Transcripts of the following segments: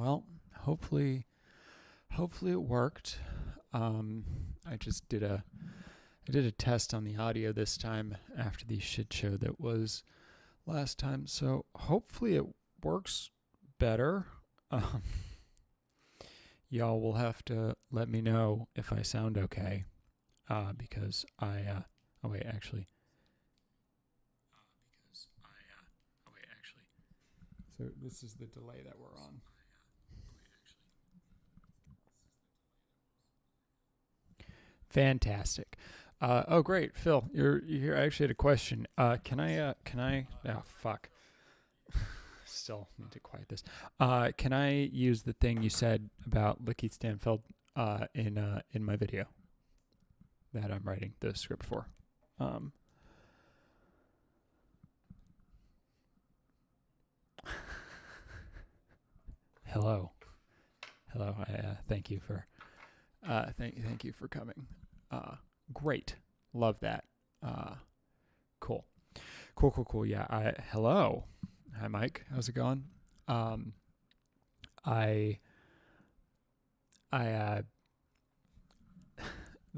Well, hopefully it worked. I just did a test on the audio this time after the shit show that was last time. So hopefully it works better. Y'all will have to let me know if I sound okay. Because oh wait, actually. So this is the delay that we're on. Fantastic. Oh, great, Phil. You're here. I actually had a question. Can I? Oh, fuck. Still need to quiet this. Can I use the thing you said about Lakeith Stanfield in my video that I'm writing the script for? Hello. I thank you for thank you for coming. Great. Love that. Cool. Yeah. Hello. Hi, Mike. How's it going? The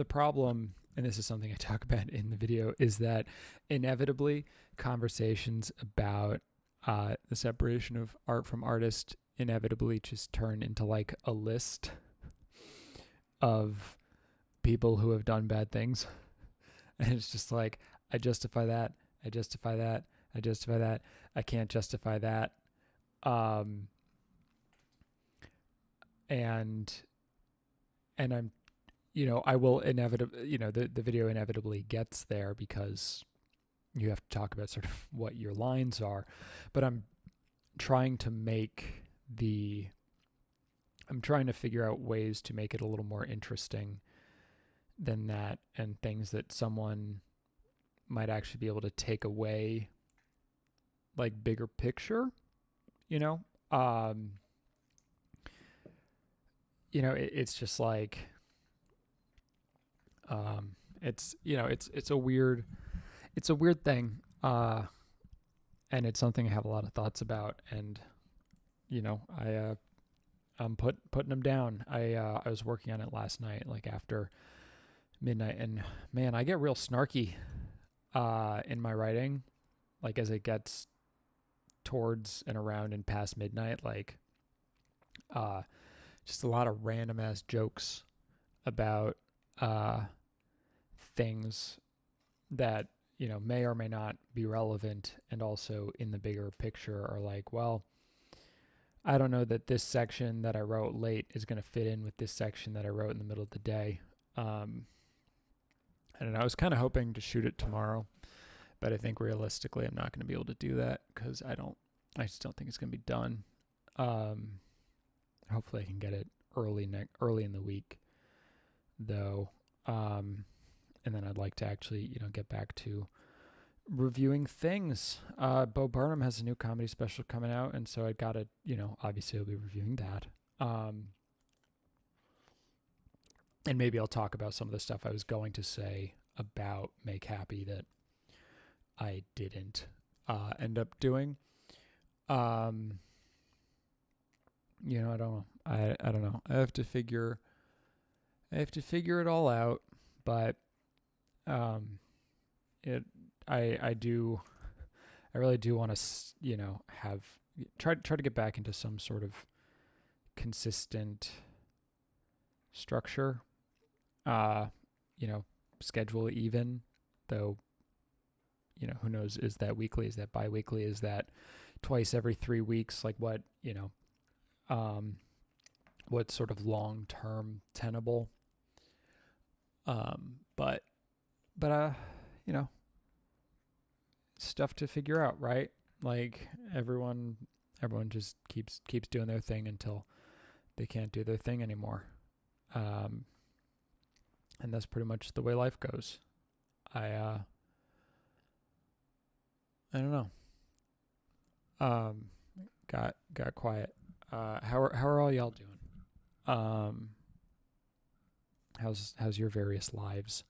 problem, and this is something I talk about in the video, is that inevitably conversations about the separation of art from artist inevitably just turn into like a list of people who have done bad things. And it's just like, I justify that. I can't justify that. And I'm, I will inevitably, the video inevitably gets there because you have to talk about sort of what your lines are. But I'm trying to figure out ways to make it a little more interesting than that, and things that someone might actually be able to take away, like bigger picture, it's just like, it's a weird thing. And it's something I have a lot of thoughts about, and, I'm putting them down. I was working on it last night, like after midnight, and man, I get real snarky in my writing, like as it gets towards and around and past midnight, like just a lot of random ass jokes about things that may or may not be relevant, and also in the bigger picture are like, well, I don't know that this section that I wrote late is going to fit in with this section that I wrote in the middle of the day. I don't know. I was kind of hoping to shoot it tomorrow, but I think realistically I'm not going to be able to do that because I just don't think it's going to be done. Hopefully I can get it early in the week, though. And then I'd like to actually, get back to reviewing things. Bo Burnham has a new comedy special coming out, and so I got to, obviously I'll be reviewing that. And maybe I'll talk about some of the stuff I was going to say about Make Happy that I didn't end up doing. I don't know. I don't know. I have to figure it all out, but I really do want to, have try to get back into some sort of consistent structure. Schedule even, though, who knows, is that weekly, is that bi-weekly, is that twice every 3 weeks, like what, what's sort of long-term tenable. But stuff to figure out, right? Like everyone just keeps doing their thing until they can't do their thing anymore. And that's pretty much the way life goes. I don't know. Got quiet. How are all y'all doing? How's your various lives?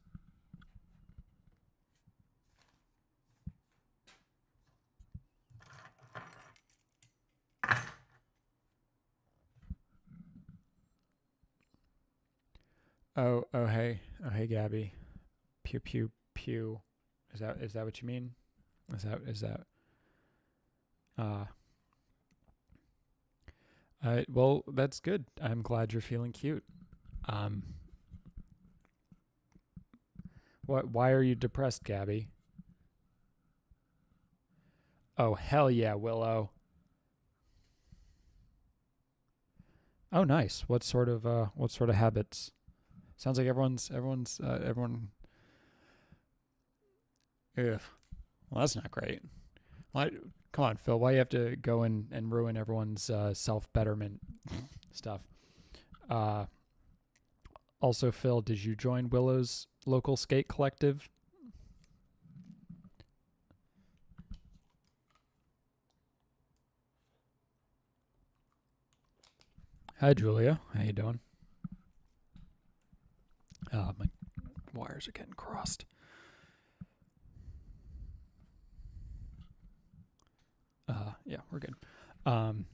Hey, Gabby. Pew, pew, pew. Is that what you mean? Is that, uh, well, that's good. I'm glad you're feeling cute. Um, why are you depressed, Gabby? Oh, hell yeah, Willow. Oh, nice. What sort of habits? Sounds like everyone. Ugh. Well, that's not great. Why? Come on, Phil. Why you have to go and ruin everyone's self betterment stuff? Uh, Also, Phil, did you join Willow's local skate collective? Hi, Julia. How you doing? My wires are getting crossed. Yeah, we're good. Um,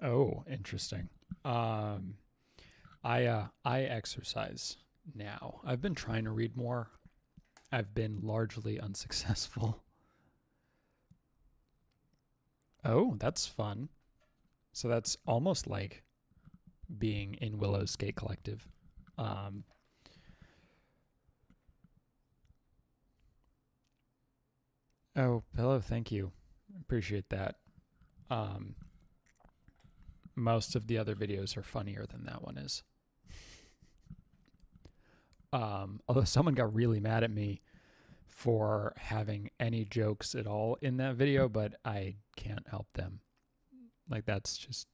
oh, interesting. Um, I exercise now. I've been trying to read more. I've been largely unsuccessful. Oh, that's fun. So that's almost like being in Willow's skate collective. Um, oh, hello. Thank you. Appreciate that. Um, Most of the other videos are funnier than that one is. Although someone got really mad at me for having any jokes at all in that video, but I can't help them. Like, that's just,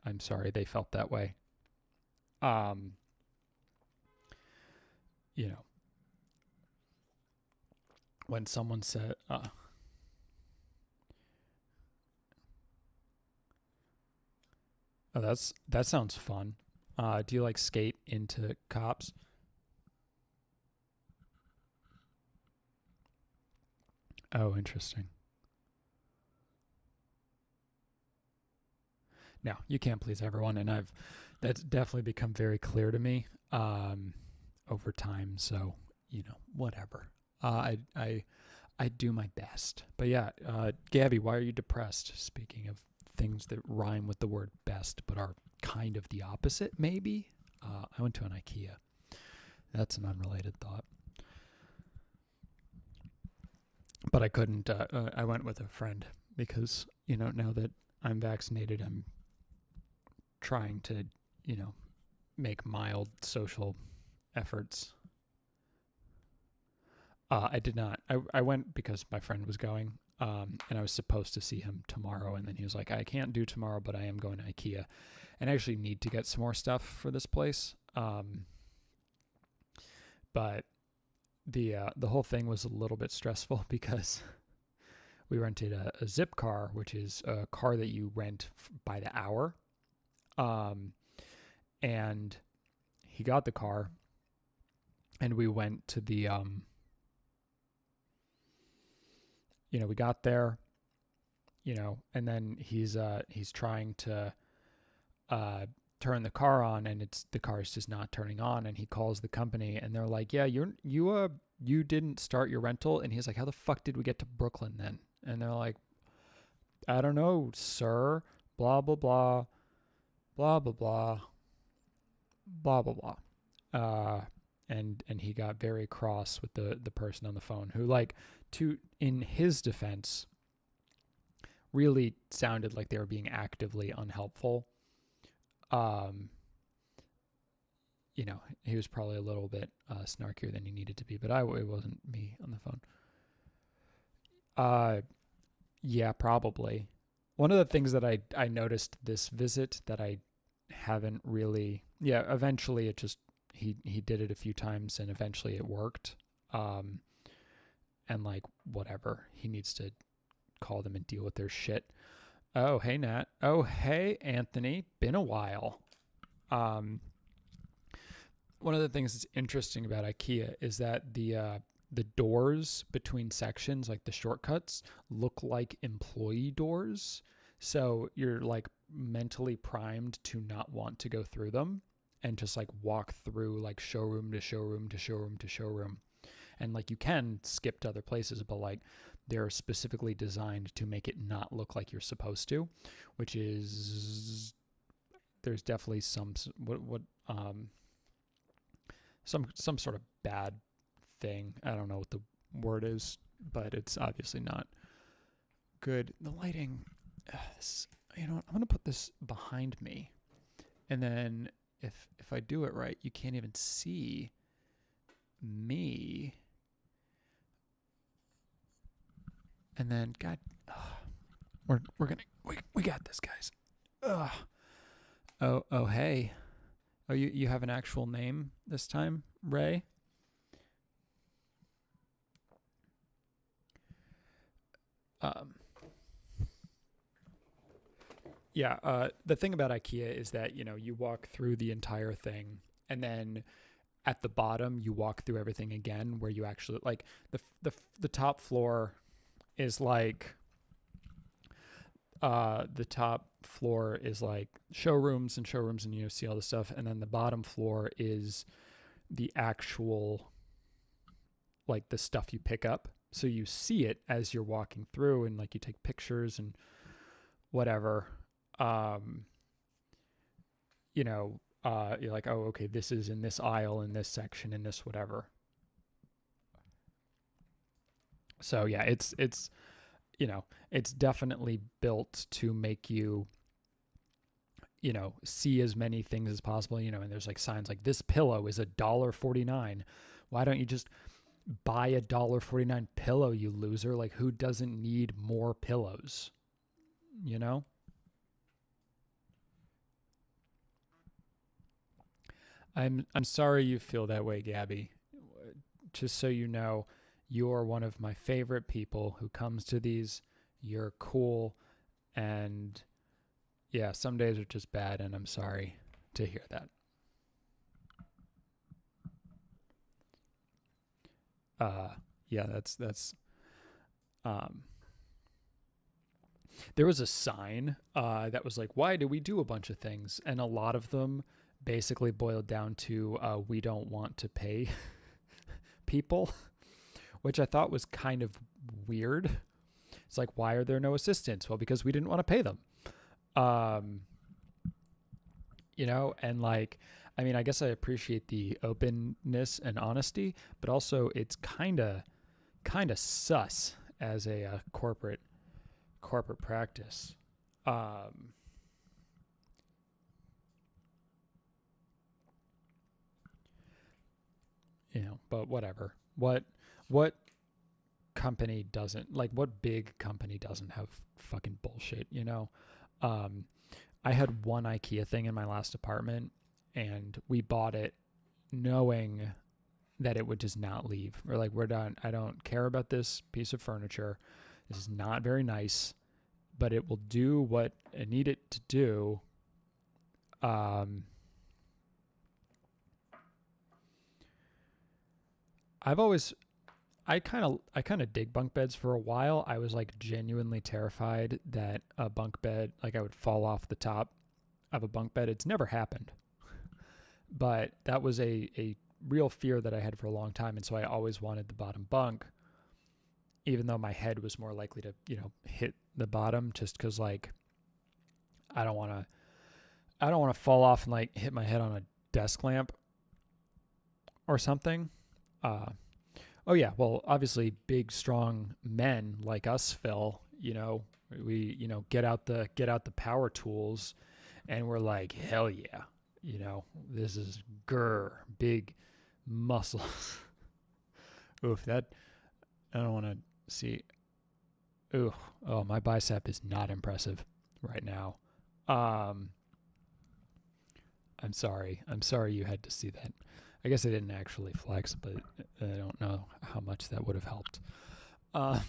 I'm sorry they felt that way. Um, you know, when someone said, oh, that sounds fun. Do you like skate into cops? Oh, interesting. No, you can't please everyone, and that's definitely become very clear to me over time. So whatever. I do my best, but yeah, Gabby, why are you depressed? Speaking of things that rhyme with the word best, but are kind of the opposite, maybe. I went to an IKEA. That's an unrelated thought, but I couldn't. I went with a friend because now that I'm vaccinated, I'm trying to, you know, make mild social efforts. I did not. I went because my friend was going, and I was supposed to see him tomorrow. And then he was like, I can't do tomorrow, but I am going to IKEA. And I actually need to get some more stuff for this place. But the whole thing was a little bit stressful because we rented a zip car, which is a car that you rent by the hour. Um, and he got the car, and we went to the we got there, and then he's trying to uh turn the car on, and the car is just not turning on, and he calls the company, and they're like, yeah, you didn't start your rental. And he's like, how the fuck did we get to Brooklyn then? And they're like, I don't know, sir, blah blah blah, blah blah blah, blah blah blah. And he got very cross with the person on the phone, who, like, to in his defense, really sounded like they were being actively unhelpful. Um, he was probably a little bit snarkier than he needed to be, but it wasn't me on the phone. Uh, yeah, probably. One of the things that I noticed this visit that I haven't really, yeah, eventually it just, he did it a few times and eventually it worked. Um, and, like, whatever, he needs to call them and deal with their shit. Oh, hey, Nat. Oh, hey, Anthony. Been a while. Um, One of the things that's interesting about IKEA is that the doors between sections, like the shortcuts, look like employee doors. So you're, like, mentally primed to not want to go through them and just like walk through like showroom to showroom to showroom to showroom. And like you can skip to other places, but like they're specifically designed to make it not look like you're supposed to, which is, there's definitely some sort of bad thing. I don't know what the word is, but it's obviously not good. The lighting, you know what? I'm gonna put this behind me, and then if I do it right, you can't even see me. And then, God, we're gonna we got this, guys. Oh hey, oh you have an actual name this time, Ray? Yeah. The thing about IKEA is that you walk through the entire thing, and then at the bottom you walk through everything again, where you actually like the top floor is like the top floor is like showrooms and you see all the stuff, and then the bottom floor is the actual like the stuff you pick up, so you see it as you're walking through, and like you take pictures and whatever. You're like, oh, okay, this is in this aisle, in this section, in this whatever. So yeah, it's definitely built to make you see as many things as possible, and there's like signs like this pillow is $1.49. Why don't you just buy $1.49 pillow, you loser? Like, who doesn't need more pillows? I'm sorry you feel that way, Gabby. Just so you know, you're one of my favorite people who comes to these. You're cool, and yeah, some days are just bad, and I'm sorry to hear that. Yeah, that's um there was a sign that was like, why do we do a bunch of things? And a lot of them basically boiled down to we don't want to pay people, which I thought was kind of weird. It's like, why are there no assistants? Well, because we didn't want to pay them. And like, I mean, I guess I appreciate the openness and honesty, but also it's kind of sus as a corporate practice. But whatever. What company doesn't, like, what big company doesn't have fucking bullshit? I had one IKEA thing in my last apartment, and we bought it knowing that it would just not leave. We're like, we're done. I don't care about this piece of furniture. This is not very nice, but it will do what I need it to do. I kind of dig bunk beds. For a while, I was like genuinely terrified that a bunk bed, like I would fall off the top of a bunk bed. It's never happened, but that was a real fear that I had for a long time. And so I always wanted the bottom bunk, even though my head was more likely to, hit the bottom, just because like, I don't want to fall off and like hit my head on a desk lamp or something. Oh yeah, well, obviously big strong men like us, Phil, we get out the power tools, and we're like, hell yeah. This is big muscles. Oof, that I don't want to see. Ooh, oh, my bicep is not impressive right now. I'm sorry you had to see that. I guess I didn't actually flex, but I don't know how much that would have helped. I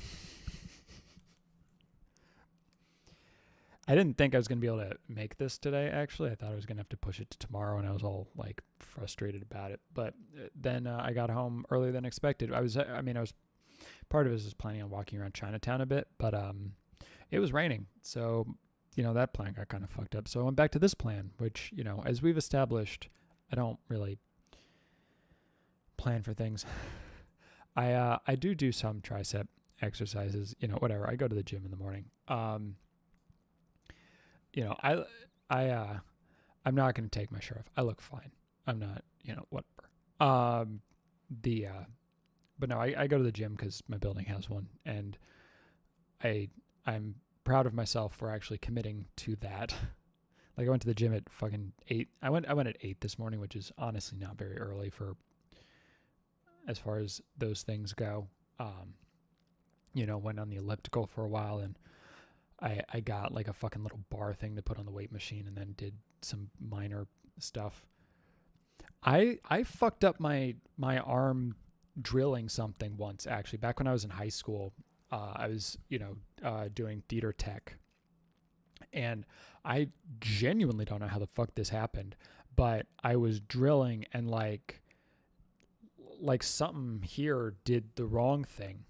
didn't think I was going to be able to make this today, actually. I thought I was going to have to push it to tomorrow, and I was all like frustrated about it. But then I got home earlier than expected. I was part of it was planning on walking around Chinatown a bit, but it was raining. So that plan got kind of fucked up. So I went back to this plan, which, as we've established, I don't really plan for things. I do some tricep exercises, whatever. I go to the gym in the morning. I'm not going to take my shirt off. I look fine. I'm not, whatever. But no, I go to the gym because my building has one, and I'm proud of myself for actually committing to that. Like I went to the gym at fucking 8. I went at 8 this morning, which is honestly not very early for as far as those things go. Went on the elliptical for a while, and I got like a fucking little bar thing to put on the weight machine, and then did some minor stuff. I fucked up my arm drilling something once, actually, back when I was in high school. I was, doing theater tech, and I genuinely don't know how the fuck this happened, but I was drilling, and like something here did the wrong thing.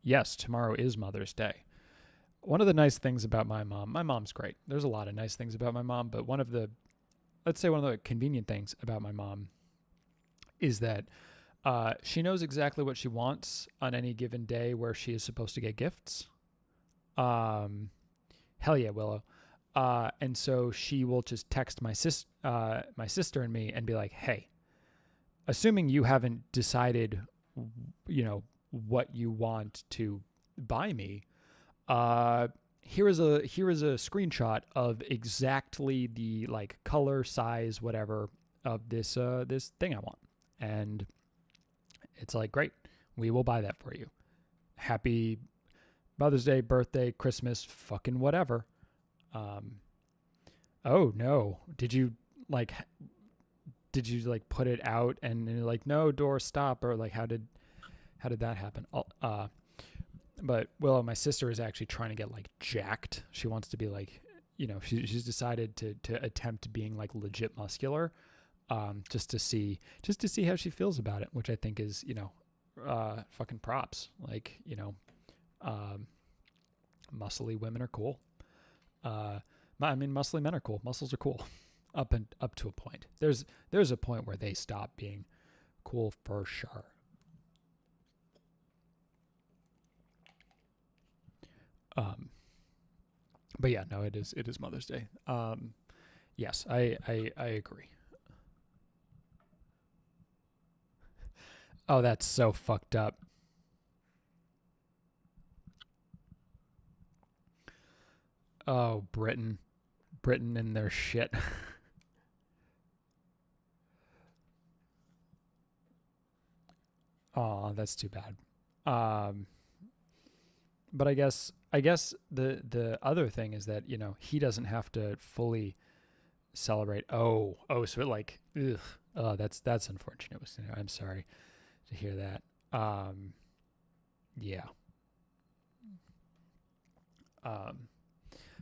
Yes, tomorrow is Mother's Day. One of the nice things about my mom's great. There's a lot of nice things about my mom, but one of the convenient things about my mom is that she knows exactly what she wants on any given day where she is supposed to get gifts. Hell yeah, Willow. And so she will just text my sister and me and be like, hey, assuming you haven't decided, what you want to buy me, here is a screenshot of exactly the like color, size, whatever of this thing I want. And it's like, great, we will buy that for you. Happy Mother's Day, birthday, Christmas, fucking whatever. Oh no, did you put it out and you're like, no, door, stop, or like how did that happen? But Willow, my sister, is actually trying to get like jacked. She wants to be like, she's decided to attempt being like legit muscular, just to see how she feels about it, which I think is, fucking props. Like, muscly women are cool. Muscly men are cool. Muscles are cool, up to a point. There's a point where they stop being cool for sure. But yeah, no, it is Mother's Day. Yes, I agree. Oh, that's so fucked up. Oh, Britain and their shit. Oh, that's too bad. But I guess the other thing is that, he doesn't have to fully celebrate. So it like, ugh. Oh, that's unfortunate. I'm sorry to hear that. Yeah.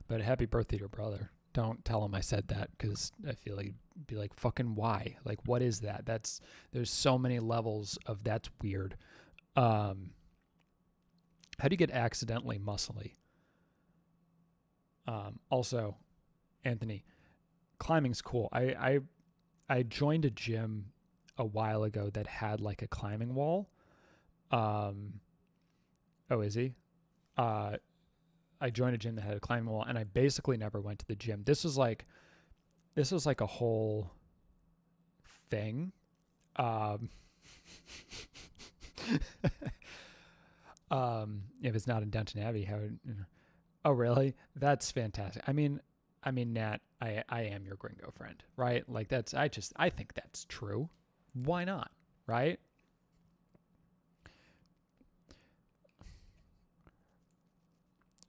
But happy birthday to your brother. Don't tell him I said that, because I feel like he'd be like, fucking why? Like, what is that? There's so many levels of that's weird. How do you get accidentally muscly? Also, Anthony, climbing's cool. I joined a gym a while ago that had like a climbing wall. Oh, is he? I joined a gym that had a climbing wall, and I basically never went to the gym. This was like a whole thing. If it's not in Downton Abbey, oh really? That's fantastic. I mean, Nat, I am your gringo friend, right? Like I think that's true. Why not? Right?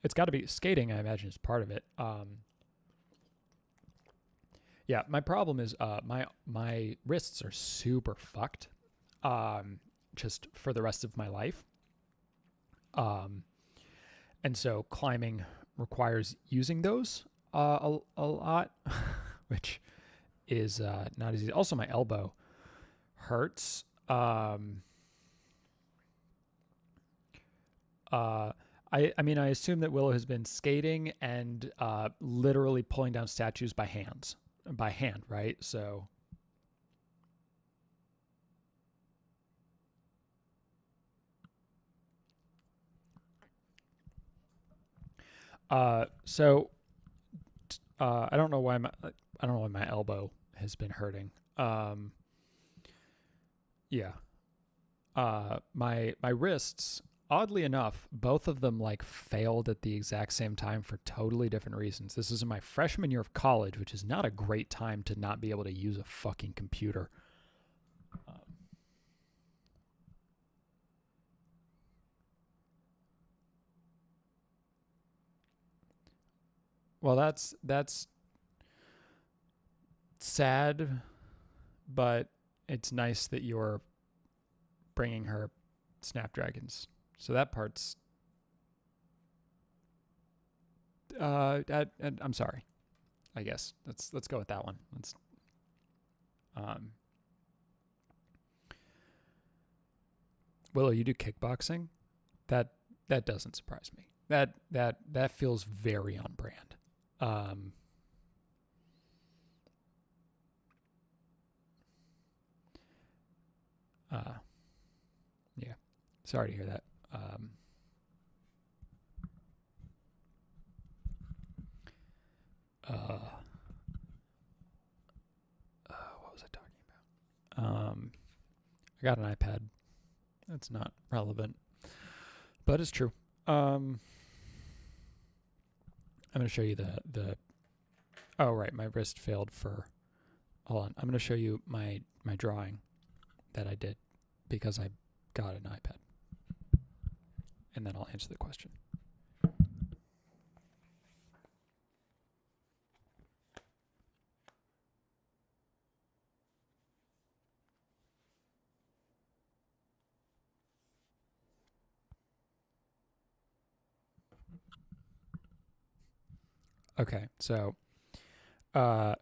It's got to be skating, I imagine, is part of it. Yeah, my problem is my wrists are super fucked, just for the rest of my life. And so climbing requires using those a lot, which is not easy. Also, my elbow hurts. I mean, I assume that Willow has been skating and literally pulling down statues by hand, right? So, so I don't know why my elbow has been hurting. Um, yeah. My wrists, oddly enough, both of them like failed at the exact same time for totally different reasons. This is in my freshman year of college, which is not a great time to not be able to use a fucking computer. Um, well, that's sad, but it's nice that you're bringing her snapdragons. So that part's. I'm sorry. I guess let's go with that one. Let's. Um, Willow, you do kickboxing. That that doesn't surprise me. That feels very on brand. Um, uh, yeah. Sorry to hear that. Uh, what was I talking about? I got an iPad. That's not relevant, but it's true. I'm going to show you the. Oh right, my wrist failed for. Hold on, I'm going to show you my drawing that I did because I got an iPad, and then I'll answer the question. Okay, so uh,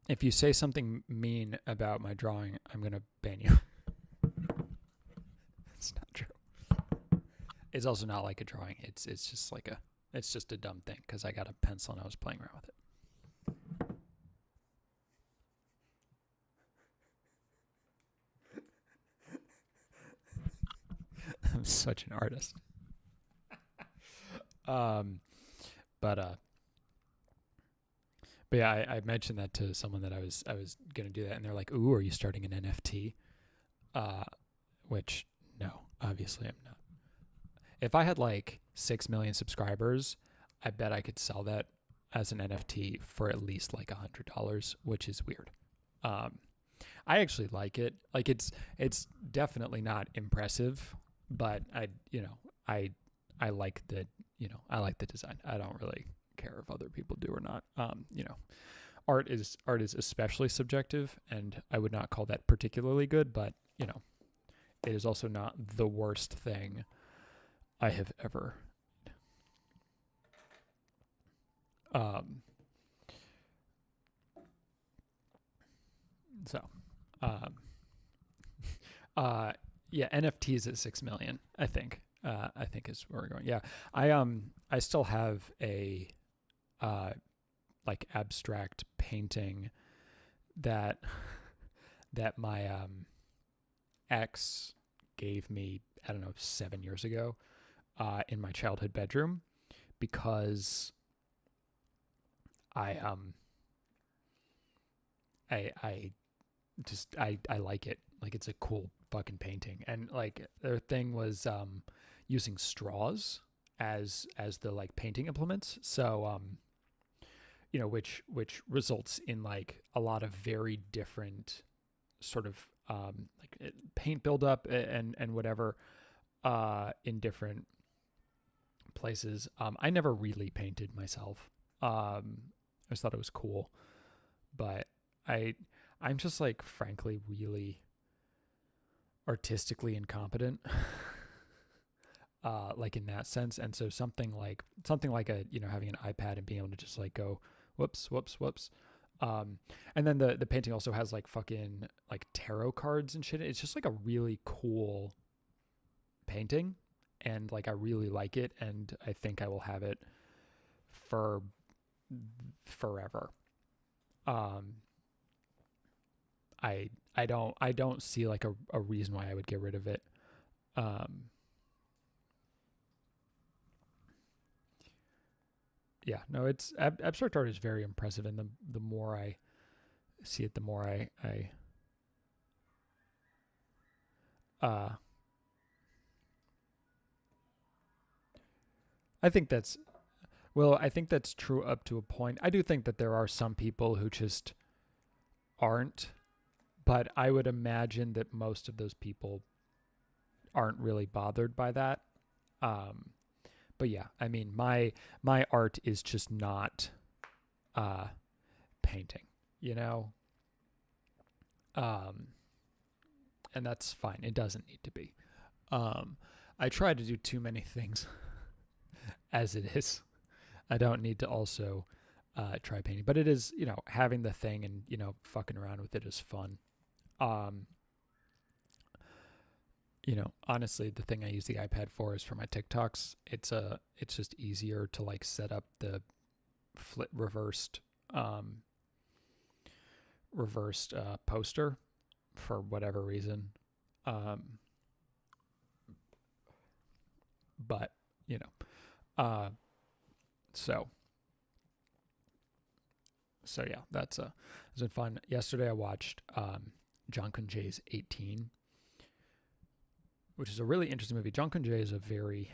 if you say something mean about my drawing, I'm going to ban you. That's not true. It's also not like a drawing. It's just like it's just a dumb thing because I got a pencil and I was playing around with it. I'm such an artist. Um, but uh, but yeah, I mentioned that to someone that I was gonna do that, and they're like, "Ooh, are you starting an NFT?" Uh, which no, obviously I'm not. If I had like 6 million subscribers, I bet I could sell that as an NFT for at least like $100, which is weird. Um, I actually like it. Like it's definitely not impressive, but I I like I like the design. I don't really care if other people do or not. Art is especially subjective, and I would not call that particularly good, but it is also not the worst thing I have ever. Um, so, um, uh, yeah, NFTs at 6 million. I think is where we're going. Yeah, I still have a uh like abstract painting that that my ex gave me. I don't know 7 years ago in my childhood bedroom because I I just I like it. Like it's a cool fucking painting. And like their thing was using straws as the like painting implements. So which results in like a lot of very different sort of like paint buildup and whatever in different places. I never really painted myself. I just thought it was cool, but I I'm just like frankly really artistically incompetent. Like in that sense, and so something like a having an iPad and being able to just like go whoops whoops whoops. And then the painting also has like fucking like tarot cards and shit. It's just like a really cool painting, and like I really like it, and I think I will have it for forever. Um, I don't see like a reason why I would get rid of it. Um, yeah, no, it's abstract art is very impressive, and the more I see it, the more uh, I think that's I think that's true up to a point. I do think that there are some people who just aren't, but I would imagine that most of those people aren't really bothered by that. Um, but yeah, I mean, my art is just not uh, painting, you know, um, and that's fine. It doesn't need to be. Um, I try to do too many things as it is. I don't need to also try painting, but it is, you know, having the thing and, you know, fucking around with it is fun. Um, you know, honestly, the thing I use the iPad for is for my TikToks. It's just easier to like set up the flip reversed poster for whatever reason. Um, but you know, so yeah, it's been fun. Yesterday I watched John Kunjay's 18, which is a really interesting movie. John Kunjay is a very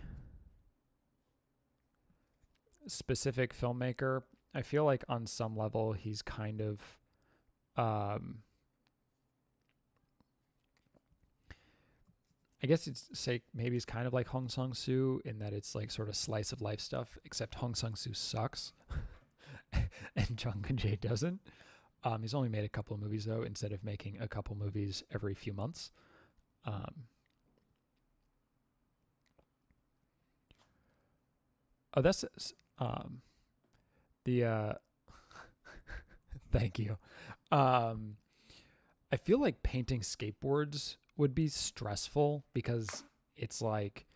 specific filmmaker. I feel like on some level he's kind of I guess it's say maybe it's kind of like Hong Sang-soo in that it's like sort of slice of life stuff, except Hong Sang-soo sucks and John Kunjay doesn't. He's only made a couple of movies though, instead of making a couple movies every few months. Um, oh, that's the thank you. Um, I feel like painting skateboards would be stressful because it's like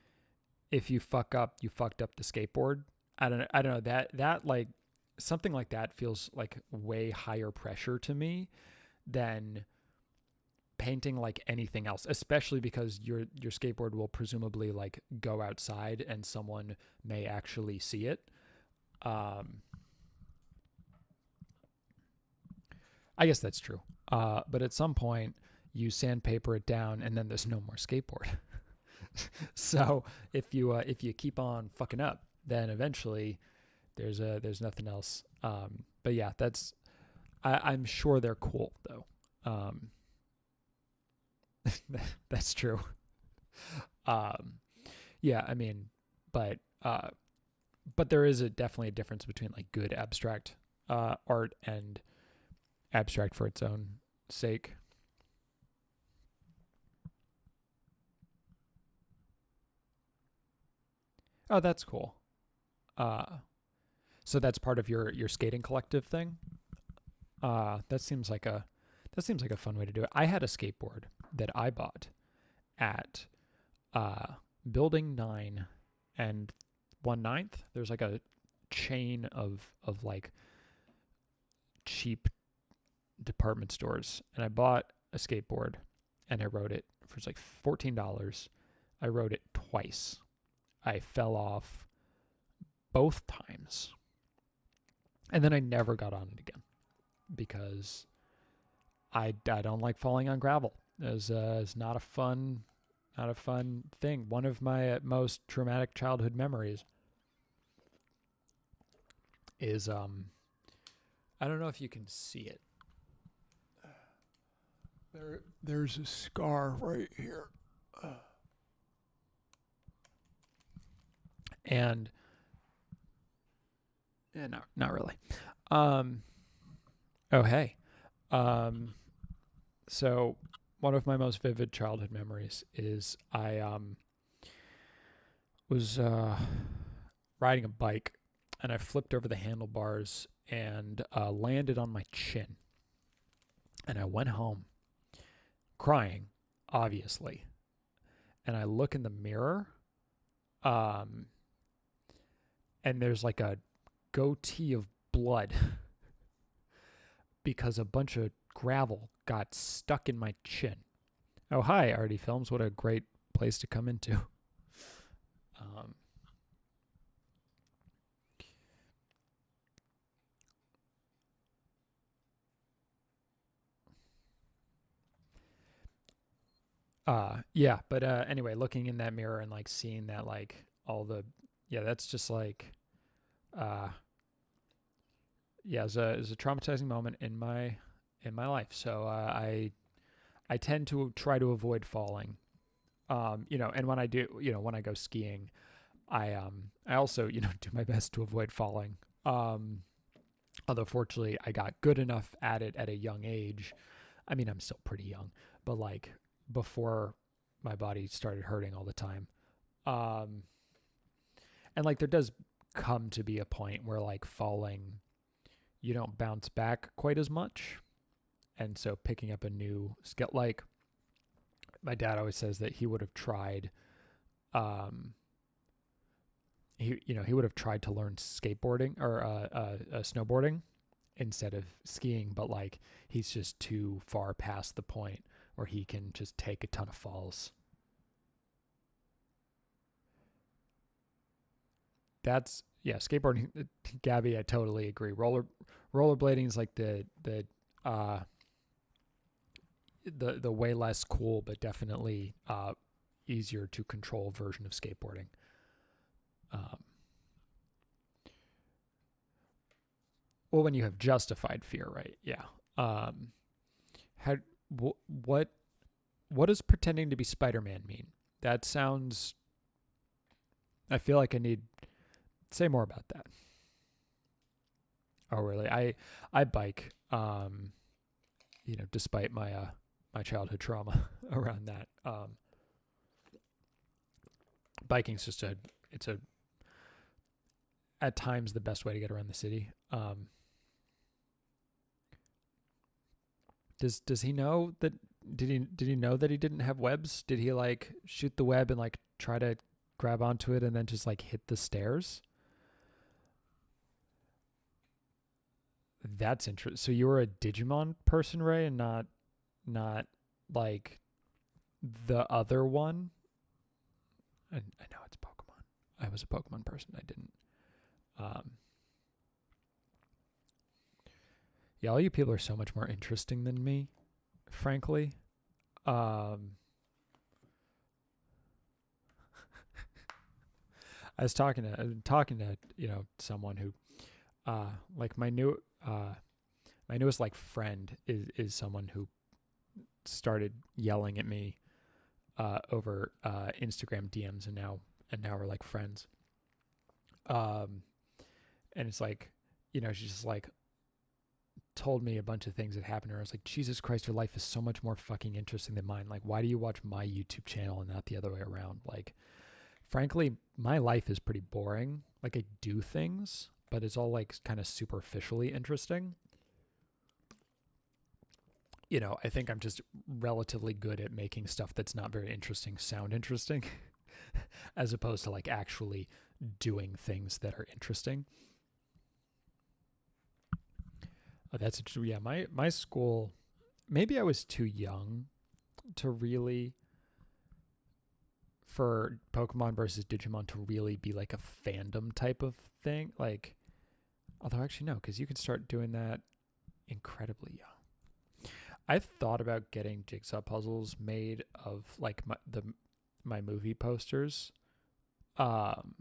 if you fuck up, you fucked up the skateboard. I don't know that like something like that feels like way higher pressure to me than painting like anything else, especially because your skateboard will presumably like go outside and someone may actually see it. Um, I guess that's true. But at some point, you sandpaper it down, and then there's no more skateboard. So if you keep on fucking up, then eventually there's nothing else. But yeah, I'm sure they're cool though. Um, that's true. Um, yeah, I mean, but but there is definitely a difference between like good abstract art and abstract for its own sake. Oh, that's cool. Uh, so that's part of your skating collective thing. That seems like a fun way to do it. I had a skateboard that I bought at Building 9 and 1/9. There's like a chain of like cheap department stores, and I bought a skateboard and I rode it for like $14. I rode it twice. I fell off both times, and then I never got on it again because I don't like falling on gravel. It's not a fun thing. One of my most traumatic childhood memories is I don't know if you can see it. There's a scar right here. And yeah, not really. Um, oh hey. So one of my most vivid childhood memories is I was riding a bike and I flipped over the handlebars and landed on my chin. And I went home crying, obviously. And I look in the mirror Um, and there's like a goatee of blood because a bunch of gravel got stuck in my chin. Oh, hi, Artie Films. What a great place to come into. Um, yeah, but anyway, looking in that mirror and like seeing that like all the, yeah, that's just like, uh, yeah, it was a traumatizing moment in my life. So I tend to try to avoid falling. And when I do, when I go skiing, I also do my best to avoid falling. Um, Although fortunately I got good enough at it at a young age. I mean, I'm still pretty young, but like before my body started hurting all the time. Um, and like there does come to be a point where like falling, you don't bounce back quite as much. And so picking up a new skill, like my dad always says that he would have tried, um, he would have tried to learn skateboarding or snowboarding instead of skiing, but like he's just too far past the point where he can just take a ton of falls. That's yeah, skateboarding. Gabby, I totally agree. Rollerblading is like uh the way less cool, but definitely easier to control version of skateboarding. Um, well, when you have justified fear, right? Yeah. Um, how what what does pretending to be Spider-Man mean? That sounds. I feel like I need say more about that. Oh, really? I bike. Despite my childhood trauma around that. Biking's just it's a at times the best way to get around the city. Does he know that? Did he know that he didn't have webs? Did he like shoot the web and like try to grab onto it and then just like hit the stairs? That's interesting. So you were a Digimon person, Ray, and not like the other one. I know it's Pokemon. I was a Pokemon person. I didn't. Um, yeah, all you people are so much more interesting than me, frankly. Um, I was talking to someone who like my newest like friend is someone who started yelling at me over Instagram DMs and now we're like friends. Um, and it's like she's just like told me a bunch of things that happened to her. I was like, Jesus Christ, your life is so much more fucking interesting than mine. Like, why do you watch my YouTube channel and not the other way around? Like, frankly, my life is pretty boring. Like, I do things, but it's all like kind of superficially interesting. I think I'm just relatively good at making stuff that's not very interesting sound interesting, as opposed to like actually doing things that are interesting. Oh, that's true. Yeah, my school. Maybe I was too young to really for Pokemon versus Digimon to really be like a fandom type of thing. Like, although actually no, because you can start doing that incredibly young. I've thought about getting jigsaw puzzles made of like my movie posters. Um,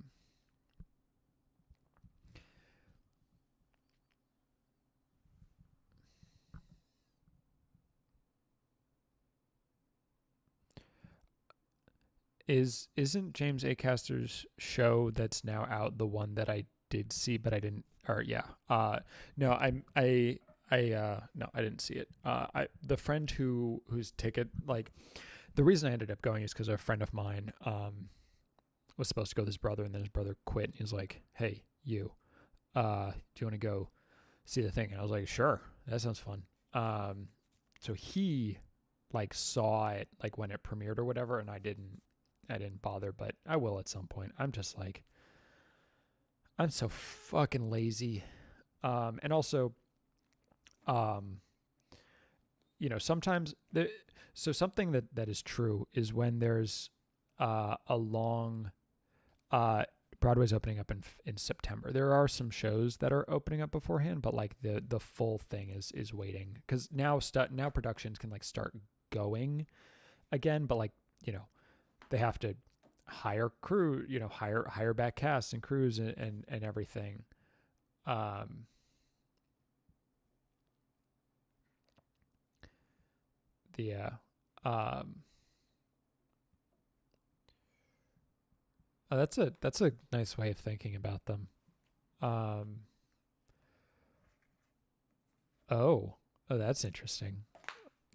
isn't James Acaster's show that's now out the one that I did see but I didn't or yeah. No, no, I didn't see it. I the friend whose ticket like the reason I ended up going is because a friend of mine was supposed to go with his brother and then his brother quit and he was like, "Hey, do you want to go see the thing?" And I was like, "Sure, that sounds fun." So he like saw it like when it premiered or whatever, and I didn't. I didn't bother, but I will at some point. I'm just like, I'm so fucking lazy. And also, um, sometimes so something that is true is when there's a long Broadway's opening up in September. There are some shows that are opening up beforehand, but like the full thing is waiting, because now productions can like start going again, but like they have to hire crew, hire back casts and crews and everything. Um, the um, that's a nice way of thinking about them. Um, oh, that's interesting.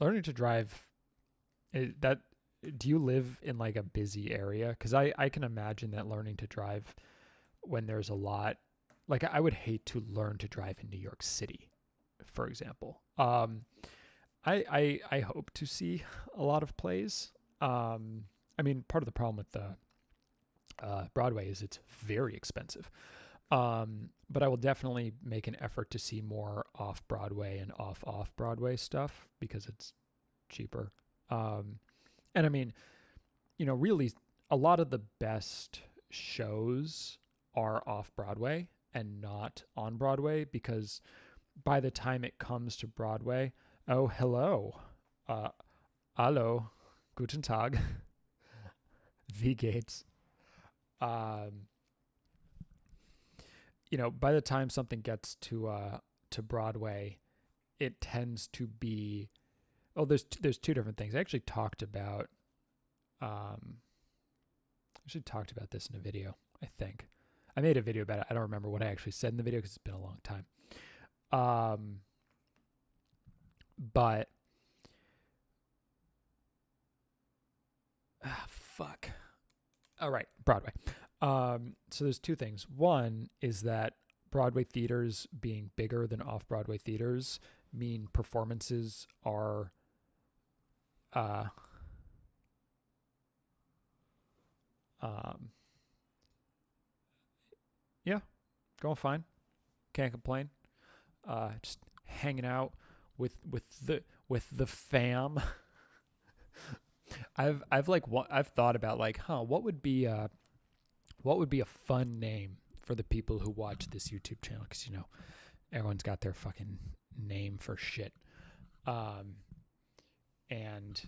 Learning to drive. That do you live in like a busy area? Because I can imagine that learning to drive when there's a lot. Like I would hate to learn to drive in New York City, for example. I hope to see a lot of plays. I mean, part of the problem with the Broadway is it's very expensive. But I will definitely make an effort to see more off Broadway and off Broadway stuff because it's cheaper. And I mean, really, a lot of the best shows are off Broadway and not on Broadway, because by the time it comes to Broadway, oh, hello, hallo, guten Tag, V Gates. By the time something gets to Broadway, it tends to be, there's two different things. I actually talked about this in a video. I think I made a video about it. I don't remember what I actually said in the video because it's been a long time. But fuck. All right, Broadway. So there's two things. One is that Broadway theaters being bigger than off-Broadway theaters mean performances are yeah, going fine. Can't complain. Just hanging out with the fam. I've thought about like, what would be a fun name for the people who watch this YouTube channel, because everyone's got their fucking name for shit. And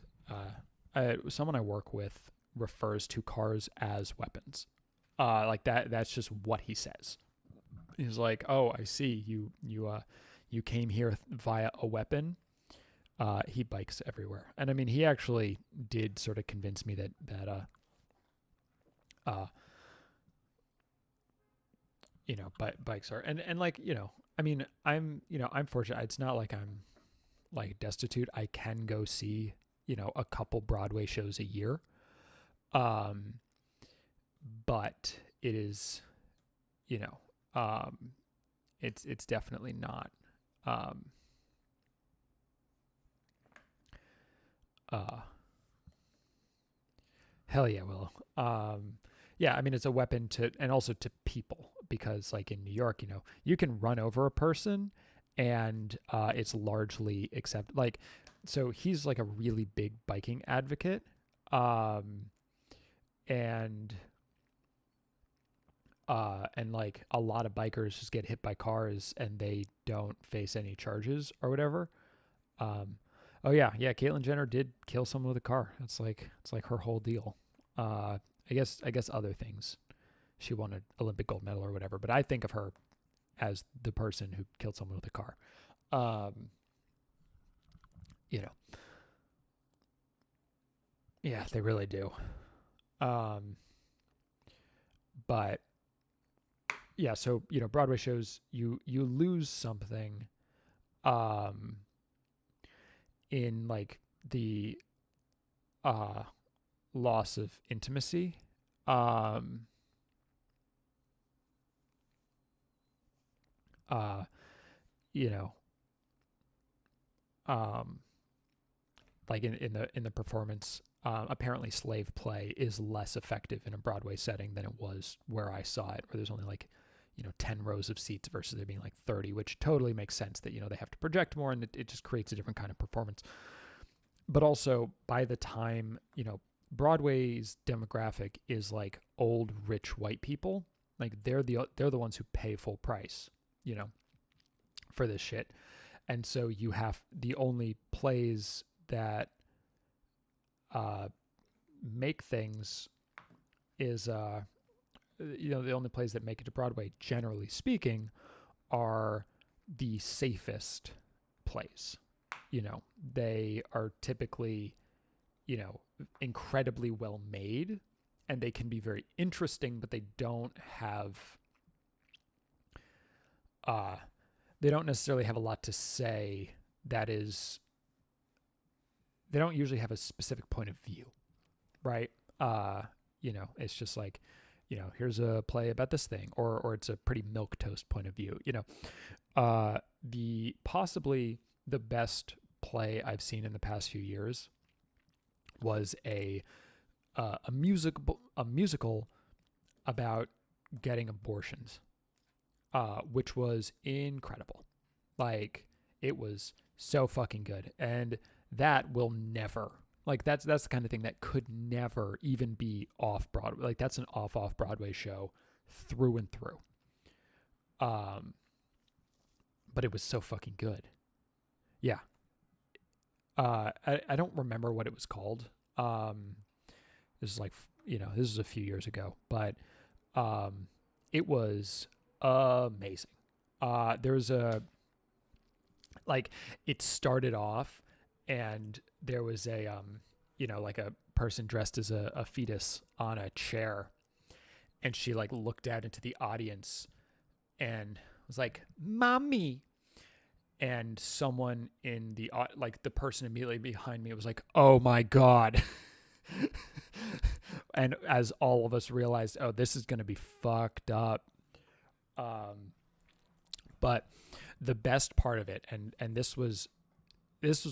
someone I work with refers to cars as weapons. Like that's just what he says. He's like, "Oh, I see you came here via a weapon." He bikes everywhere, and I mean, he actually did sort of convince me that bikes are, and like, I mean, I'm fortunate. It's not like I'm like destitute. I can go see, a couple Broadway shows a year. But it is, it's definitely not, hell yeah, Will. Yeah, I mean, it's a weapon and also to people, because like in New York, you can run over a person and it's largely accepted. Like, so he's like a really big biking advocate. And like a lot of bikers just get hit by cars and they don't face any charges or whatever. Oh yeah, Caitlyn Jenner did kill someone with a car. It's like her whole deal. I guess other things. She won an Olympic gold medal or whatever, but I think of her as the person who killed someone with a car. Yeah, they really do. But yeah, so Broadway shows, you lose something in like the loss of intimacy. You know, like in the performance, apparently slave play is less effective in a Broadway setting than it was where I saw it, where there's only like, 10 rows of seats versus there being like 30, which totally makes sense that, they have to project more, and it just creates a different kind of performance. But also, by the time, Broadway's demographic is like old, rich white people. Like they're the ones who pay full price, for this shit. And so you have the only plays that make things is the only plays that make it to Broadway, generally speaking, are the safest plays. They are typically, incredibly well made, and they can be very interesting, but they don't necessarily have a lot to say. They don't usually have a specific point of view, right? It's just like, here's a play about this thing, or it's a pretty milquetoast point of view. Possibly the best play I've seen in the past few years was a musical about getting abortions, which was incredible. Like, it was so fucking good, and that will never, like, that's the kind of thing that could never even be off Broadway. Like, that's an off Broadway show through and through. But it was so fucking good. Yeah. I don't remember what it was called. This is like, this is a few years ago, but it was amazing. There's it started off, and there was a, like a person dressed as a fetus on a chair, and she like looked out into the audience and was like, "Mommy." And someone in the, the person immediately behind me was like, "Oh my God." And as all of us realized, oh, this is going to be fucked up. But the best part of it, and this was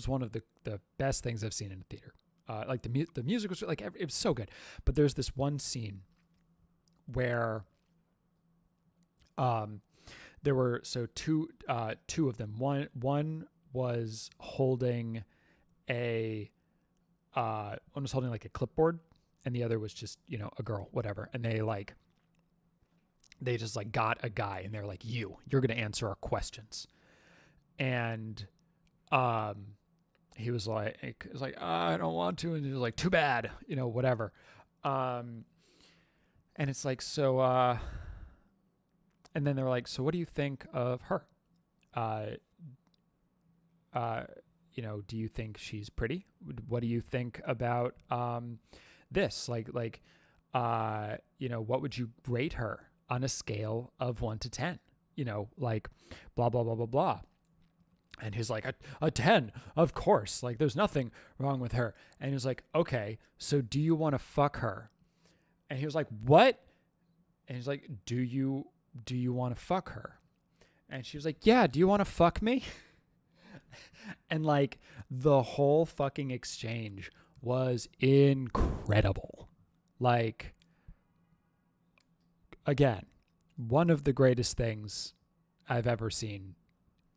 one of the best things I've seen in a theater. Like the music was like, it was so good. But there's this one scene where there were two of them. One was holding one was holding like a clipboard, and the other was just, a girl, whatever. And they just like got a guy, and they're like, you're going to answer our questions. And he was like, I don't want to. And he was like, too bad, whatever. And it's like, so, and then they're like, so what do you think of her? Do you think she's pretty? What do you think about this? What would you rate her on a scale of 1 to 10? Like blah, blah, blah, blah, blah. And he's like, a 10, of course. Like, there's nothing wrong with her. And he was like, okay, so do you want to fuck her? And he was like, what? And he's like, do you want to fuck her? And she was like, yeah, do you want to fuck me? And like, the whole fucking exchange was incredible. Like, again, one of the greatest things I've ever seen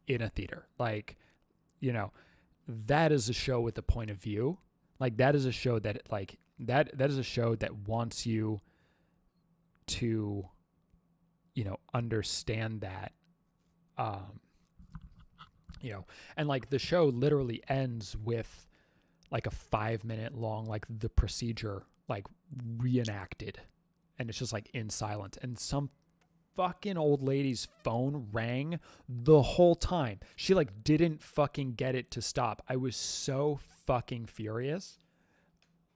in a theater. Like, that is a show with a point of view. Like, that is a show that that is a show that wants you to, understand that, and like the show literally ends with like a 5-minute long, like the procedure, like reenacted, and it's just like in silence, and some fucking old lady's phone rang the whole time. She like didn't fucking get it to stop. I was so fucking furious,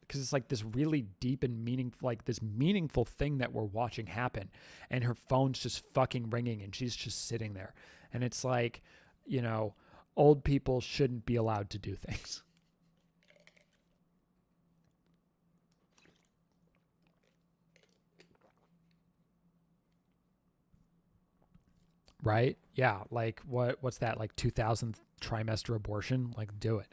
because it's like this really deep and meaningful, like this meaningful thing that we're watching happen, and her phone's just fucking ringing, and she's just sitting there. And it's like, old people shouldn't be allowed to do things. Right? Yeah. Like what's that? Like 2000th trimester abortion? Like, do it.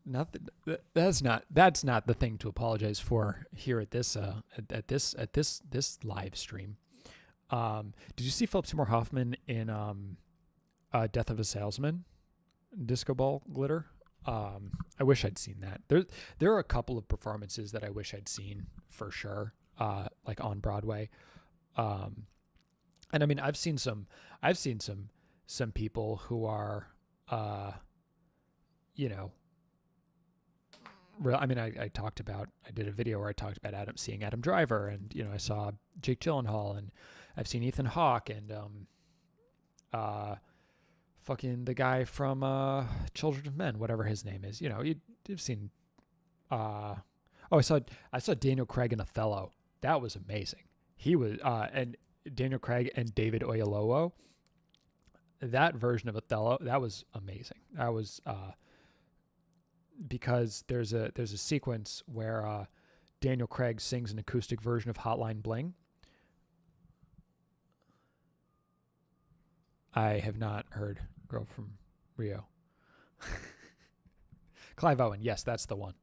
Nothing. That's not the thing to apologize for here at this live stream. Did you see Philip Seymour Hoffman in Death of a Salesman? Disco Ball Glitter. I wish I'd seen that. There are a couple of performances that I wish I'd seen for sure. Like on Broadway. And I mean, I've seen some people who are, you know, I mean, I did a video where I talked about seeing Adam Driver, and, you know, I saw Jake Gyllenhaal, and I've seen Ethan Hawke, and, fucking the guy from, Children of Men, whatever his name is, you know, you've seen, I saw Daniel Craig in Othello. That was amazing. He was, and Daniel Craig and David Oyelowo, that version of Othello, that was amazing. That was, because there's a sequence where Daniel Craig sings an acoustic version of Hotline Bling. I have not heard Girl from Rio. Clive Owen, yes, that's the one.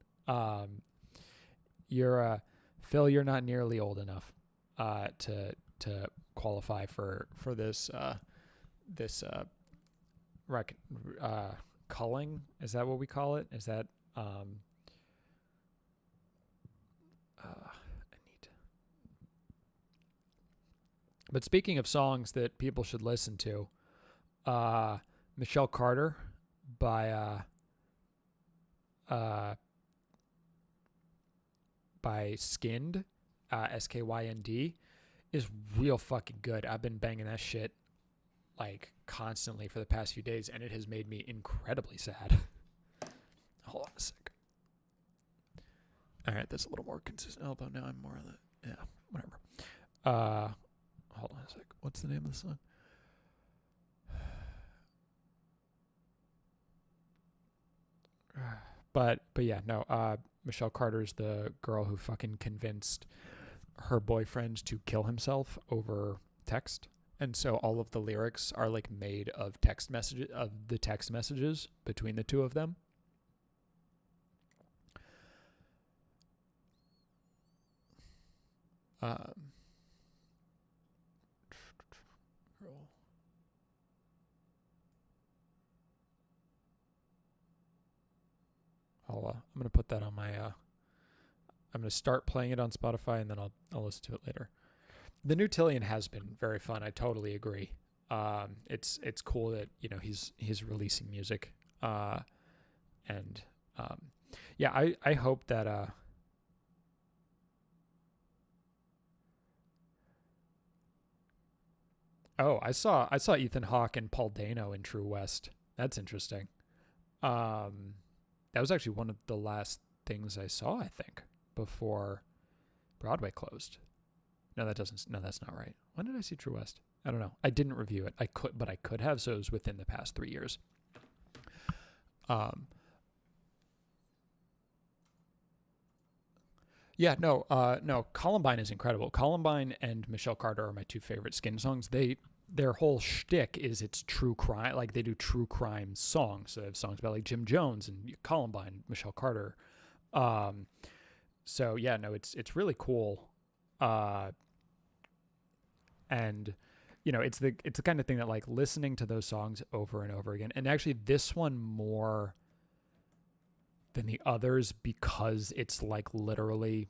Phil, you're not nearly old enough to qualify for this culling, is that what we call it? Is that I need. But speaking of songs that people should listen to, Michelle Carter by Skinned, SKYND, is real fucking good. I've been banging that shit like constantly for the past few days, and it has made me incredibly sad. Hold on a sec. All right, that's a little more consistent, although now I'm more of the, yeah, whatever. Hold on a sec. What's the name of the song? But yeah, no, Michelle Carter's the girl who fucking convinced her boyfriend to kill himself over text. And so all of the lyrics are like made of text messages between the two of them. I'm going to put that on my, I'm going to start playing it on Spotify, and then I'll listen to it later. The new Tillian has been very fun. I totally agree. It's cool that, you know, he's releasing music. And yeah, I hope that, I saw Ethan Hawke and Paul Dano in True West. That's interesting. That was actually one of the last things I saw, I think, before Broadway closed. No, that's not right. When did I see True West? I don't know. I didn't review it. I could have, so it was within the past 3 years. Yeah, no, Columbine is incredible. Columbine and Michelle Carter are my two favorite Skin songs. Their whole shtick is it's true crime. Like, they do true crime songs. So they have songs about like Jim Jones and Columbine, Michelle Carter. So yeah, no, it's really cool. And you know, it's the kind of thing that, like, listening to those songs over and over again, and actually this one more than the others, because it's like literally,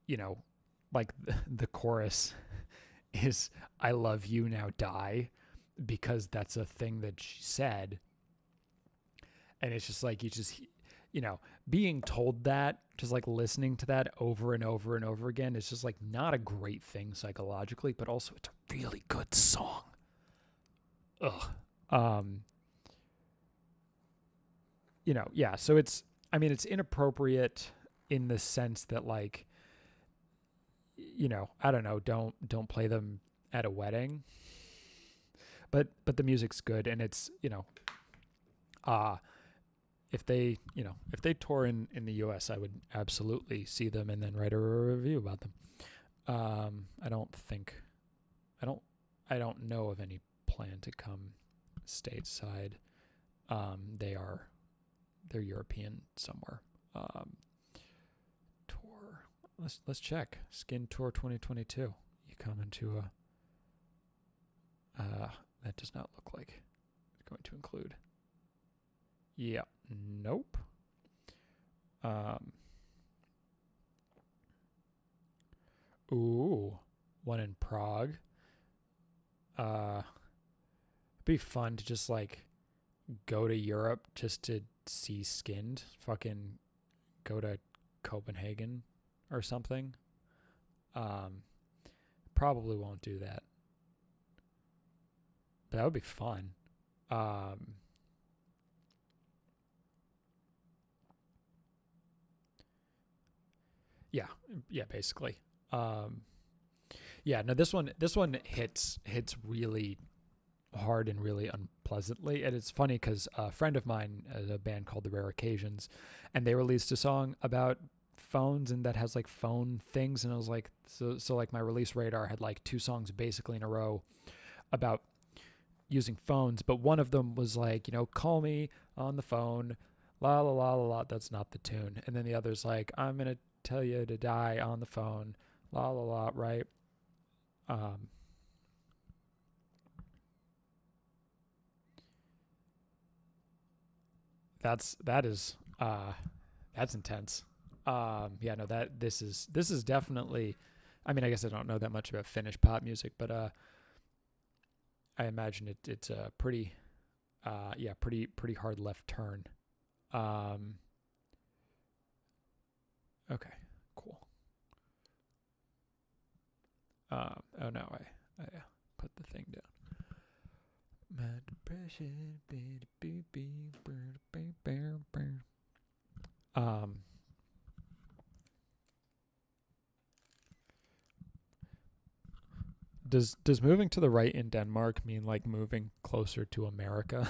you know, like the chorus is "I love you, now die," because that's a thing that she said. And it's just like, you know, being told that, just like listening to that over and over and over again, is just like not a great thing psychologically, but also it's a really good song. You know, yeah, so it's inappropriate in the sense that, like, you know, I don't know, don't play them at a wedding. But the music's good, and it's, you know, if they tour in the US, I would absolutely see them and then write a review about them. I don't know of any plan to come stateside. They are they're European somewhere. Tour. Let's check. Skin Tour 2022. You come into that does not look like it's going to include. Yeah. Nope. Ooh, one in Prague. It'd be fun to just like go to Europe just to see Skinned. Fucking go to Copenhagen or something. Probably won't do that. But that would be fun. Yeah, basically. Yeah, no, this one hits really hard and really unpleasantly. And it's funny because a friend of mine has a band called The Rare Occasions, and they released a song about phones and that has like phone things. And I was like, so like my release radar had like 2 songs basically in a row about using phones, but one of them was like, call me on the phone, la la la la la. That's not the tune. And then the other's like, I'm gonna tell you to die on the phone, la la la, right? That's intense. Yeah, no, this is definitely. I mean, I guess I don't know that much about Finnish pop music, but I imagine it's a pretty hard left turn. Okay, cool. Oh no, I put the thing down. My depression, Does moving to the right in Denmark mean like moving closer to America?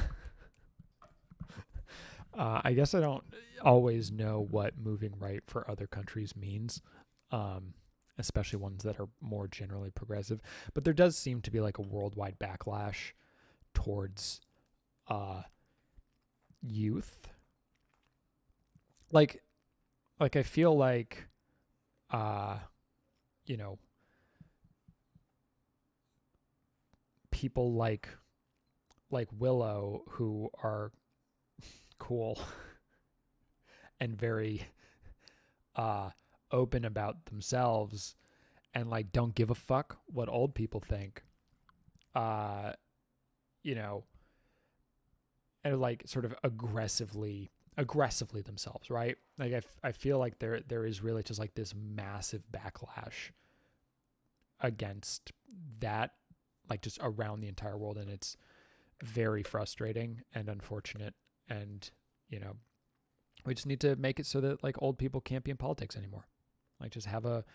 I guess I don't always know what moving right for other countries means, especially ones that are more generally progressive. But there does seem to be like a worldwide backlash towards youth. Like I feel like, people like Willow who are cool and very open about themselves and like don't give a fuck what old people think, and like sort of aggressively themselves, right? Like I feel like there is really just like this massive backlash against that, like just around the entire world, and it's very frustrating and unfortunate. And we just need to make it so that like old people can't be in politics anymore. Like just have a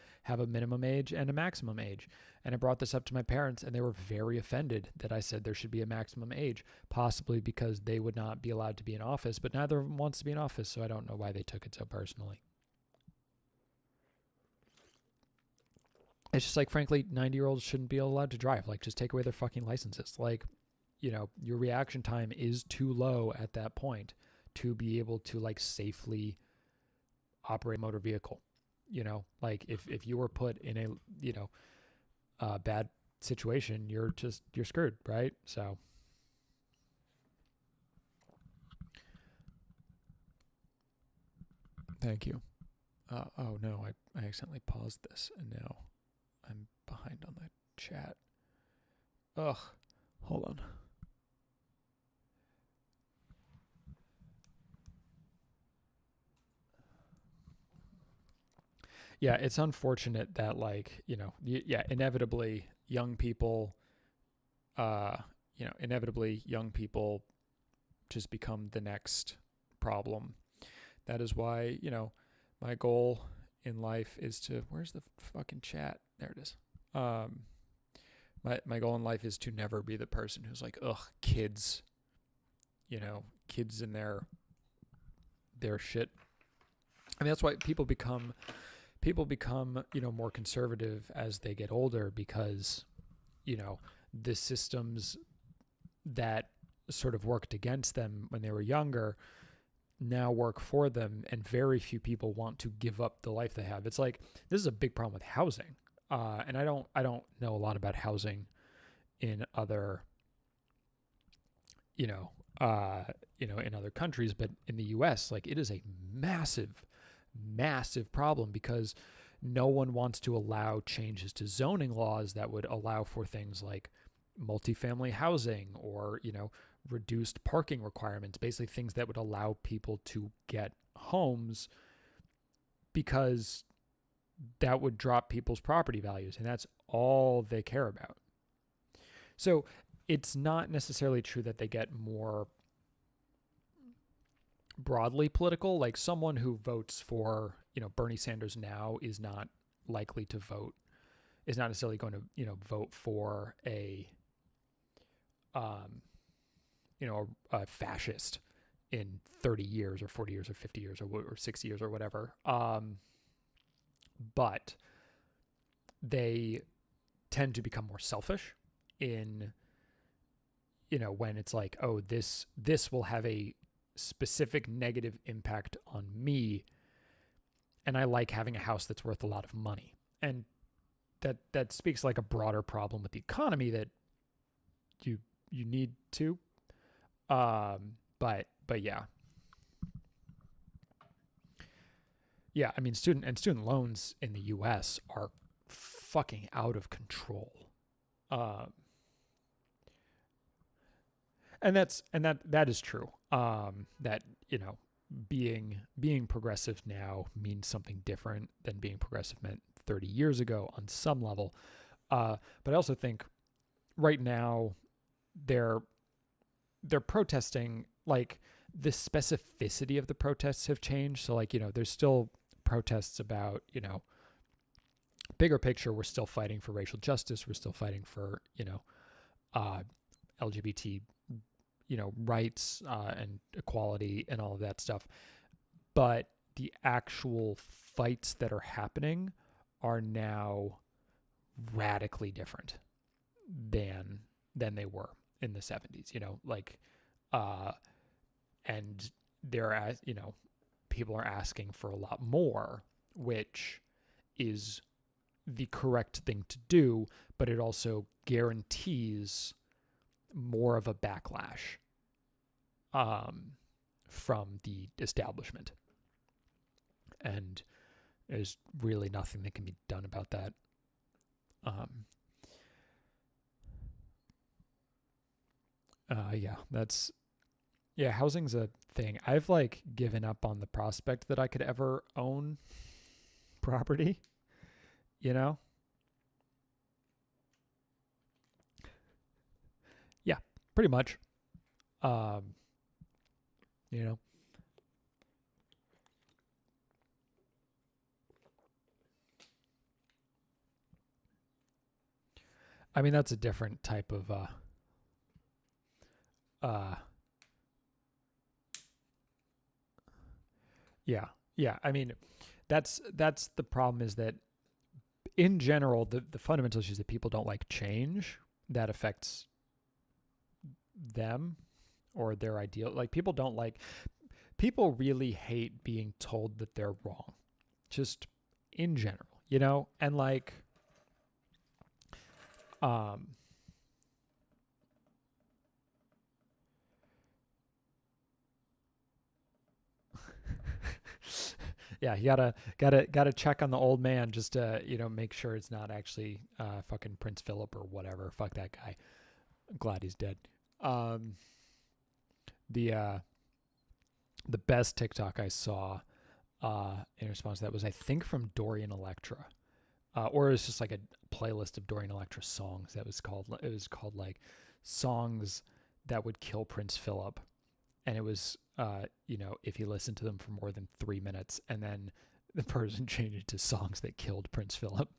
minimum age and a maximum age. And I brought this up to my parents, and they were very offended that I said there should be a maximum age, possibly because they would not be allowed to be in office, but neither of them wants to be in office, so I don't know why they took it so personally. It's just like, frankly, 90-year-olds shouldn't be allowed to drive. Like, just take away their fucking licenses. Like, your reaction time is too low at that point to be able to like safely operate a motor vehicle. Like if you were put in a bad situation, you're screwed, right? So thank you. Oh no, I accidentally paused this, and now I'm behind on the chat. Ugh, hold on. Yeah, it's unfortunate that like, inevitably young people just become the next problem. That is why, my goal in life is to, where's the fucking chat? There it is. My goal in life is to never be the person who's like, ugh, kids, kids in their shit. I mean, that's why people become more conservative as they get older, because the systems that sort of worked against them when they were younger now work for them, and very few people want to give up the life they have. It's like, this is a big problem with housing. And I don't know a lot about housing in other, in other countries, but in the US, like, it is a massive, massive problem because no one wants to allow changes to zoning laws that would allow for things like multifamily housing or, reduced parking requirements, basically things that would allow people to get homes, because that would drop people's property values, and that's all they care about. So it's not necessarily true that they get more broadly political. Like, someone who votes for, Bernie Sanders now is not likely to vote, is not necessarily going to, vote for a fascist in 30 years or 40 years or 50 years or 60 years or whatever. But they tend to become more selfish in, when it's like, oh, this will have a specific negative impact on me, and I like having a house that's worth a lot of money. And that speaks like a broader problem with the economy that you need to. But yeah. Yeah, I mean, student loans in the US are fucking out of control. And that is true. That, being progressive now means something different than being progressive meant 30 years ago on some level. But I also think right now they're protesting, like, the specificity of the protests have changed. So, like, there's still protests about, bigger picture. We're still fighting for racial justice. We're still fighting for, LGBT, rights and equality and all of that stuff. But the actual fights that are happening are now radically different than they were in the 70s, and they're, people are asking for a lot more, which is the correct thing to do, but it also guarantees more of a backlash from the establishment. And there's really nothing that can be done about that. Housing's a thing. I've, like, given up on the prospect that I could ever own property, Yeah, pretty much. You know, I mean, that's a different type of, yeah. I mean, that's the problem, is that in general, the fundamental issue is that people don't like change that affects them or their ideal. Like, people really hate being told that they're wrong, just in general, and like, yeah, you gotta check on the old man just to, make sure it's not actually fucking Prince Philip or whatever. Fuck that guy. I'm glad he's dead. The best TikTok I saw in response to that was, I think, from Dorian Electra, or it was just like a playlist of Dorian Electra songs. It was called like songs that would kill Prince Philip, and it was if you listen to them for more than 3 minutes, and then the person changed it to songs that killed Prince Philip.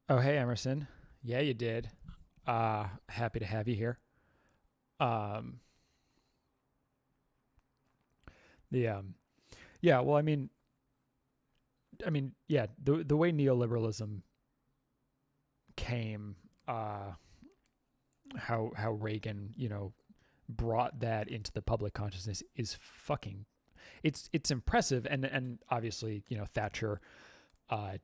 Oh, hey, Emerson. Yeah, you did. Happy to have you here. Um, the Yeah, well, yeah, the way neoliberalism came, how Reagan, brought that into the public consciousness is fucking, it's impressive, and obviously, Thatcher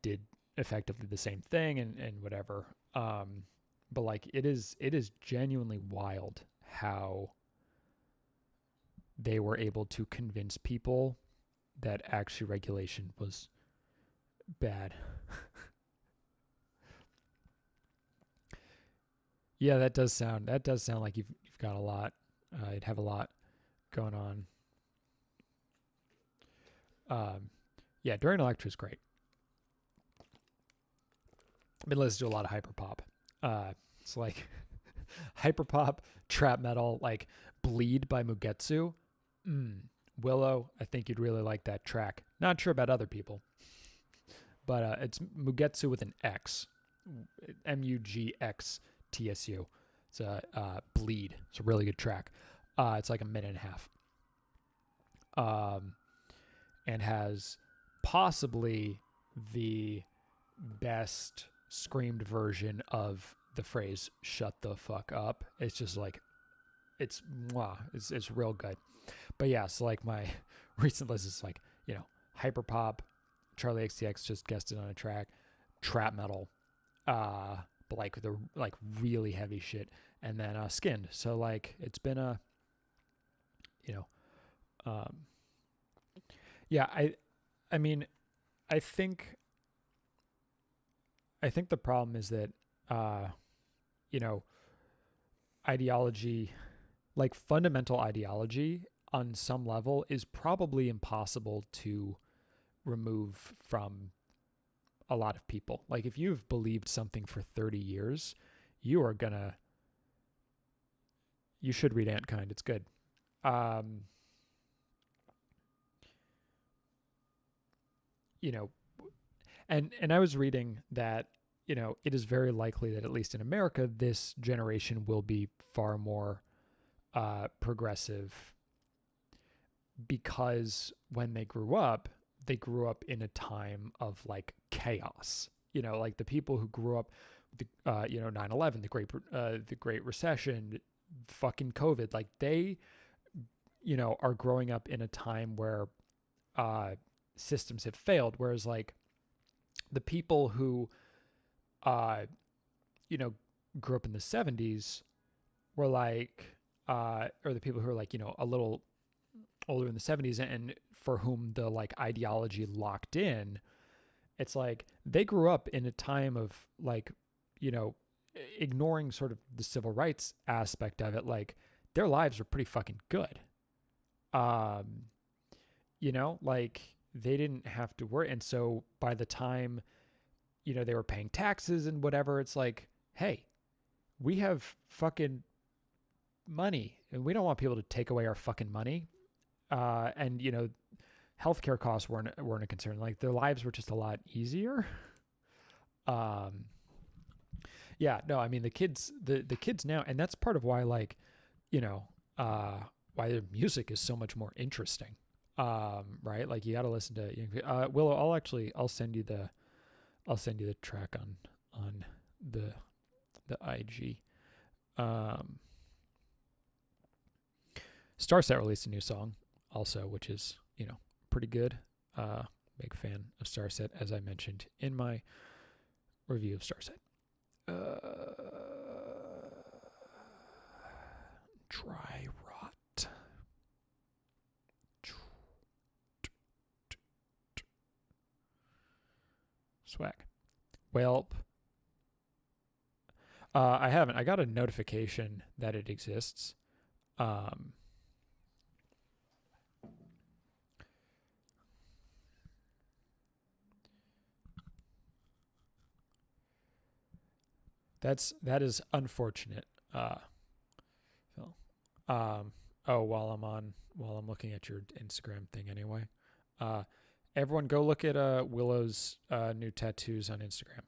did effectively the same thing, and whatever. But like it is genuinely wild how they were able to convince people that actually regulation was bad. Yeah, that does sound like you've got a lot. You'd have a lot going on. Yeah, during lecture is great. I've been listening to a lot of hyperpop. It's like hyperpop, trap metal, like Bleed by Mugetsu. Willow, I think you'd really like that track. Not sure about other people, but it's Mugetsu with an X, Mugxtsu. It's a Bleed. It's a really good track. It's like a minute and a half, and has possibly the best screamed version of the phrase "shut the fuck up." It's just like it's real good. But yeah, so like my recent list is like, hyperpop, Charlie XTX just guested on a track, trap metal, but like the really heavy shit, and then Skinned. So like it's been a, yeah, I mean, I think the problem is that ideology, like fundamental ideology on some level, is probably impossible to remove from a lot of people. Like if you've believed something for 30 years, you should read Antkind. It's good. And I was reading that, it is very likely that at least in America, this generation will be far more progressive, because when they grew up in a time of like chaos. Like the people who grew up, 9/11, the Great Recession, fucking COVID, like they, are growing up in a time where systems have failed. Whereas like the people who, grew up in the 70s were like, or the people who are like, a little older in the 70s and for whom the like ideology locked in, it's like they grew up in a time of like, ignoring sort of the civil rights aspect of it. Like their lives were pretty fucking good. Like they didn't have to worry. And so by the time, they were paying taxes and whatever, it's like, hey, we have fucking money and we don't want people to take away our fucking money. And healthcare costs weren't a concern. Like their lives were just a lot easier. Yeah, no, I mean the kids now, and that's part of why, like, why their music is so much more interesting. Right? Like you got to listen to Willow. I'll send you the track on the IG. Starset released a new song also, which is, pretty good. Big fan of Starset, as I mentioned in my review of Starset. Dry Rot. Swag. Welp. I haven't. I got a notification that it exists. That is unfortunate. Phil. While I'm looking at your Instagram thing anyway. Everyone go look at Willow's new tattoos on Instagram.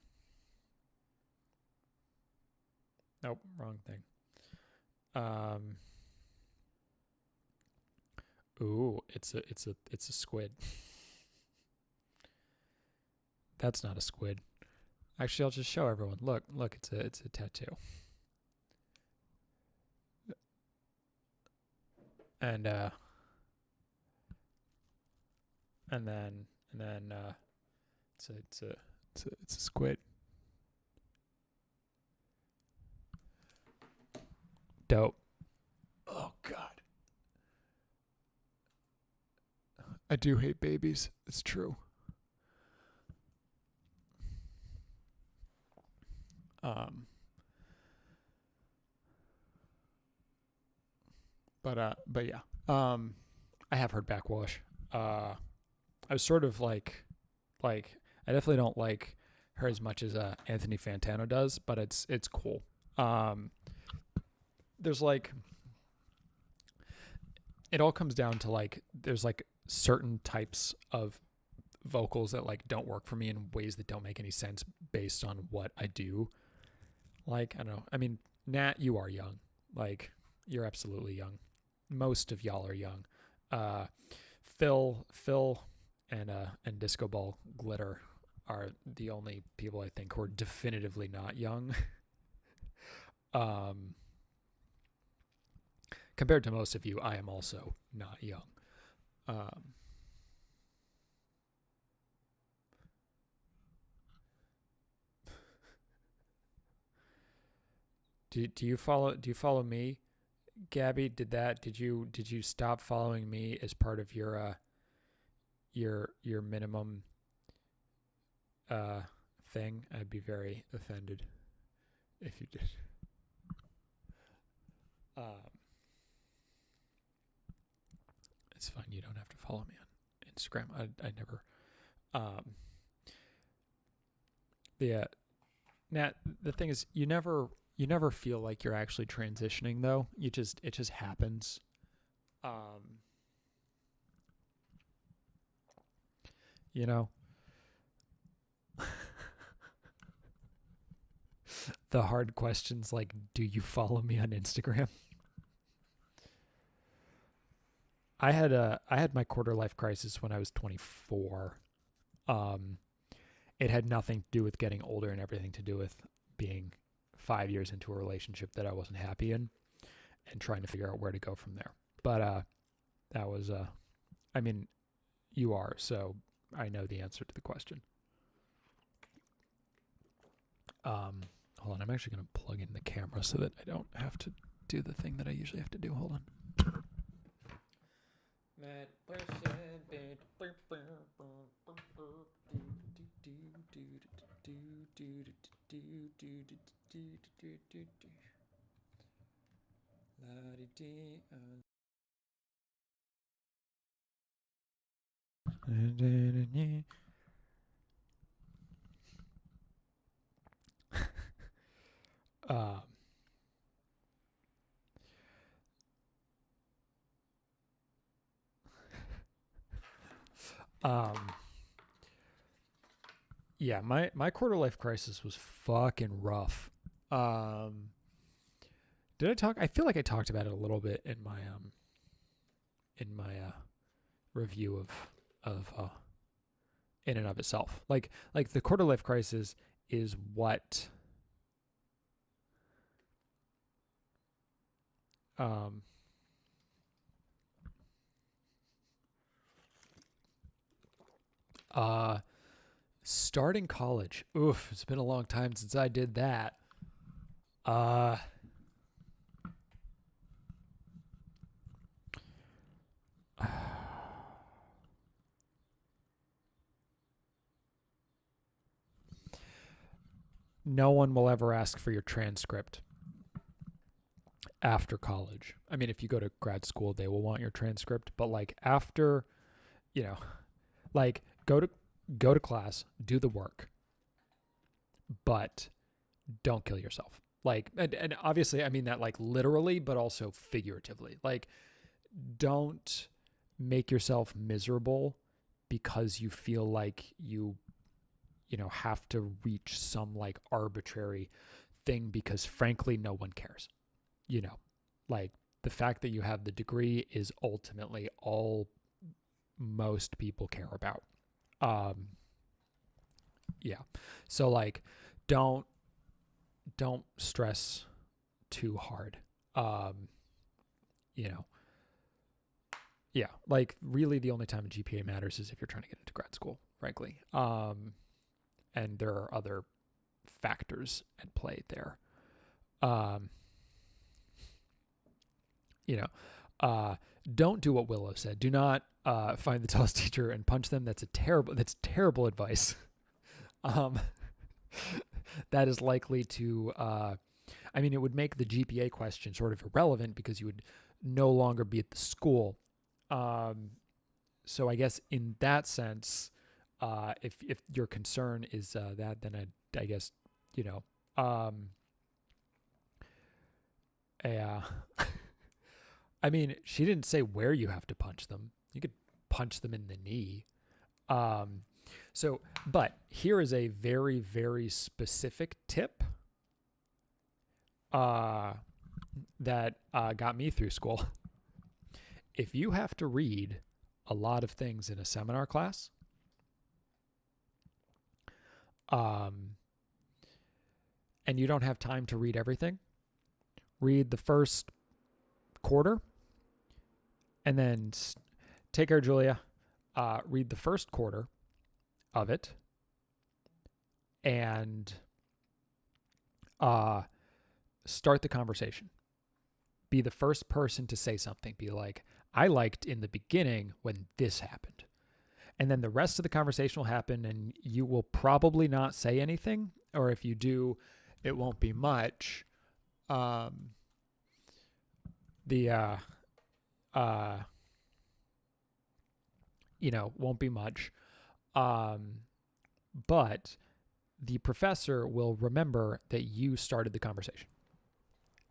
Nope, wrong thing. Ooh, it's a squid. That's not a squid. Actually, I'll just show everyone. Look, it's a tattoo. And then it's a squid. Dope. Oh God, I do hate babies. It's true. But yeah. I have heard backwash. I was sort of like I definitely don't like her as much as Anthony Fantano does, but it's cool. There's like, it all comes down to like, there's like certain types of vocals that like don't work for me in ways that don't make any sense based on what I do. Like, I don't know. I mean, Nat, you are young. Like, you're absolutely young. Most of y'all are young. Phil, and Disco Ball Glitter are the only people I think who are definitively not young. Compared to most of you, I am also not young. Do you follow me, Gabby? Did you stop following me as part of your minimum thing? I'd be very offended if you did. It's fine. You don't have to follow me on Instagram. I never. Yeah. Nat, the thing is, you never feel like you're actually transitioning though. It just happens. You know. The hard questions like, do you follow me on Instagram? I had my quarter life crisis when I was 24. It had nothing to do with getting older and everything to do with being 5 years into a relationship that I wasn't happy in and trying to figure out where to go from there. But that was I mean, you are, so I know the answer to the question. Hold on, I'm actually going to plug in the camera so that I don't have to do the thing that I usually have to do. Hold on. Yeah, my quarter life crisis was fucking rough. Did I talk? I feel like I talked about it a little bit in my review of in and of itself. Like the quarter life crisis is what starting college. Oof, it's been a long time since I did that. No one will ever ask for your transcript after college. I mean, if you go to grad school, they will want your transcript, but like after, you know, like go to class, do the work, but don't kill yourself. Like, and obviously I mean that like literally, but also figuratively. Like, don't make yourself miserable because you feel like you have to reach some like arbitrary thing, because frankly no one cares. Like, the fact that you have the degree is ultimately all most people care about. Yeah. So like, don't stress too hard. You know, yeah, like really the only time a GPA matters is if you're trying to get into grad school, frankly. And there are other factors at play there. You know, don't do what Willow said. Do not find the tallest teacher and punch them. That's terrible advice. That is likely to, it would make the GPA question sort of irrelevant because you would no longer be at the school. So I guess in that sense, if your concern is that, then I guess, yeah. I mean, she didn't say where you have to punch them. You could punch them in the knee. But here is a very, very specific tip that got me through school. If you have to read a lot of things in a seminar class, and you don't have time to read everything, read the first quarter, and then take care, Julia. Read the first quarter of it, and start the conversation. Be the first person to say something. Be like, I liked in the beginning when this happened. And then the rest of the conversation will happen, and you will probably not say anything, or if you do, it won't be much. Won't be much. But the professor will remember that you started the conversation.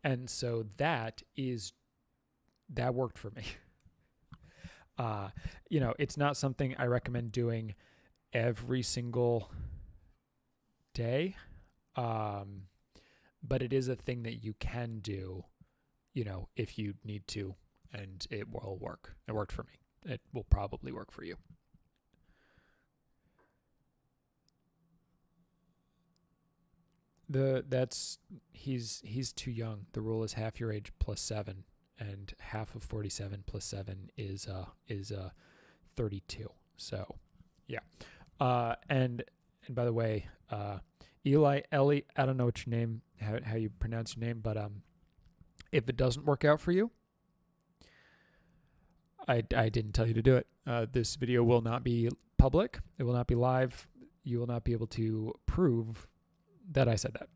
And so that worked for me. It's not something I recommend doing every single day. But it is a thing that you can do, if you need to, and it will work. It worked for me. It will probably work for you. He's too young. The rule is half your age plus 7, and half of 47 plus 7 is 32. So, yeah. And by the way, Ellie, I don't know what your name, how you pronounce your name, but if it doesn't work out for you, I didn't tell you to do it. This video will not be public. It will not be live. You will not be able to prove that I said that.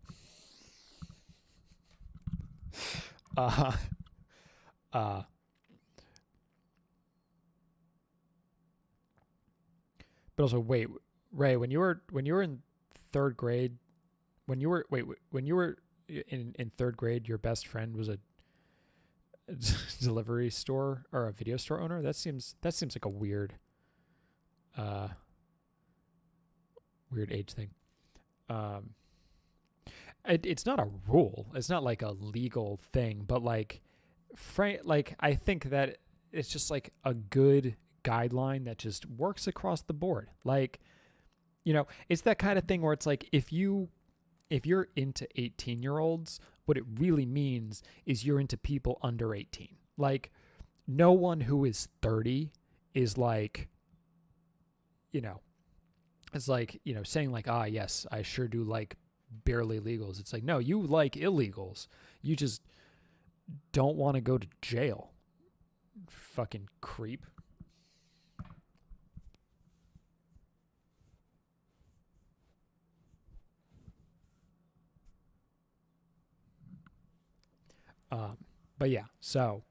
But also, wait, Ray, when you were in third grade, when you were in third grade, your best friend was a delivery store or a video store owner. That seems like a weird age thing. It's not a rule. It's not like a legal thing, but like I think that it's just like a good guideline that just works across the board. Like, it's that kind of thing where it's like, if you're into 18-year-olds, what it really means is you're into people under 18. Like, no one who is 30 is like, it's like, saying like, yes, I sure do like barely legals. It's like, no, you like illegals. You just don't want to go to jail. Fucking creep. But yeah, so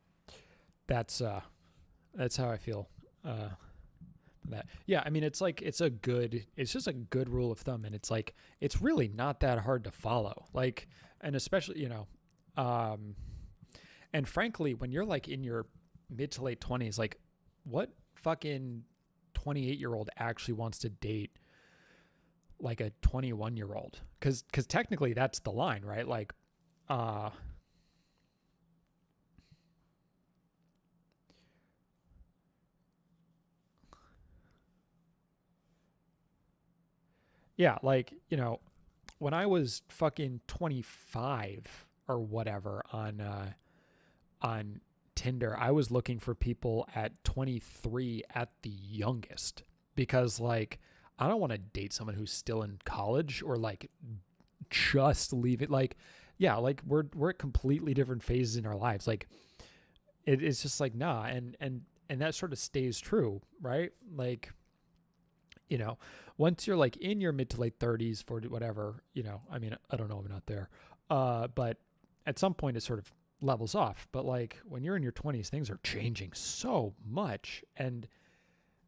that's how I feel. That. Yeah, I mean, it's just a good rule of thumb, and it's like, it's really not that hard to follow. Like, and especially, and frankly, when you're like in your mid to late 20s, like, what fucking 28-year-old actually wants to date like a 21-year-old? Because technically that's the line, right? Like, yeah, like, when I was fucking 25 or whatever on Tinder, I was looking for people at 23 at the youngest because like I don't want to date someone who's still in college or like just leave it. Like, yeah, like we're at completely different phases in our lives. Like it's just like, nah. And that sort of stays true, right? Like, once you're like in your mid to late 30s, 40, whatever, I mean, I don't know, I'm not there. But at some point it sort of levels off. But like when you're in your 20s, things are changing so much. And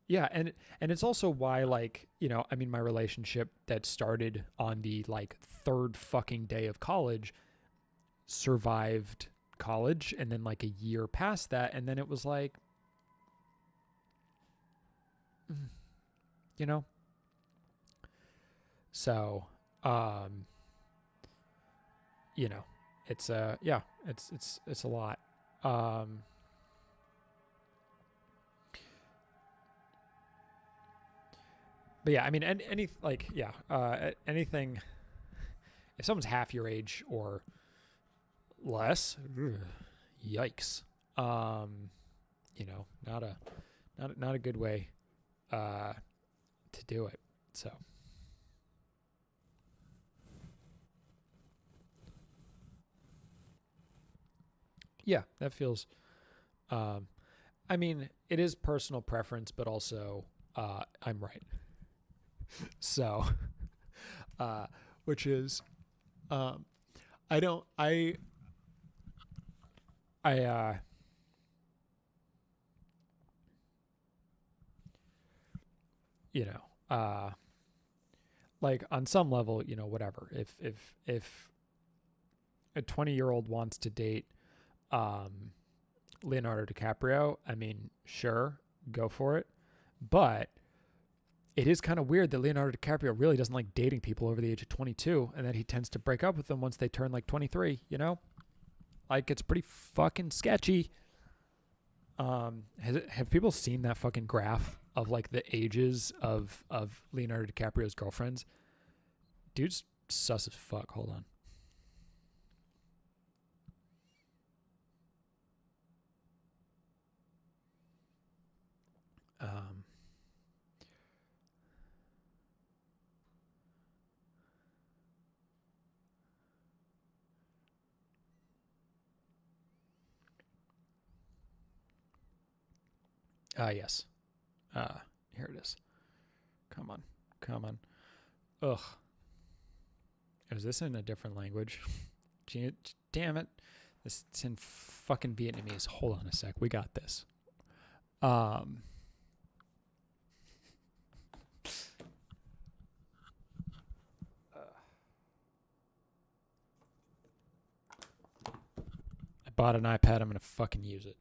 yeah, and it's also why, like, I mean, my relationship that started on the like third fucking day of college survived college, and then like a year past that, and then it was like, you know, so um, you know, it's yeah, it's a lot. Um, but yeah, I mean, any like yeah, anything. If someone's half your age or less, yikes. Not a good way to do it. So yeah, that feels. Um, I mean, it is personal preference, but also I'm right. So, uh, which is, um, I don't, I, you know, uh, like on some level, whatever. If a 20-year-old wants to date um, Leonardo DiCaprio, I mean, sure, go for it. But it is kind of weird that Leonardo DiCaprio really doesn't like dating people over the age of 22, and that he tends to break up with them once they turn like 23. Like it's pretty fucking sketchy. Have people seen that fucking graph of like the ages of Leonardo DiCaprio's girlfriends? Dude's sus as fuck. Hold on. Um, yes. Here it is. Come on. Come on. Ugh. Is this in a different language? Damn it. This is in fucking Vietnamese. Hold on a sec. We got this. Um, I bought an iPad. I'm going to fucking use it.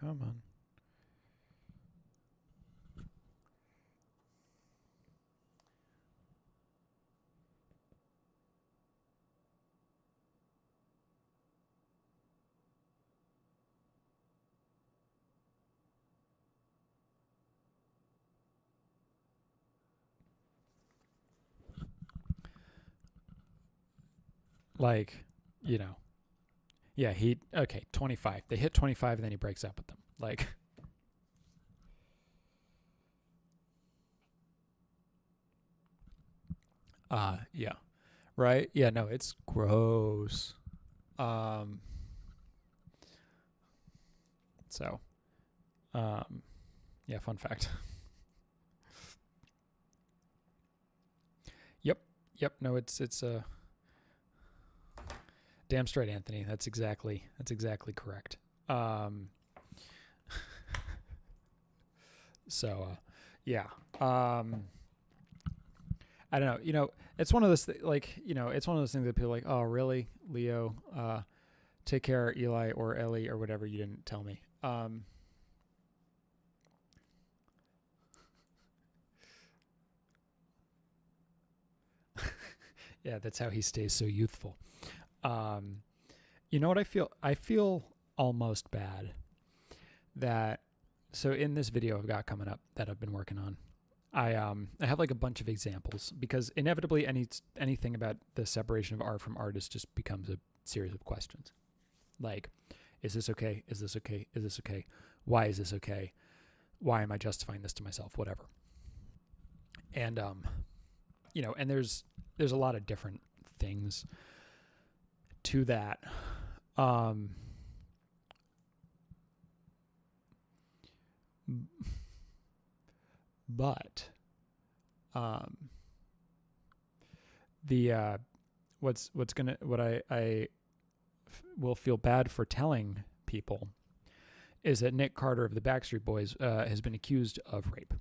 Come on. Like, you know, yeah, 25. They hit 25 and then he breaks up with them. Like, yeah. Right? Yeah, no, it's gross. Um, so, um, yeah, fun fact. Yep. Yep. No, it's damn straight, Anthony. That's exactly correct. Um, so, yeah. Um, I don't know. It's one of those it's one of those things that people are like, oh, really, Leo? Take care, Eli or Ellie or whatever you didn't tell me. Yeah, that's how he stays so youthful. You know what I feel? I feel almost bad that, so in this video I've got coming up that I've been working on, I have like a bunch of examples, because inevitably anything about the separation of art from artist just becomes a series of questions. Like, is this okay? Is this okay? Is this okay? Why is this okay? Why am I justifying this to myself? Whatever. And and there's a lot of different things to that. But the what I will feel bad for telling people is that Nick Carter of the Backstreet Boys has been accused of rape.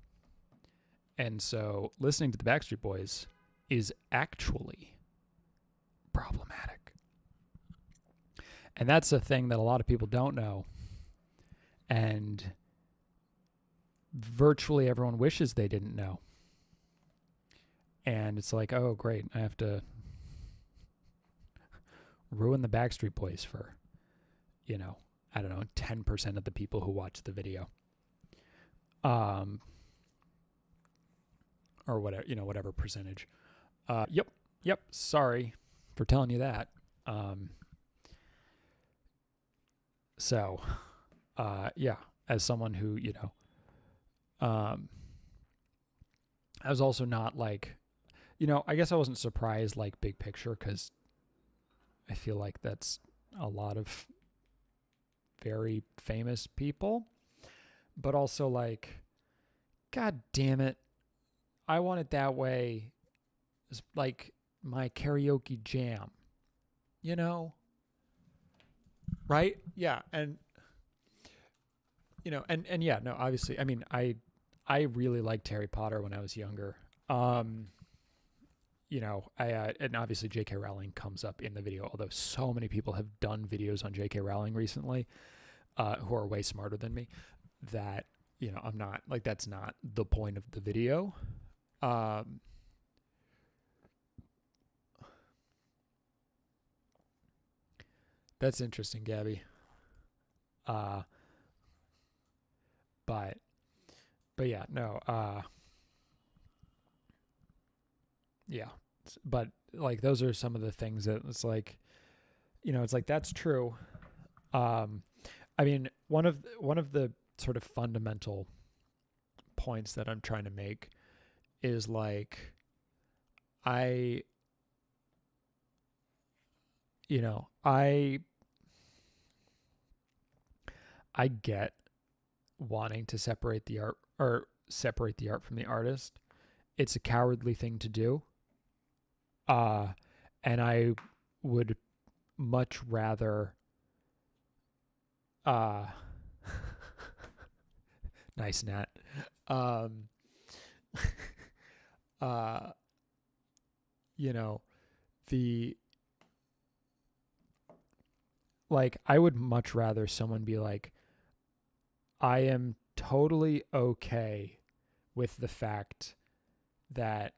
And so listening to the Backstreet Boys is actually problematic. And that's a thing that a lot of people don't know. And virtually everyone wishes they didn't know. And it's like, oh, great, I have to ruin the Backstreet Boys for, I don't know, 10% of the people who watch the video. Or whatever, whatever percentage. Yep, sorry for telling you that. So, yeah, as someone who, I was also not like, I guess I wasn't surprised like big picture, because I feel like that's a lot of very famous people, but also like, God damn it, I want it that way. It's like my karaoke jam, right? Yeah. And, and yeah, no, obviously, I mean, I really liked Harry Potter when I was younger. And obviously J.K. Rowling comes up in the video, although so many people have done videos on J.K. Rowling recently, who are way smarter than me, that, I'm not, like, that's not the point of the video. That's interesting, Gabby. But yeah, no, yeah, but like, those are some of the things that it's like, it's like, that's true. I mean, one of the sort of fundamental points that I'm trying to make is like, I get wanting to separate the art from the artist. It's a cowardly thing to do. And I would much rather, nice, Nat. The, like, I would much rather someone be like, I am totally okay with the fact that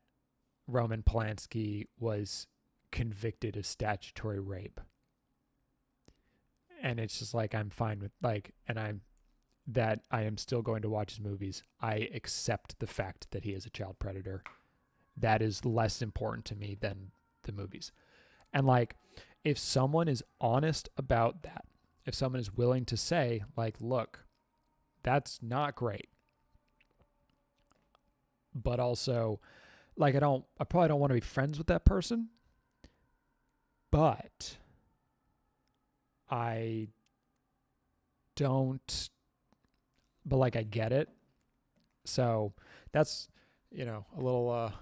Roman Polanski was convicted of statutory rape. And it's just like, I'm fine with, like, and I am still going to watch his movies. I accept the fact that he is a child predator. That is less important to me than the movies. And like, if someone is honest about that, if someone is willing to say, like, look, that's not great, but also, like, I probably don't want to be friends with that person, but I don't, but like, I get it. So that's, a little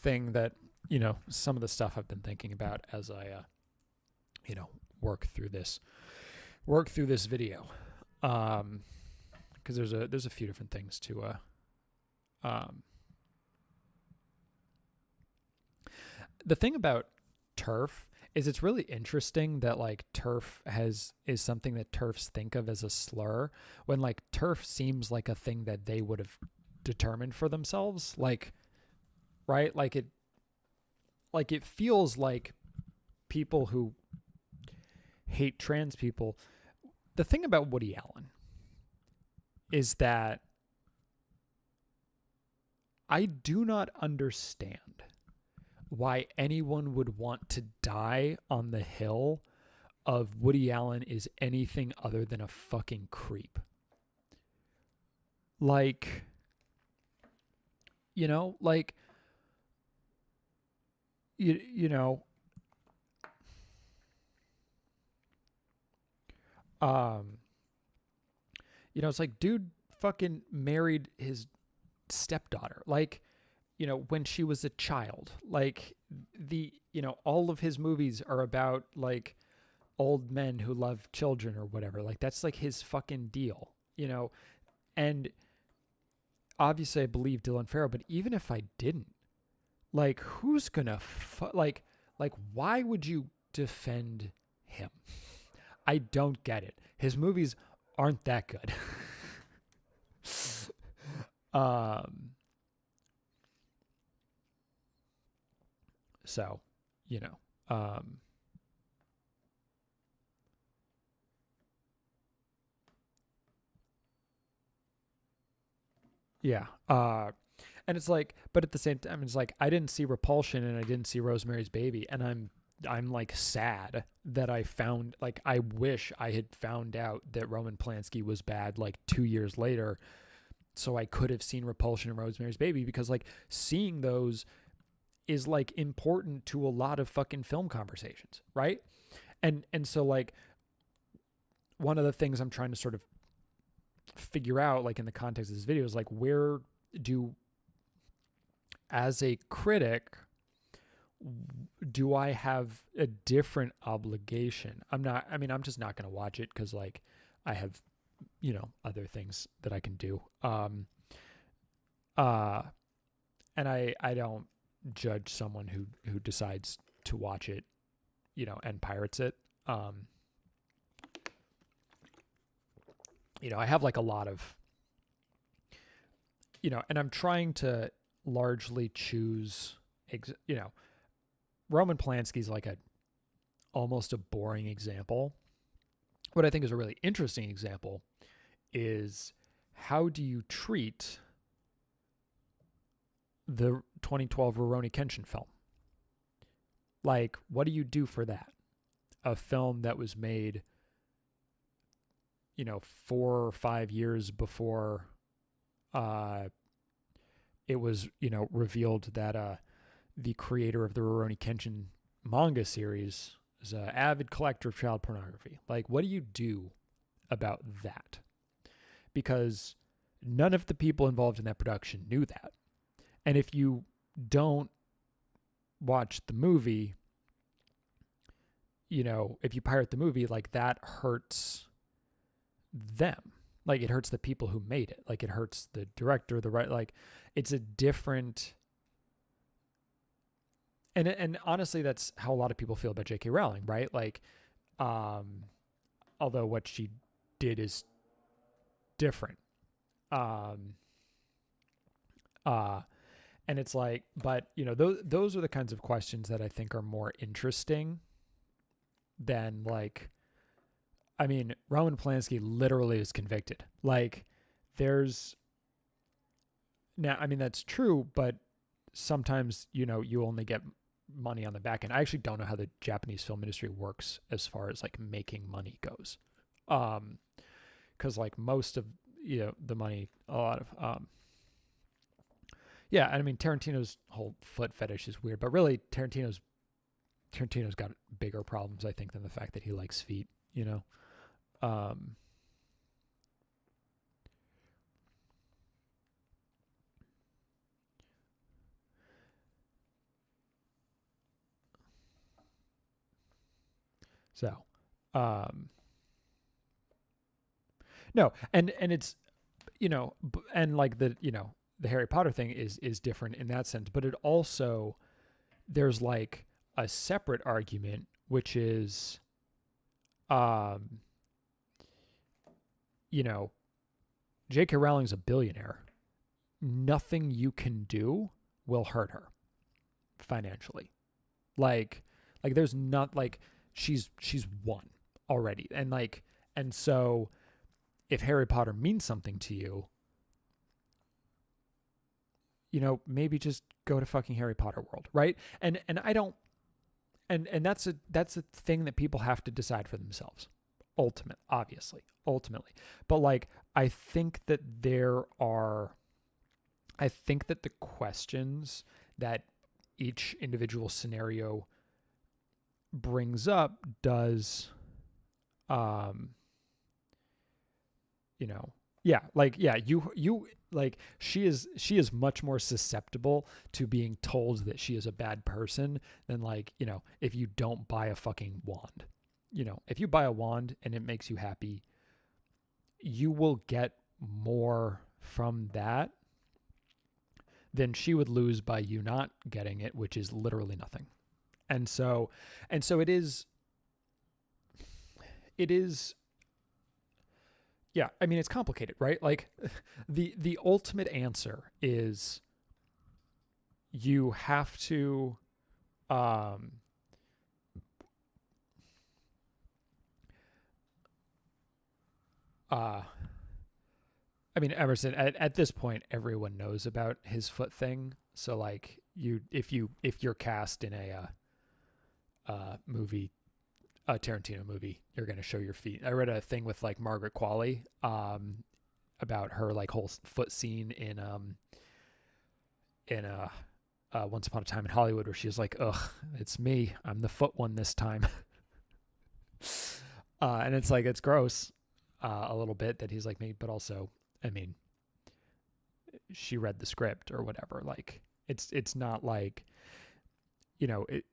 thing that, some of the stuff I've been thinking about as I, work through this video. Because there's a few different things to, the thing about TERF is it's really interesting that like TERF is something that TERFs think of as a slur, when like TERF seems like a thing that they would have determined for themselves, like, right? Like it feels like people who hate trans people. The thing about Woody Allen is that I do not understand why anyone would want to die on the hill of Woody Allen is anything other than a fucking creep. Like, you know, like, you know, it's like, dude fucking married his stepdaughter. Like, when she was a child, like all of his movies are about like old men who love children or whatever. Like that's like his fucking deal, and obviously I believe Dylan Farrow, but even if I didn't, like who's gonna like why would you defend him? I don't get it. His movies aren't that good. So, yeah. And it's like, but at the same time, it's like, I didn't see Repulsion and I didn't see Rosemary's Baby. And I'm like sad that I wish I had found out that Roman Polanski was bad like 2 years later. So I could have seen Repulsion and Rosemary's Baby, because like seeing those is like important to a lot of fucking film conversations. Right. And so like one of the things I'm trying to sort of figure out, like in the context of this video, is like, where as a critic, do I have a different obligation? I'm just not going to watch it because like I have, other things that I can do. And I don't judge someone who decides to watch it, and pirates it. I have like a lot of, and I'm trying to largely choose, Roman Polanski's like almost a boring example. What I think is a really interesting example is, how do you treat the 2012 Rurouni Kenshin film? Like, what do you do for that? A film that was made, 4 or 5 years before it was, revealed that the creator of the Rurouni Kenshin manga series is an avid collector of child pornography. Like, what do you do about that? Because none of the people involved in that production knew that. And if you don't watch the movie, if you pirate the movie, like that hurts them. Like it hurts the people who made it. Like it hurts the director, like it's a different. And honestly, that's how a lot of people feel about J.K. Rowling, right? Like, although what she did is different. And it's like, but those are the kinds of questions that I think are more interesting than like, Roman Polanski literally is convicted. Like that's true, but sometimes, you only get money on the back end. I actually don't know how the Japanese film industry works as far as like making money goes. Cause like most of, the money, a lot of, yeah. Tarantino's whole foot fetish is weird, but really Tarantino's got bigger problems, I think, than the fact that he likes feet, So, no, and it's, and like the Harry Potter thing is different in that sense, but it also, there's like a separate argument, which is, J.K. Rowling's a billionaire. Nothing you can do will hurt her financially. Like there's not, like, she's won already. And so if Harry Potter means something to you, maybe just go to fucking Harry Potter World, right? And I don't, and that's a thing that people have to decide for themselves. Ultimately. But I think that the questions that each individual scenario brings up does, she is much more susceptible to being told that she is a bad person than if you don't buy a fucking wand. If you buy a wand and it makes you happy, you will get more from that than she would lose by you not getting it, which is literally nothing. And so it is, yeah, I mean, it's complicated, right? Like the ultimate answer is you have to, I mean, Emerson, at this point, everyone knows about his foot thing. So if you're cast in a movie, a Tarantino movie, you're going to show your feet. I read a thing with Margaret Qualley, about her whole foot scene in Once Upon a Time in Hollywood, where she's like, ugh, it's me. I'm the foot one this time. And it's gross, a little bit that he's like me, but also, I mean, she read the script or whatever. It's not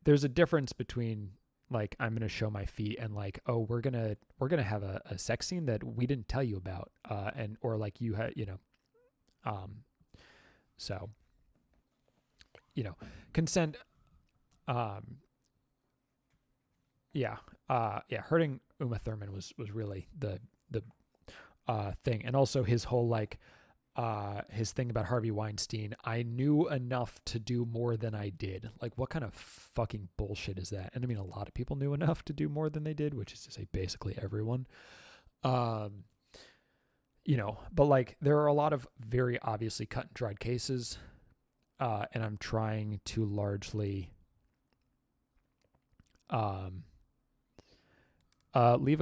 there's a difference between I'm going to show my feet and oh, we're going to have a sex scene that we didn't tell you about. Or you had, so, consent, hurting Uma Thurman was really the thing. And also his whole his thing about Harvey Weinstein, I knew enough to do more than I did. What kind of fucking bullshit is that? And I mean, a lot of people knew enough to do more than they did, which is to say basically everyone. But there are a lot of very obviously cut and dried cases. And I'm trying to largely, leave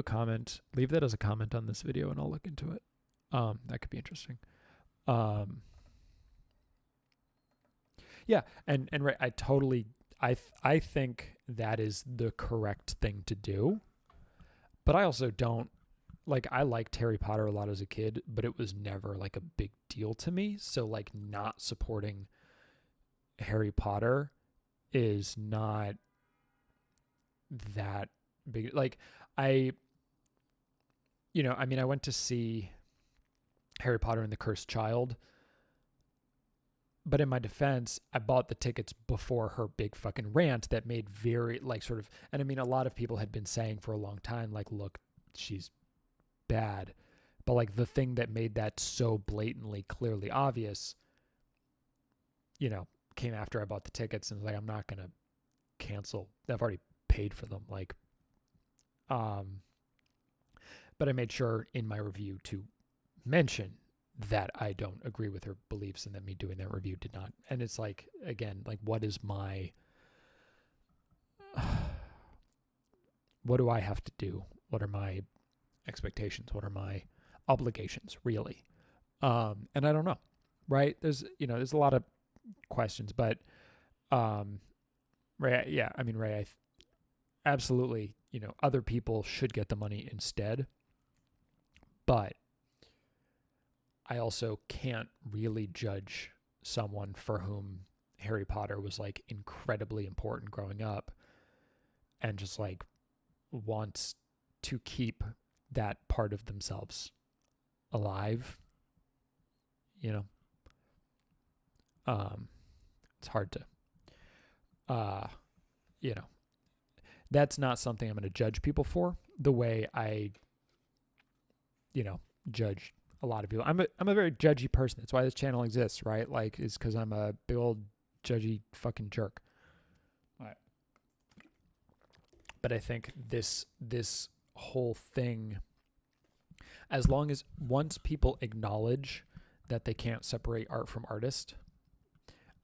that as a comment on this video, and I'll look into it. That could be interesting. Yeah, and right, I think that is the correct thing to do, but I also don't, I liked Harry Potter a lot as a kid, but it was never a big deal to me, so not supporting Harry Potter is not that big. I went to see Harry Potter and the Cursed Child, but in my defense, I bought the tickets before her big fucking rant that made very and I mean, a lot of people had been saying for a long time, look, she's bad, but the thing that made that so blatantly clearly obvious, came after I bought the tickets, and I'm not gonna cancel. I've already paid for them. But I made sure in my review to mention that I don't agree with her beliefs, and that me doing that review did not. And it's again, what is my, what do I have to do? What are my expectations? What are my obligations, really? And I don't know, right? There's a lot of questions, but Ray, yeah, I mean, Ray, absolutely, other people should get the money instead, but I also can't really judge someone for whom Harry Potter was incredibly important growing up, and just wants to keep that part of themselves alive. It's hard to you know, that's not something I'm going to judge people for the way I, judge a lot of people. I'm a very judgy person. That's why this channel exists, right? Like, it's because I'm a big old judgy fucking jerk. Right. But I think this whole thing, as long as once people acknowledge that they can't separate art from artist,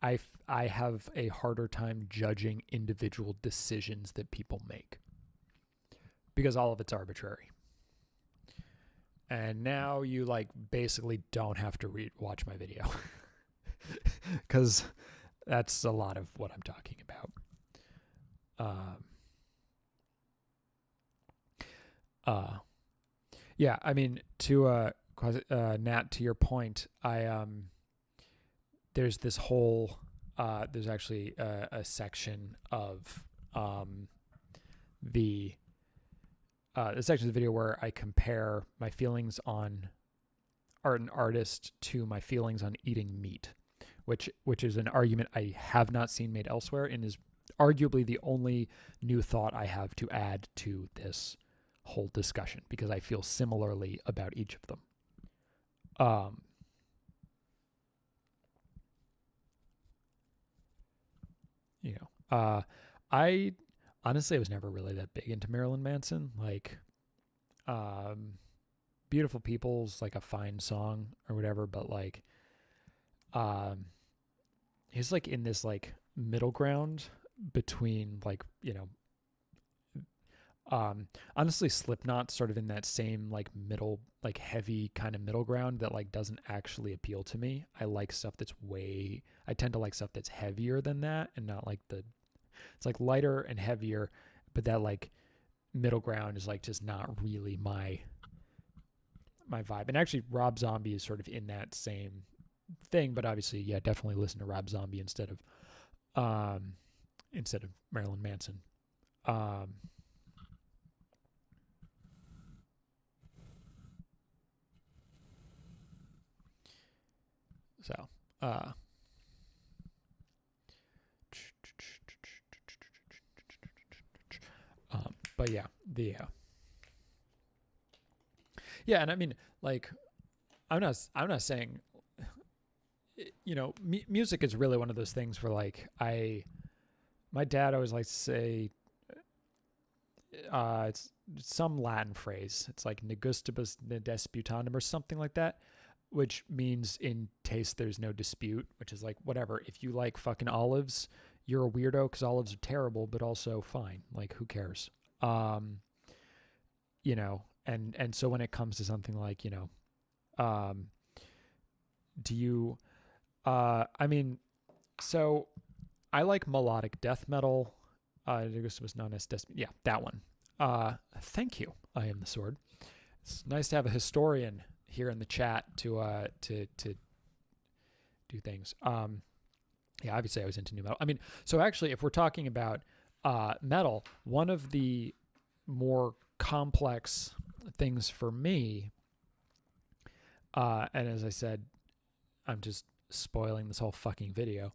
I have a harder time judging individual decisions that people make because all of it's arbitrary. And now you like basically don't have to watch my video because that's a lot of what I'm talking about. Yeah, I mean, to Nat, to your point, there's this whole there's actually a section of the section of the video where I compare my feelings on art and artist to my feelings on eating meat, which is an argument I have not seen made elsewhere and is arguably the only new thought I have to add to this whole discussion because I feel similarly about each of them. I honestly was never really that big into Marilyn Manson. Like, Beautiful People's like a fine song or whatever, but like, he's like in this like middle ground between like, honestly, Slipknot's sort of in that same like middle, like heavy kind of middle ground that like doesn't actually appeal to me. I like stuff I tend to like stuff that's heavier than that and not like it's like lighter and heavier, but that like middle ground is like just not really my vibe. And actually Rob Zombie is sort of in that same thing, but obviously, yeah, definitely listen to Rob Zombie instead of Marilyn Manson. But yeah, yeah, and I mean, like, I'm not saying, music is really one of those things where like my dad always likes to say, it's some Latin phrase. It's like negustibus ne disputanum or something like that, which means in taste there's no dispute, which is like whatever. If you like fucking olives, you're a weirdo because olives are terrible, but also fine. Like, who cares? And so when it comes to something like, do you, I mean, so I like melodic death metal. This was known as yeah, that one. Thank you. I am the sword. It's nice to have a historian here in the chat to do things. Yeah, obviously I was into new metal. I mean, so actually, if we're talking about metal, one of the more complex things for me, and as I said, I'm just spoiling this whole fucking video,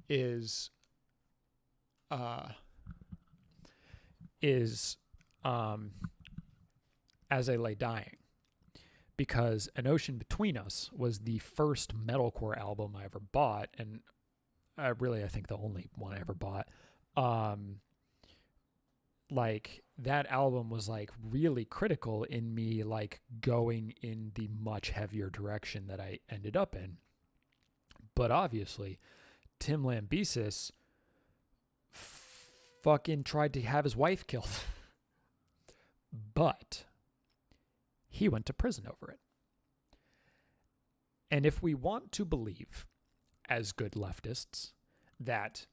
is As I Lay Dying, because An Ocean Between Us was the first metalcore album I ever bought, and I think the only one I ever bought. Like, that album was like really critical in me like going in the much heavier direction that I ended up in. But obviously, Tim Lambesis fucking tried to have his wife killed. But he went to prison over it. And if we want to believe, as good leftists, that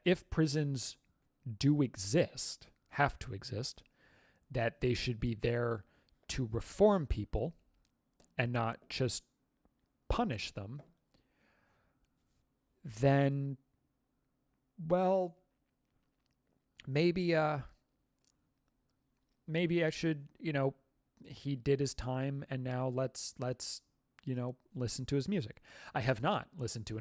if prisons do exist, have to exist, that they should be there to reform people and not just punish them, then, well, maybe I should, he did his time, and now let's listen to his music. I have not listened to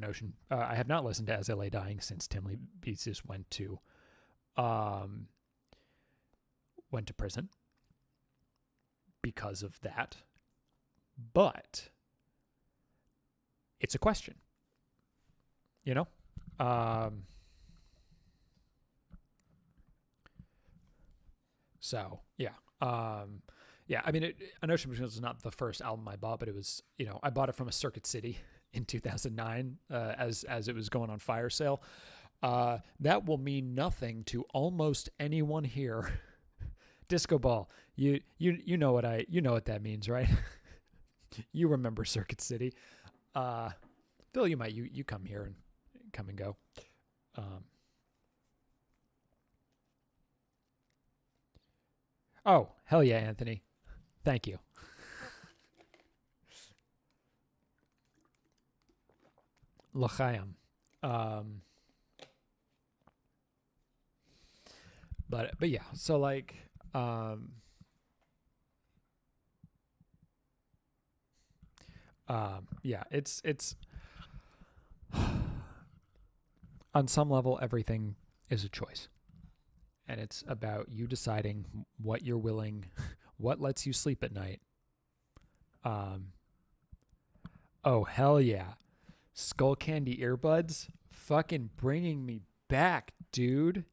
I have not listened to As I Lay Dying since Tim Lee Beatsius went to prison because of that. But it's a question, So yeah. Yeah, I mean, An Ocean Between Us was not the first album I bought, but it was, I bought it from a Circuit City in 2009 as it was going on fire sale. That will mean nothing to almost anyone here. Disco Ball, you know what that means, right? You remember Circuit City. Phil, you come here and come and go. Oh, hell yeah, Anthony. Thank you. L'chaim. But yeah, so like yeah, it's on some level everything is a choice. And it's about you deciding what you're willing, what lets you sleep at night. Oh, hell yeah. Skull Candy earbuds, fucking bringing me back, dude.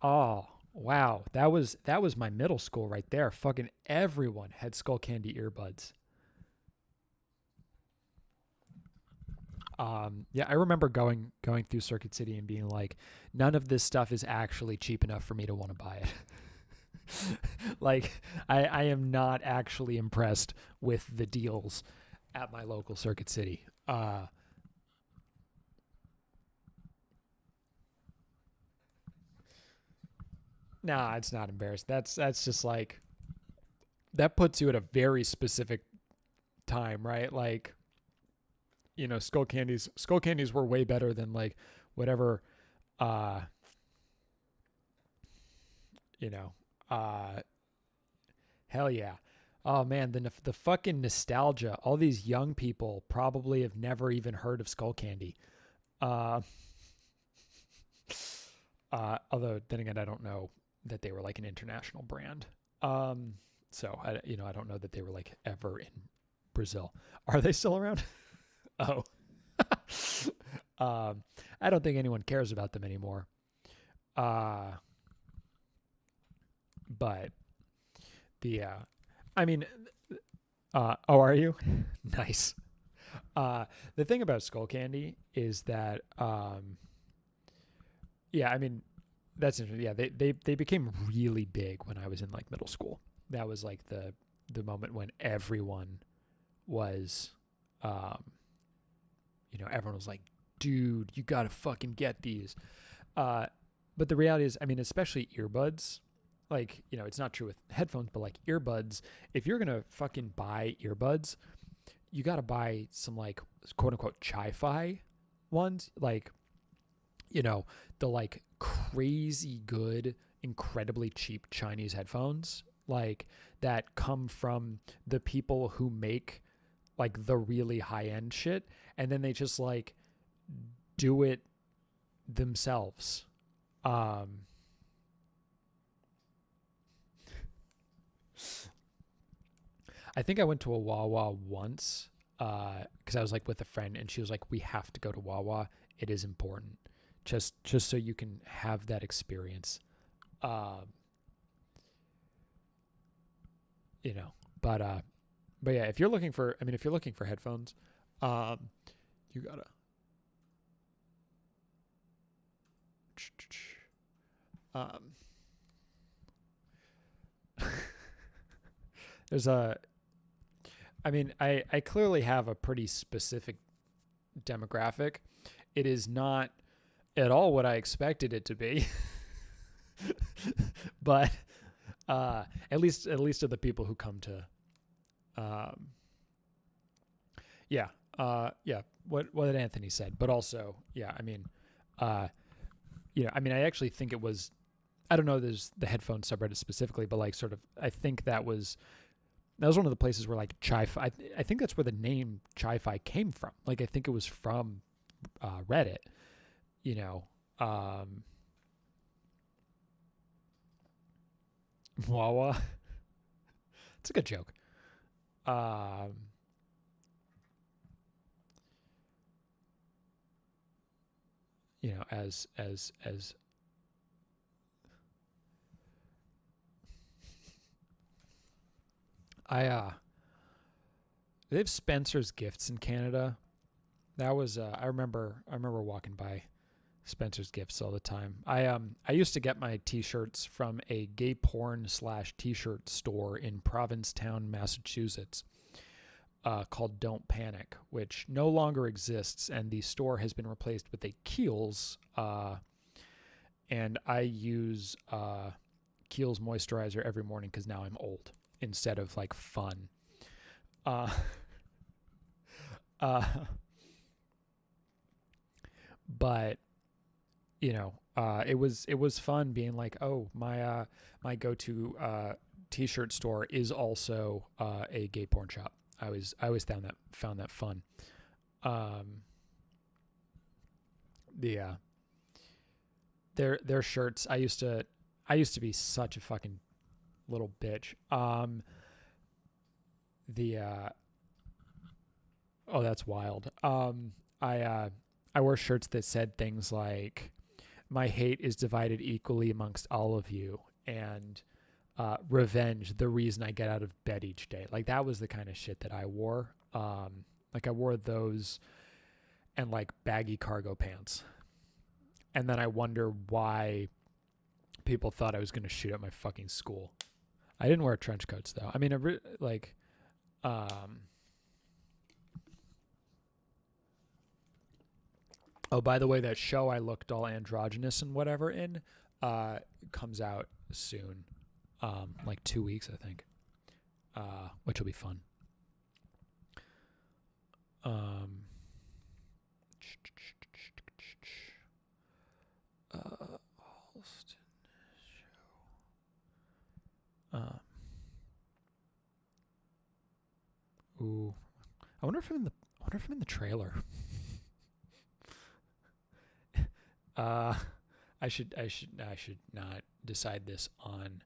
Oh, wow. That was my middle school right there. Fucking everyone had Skull Candy earbuds. Yeah, I remember going through Circuit City and being like, none of this stuff is actually cheap enough for me to want to buy it. Like, I am not actually impressed with the deals at my local Circuit City. Nah, it's not embarrassed. That's just like, that puts you at a very specific time, right? Like, skull candies were way better than like whatever uh you know hell yeah. Oh man, the fucking nostalgia. All these young people probably have never even heard of Skull Candy. uh Although then again, I don't know that they were like an international brand. So I don't know that they were like ever in Brazil. Are they still around? Oh. I don't think anyone cares about them anymore. But I mean, oh, are you? Nice. The thing about Skull Candy is that, yeah, I mean, that's interesting. Yeah, they became really big when I was in like middle school. That was like the moment when everyone was, everyone was like, dude, you gotta fucking get these. But the reality is, I mean, especially earbuds, like, it's not true with headphones, but like earbuds, if you're gonna fucking buy earbuds, you gotta buy some like quote unquote chi-fi ones, like, the like crazy good, incredibly cheap Chinese headphones, like that come from the people who make like the really high end shit, and then they just like do it themselves. I think I went to a Wawa once because I was like with a friend, and she was like, "We have to go to Wawa. It is important, just so you can have that experience." Um, you know, but yeah, if you're looking for, headphones, um, you gotta. Um, there's I clearly have a pretty specific demographic. It is not at all what I expected it to be. But at least to the people who come to, yeah, yeah, what Anthony said, but also, yeah, I mean, I actually think it was, I don't know, there's the headphone subreddit specifically, but like sort of, I think that was that was one of the places where like chi-fi, I think that's where the name chi-fi came from. Like I think it was from Reddit, you know. Wawa. It's a good joke. You know, as they have Spencer's Gifts in Canada. That was I remember walking by Spencer's Gifts all the time. I used to get my t-shirts from a gay porn / t-shirt store in Provincetown, Massachusetts, called Don't Panic, which no longer exists, and the store has been replaced with a Kiehl's, and I use Kiehl's moisturizer every morning because now I'm old instead of like fun. Uh, but you know, it was fun being like, oh, my go-to t-shirt store is also a gay porn shop. I always found that fun. Their shirts. I used to be such a fucking little bitch. Oh, that's wild. I wore shirts that said things like, "My hate is divided equally amongst all of you," and "Revenge, the reason I get out of bed each day." Like that was the kind of shit that I wore. Like I wore those and like baggy cargo pants. And then I wonder why people thought I was going to shoot at my fucking school. I didn't wear trench coats though. I mean, oh, by the way, that show I looked all androgynous and whatever in comes out soon. Like 2 weeks, I think. Which will be fun. Halston show. Ooh, I wonder if I'm in the trailer. I should not decide this on.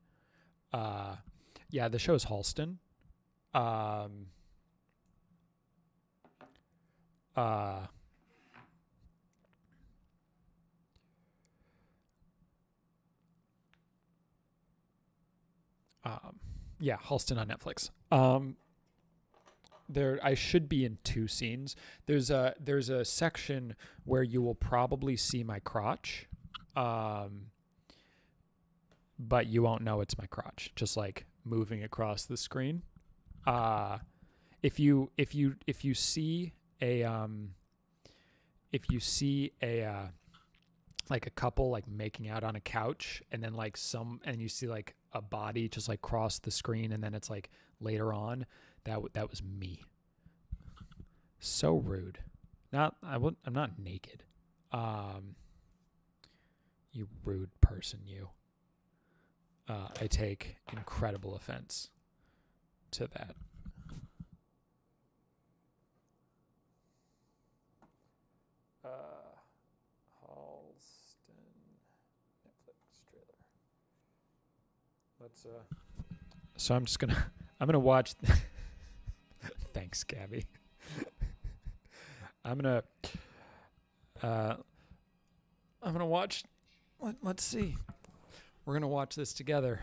Yeah, the show's Halston. Yeah, Halston on Netflix. There, I should be in 2 scenes. There's a section where you will probably see my crotch, but you won't know it's my crotch. Just like moving across the screen. If you see a like a couple like making out on a couch, and then like and you see like a body just like cross the screen, and then it's like later on, that was me. So rude. I'm not naked. You rude person, you. I take incredible offense to that. Halston Netflix trailer. Let's So I'm gonna watch. Thanks, Gabby. I'm gonna watch. Let's see. We're gonna watch this together.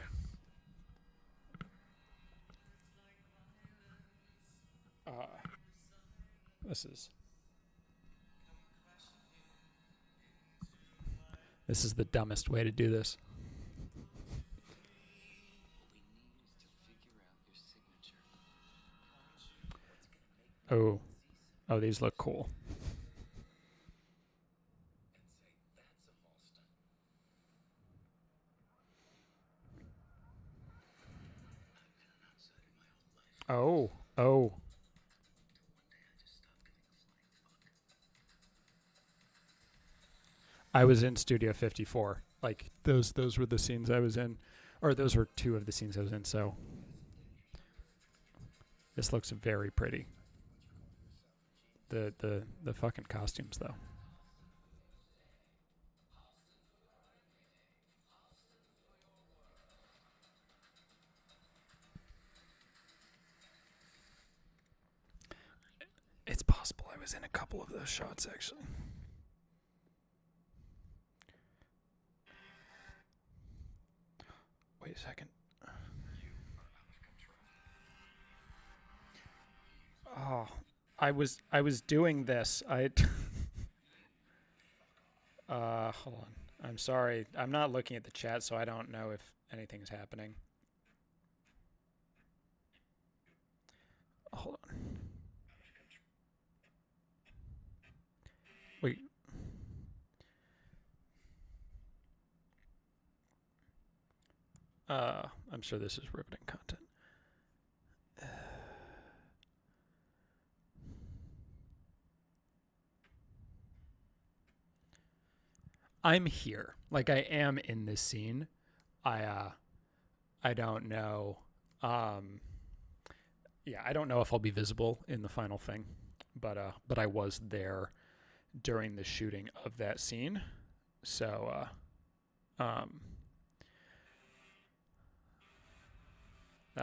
This is the dumbest way to do this. Oh, these look cool. Oh. I was in Studio 54. Like those were the scenes I was in, or those were 2 of the scenes I was in. So This looks very pretty. The fucking costumes though. It's possible I was in a couple of those shots actually. Wait a second. Oh, I was doing this. Hold on. I'm sorry. I'm not looking at the chat, so I don't know if anything's happening. Hold on. Wait. I'm sure this is riveting content. I'm here. Like I am in this scene. I don't know. Yeah, I don't know if I'll be visible in the final thing, but I was there during the shooting of that scene. So that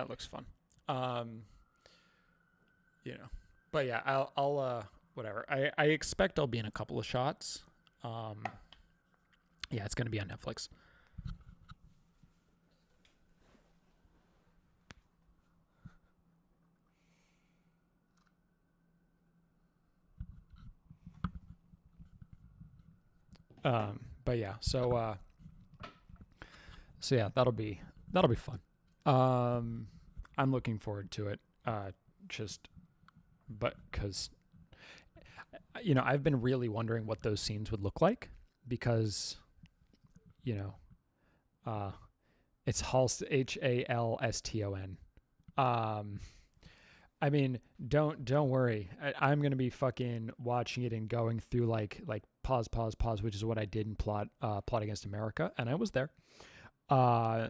looks fun. You know. But yeah, I'll whatever. I expect I'll be in a couple of shots. Yeah, it's going to be on Netflix. But yeah, so yeah, that'll be fun. I'm looking forward to it. Just, but because I've been really wondering what those scenes would look like because, it's Halston, Halston. I mean, don't worry. I'm gonna be fucking watching it and going through like pause, which is what I did in Plot Against America, and I was there. Pause.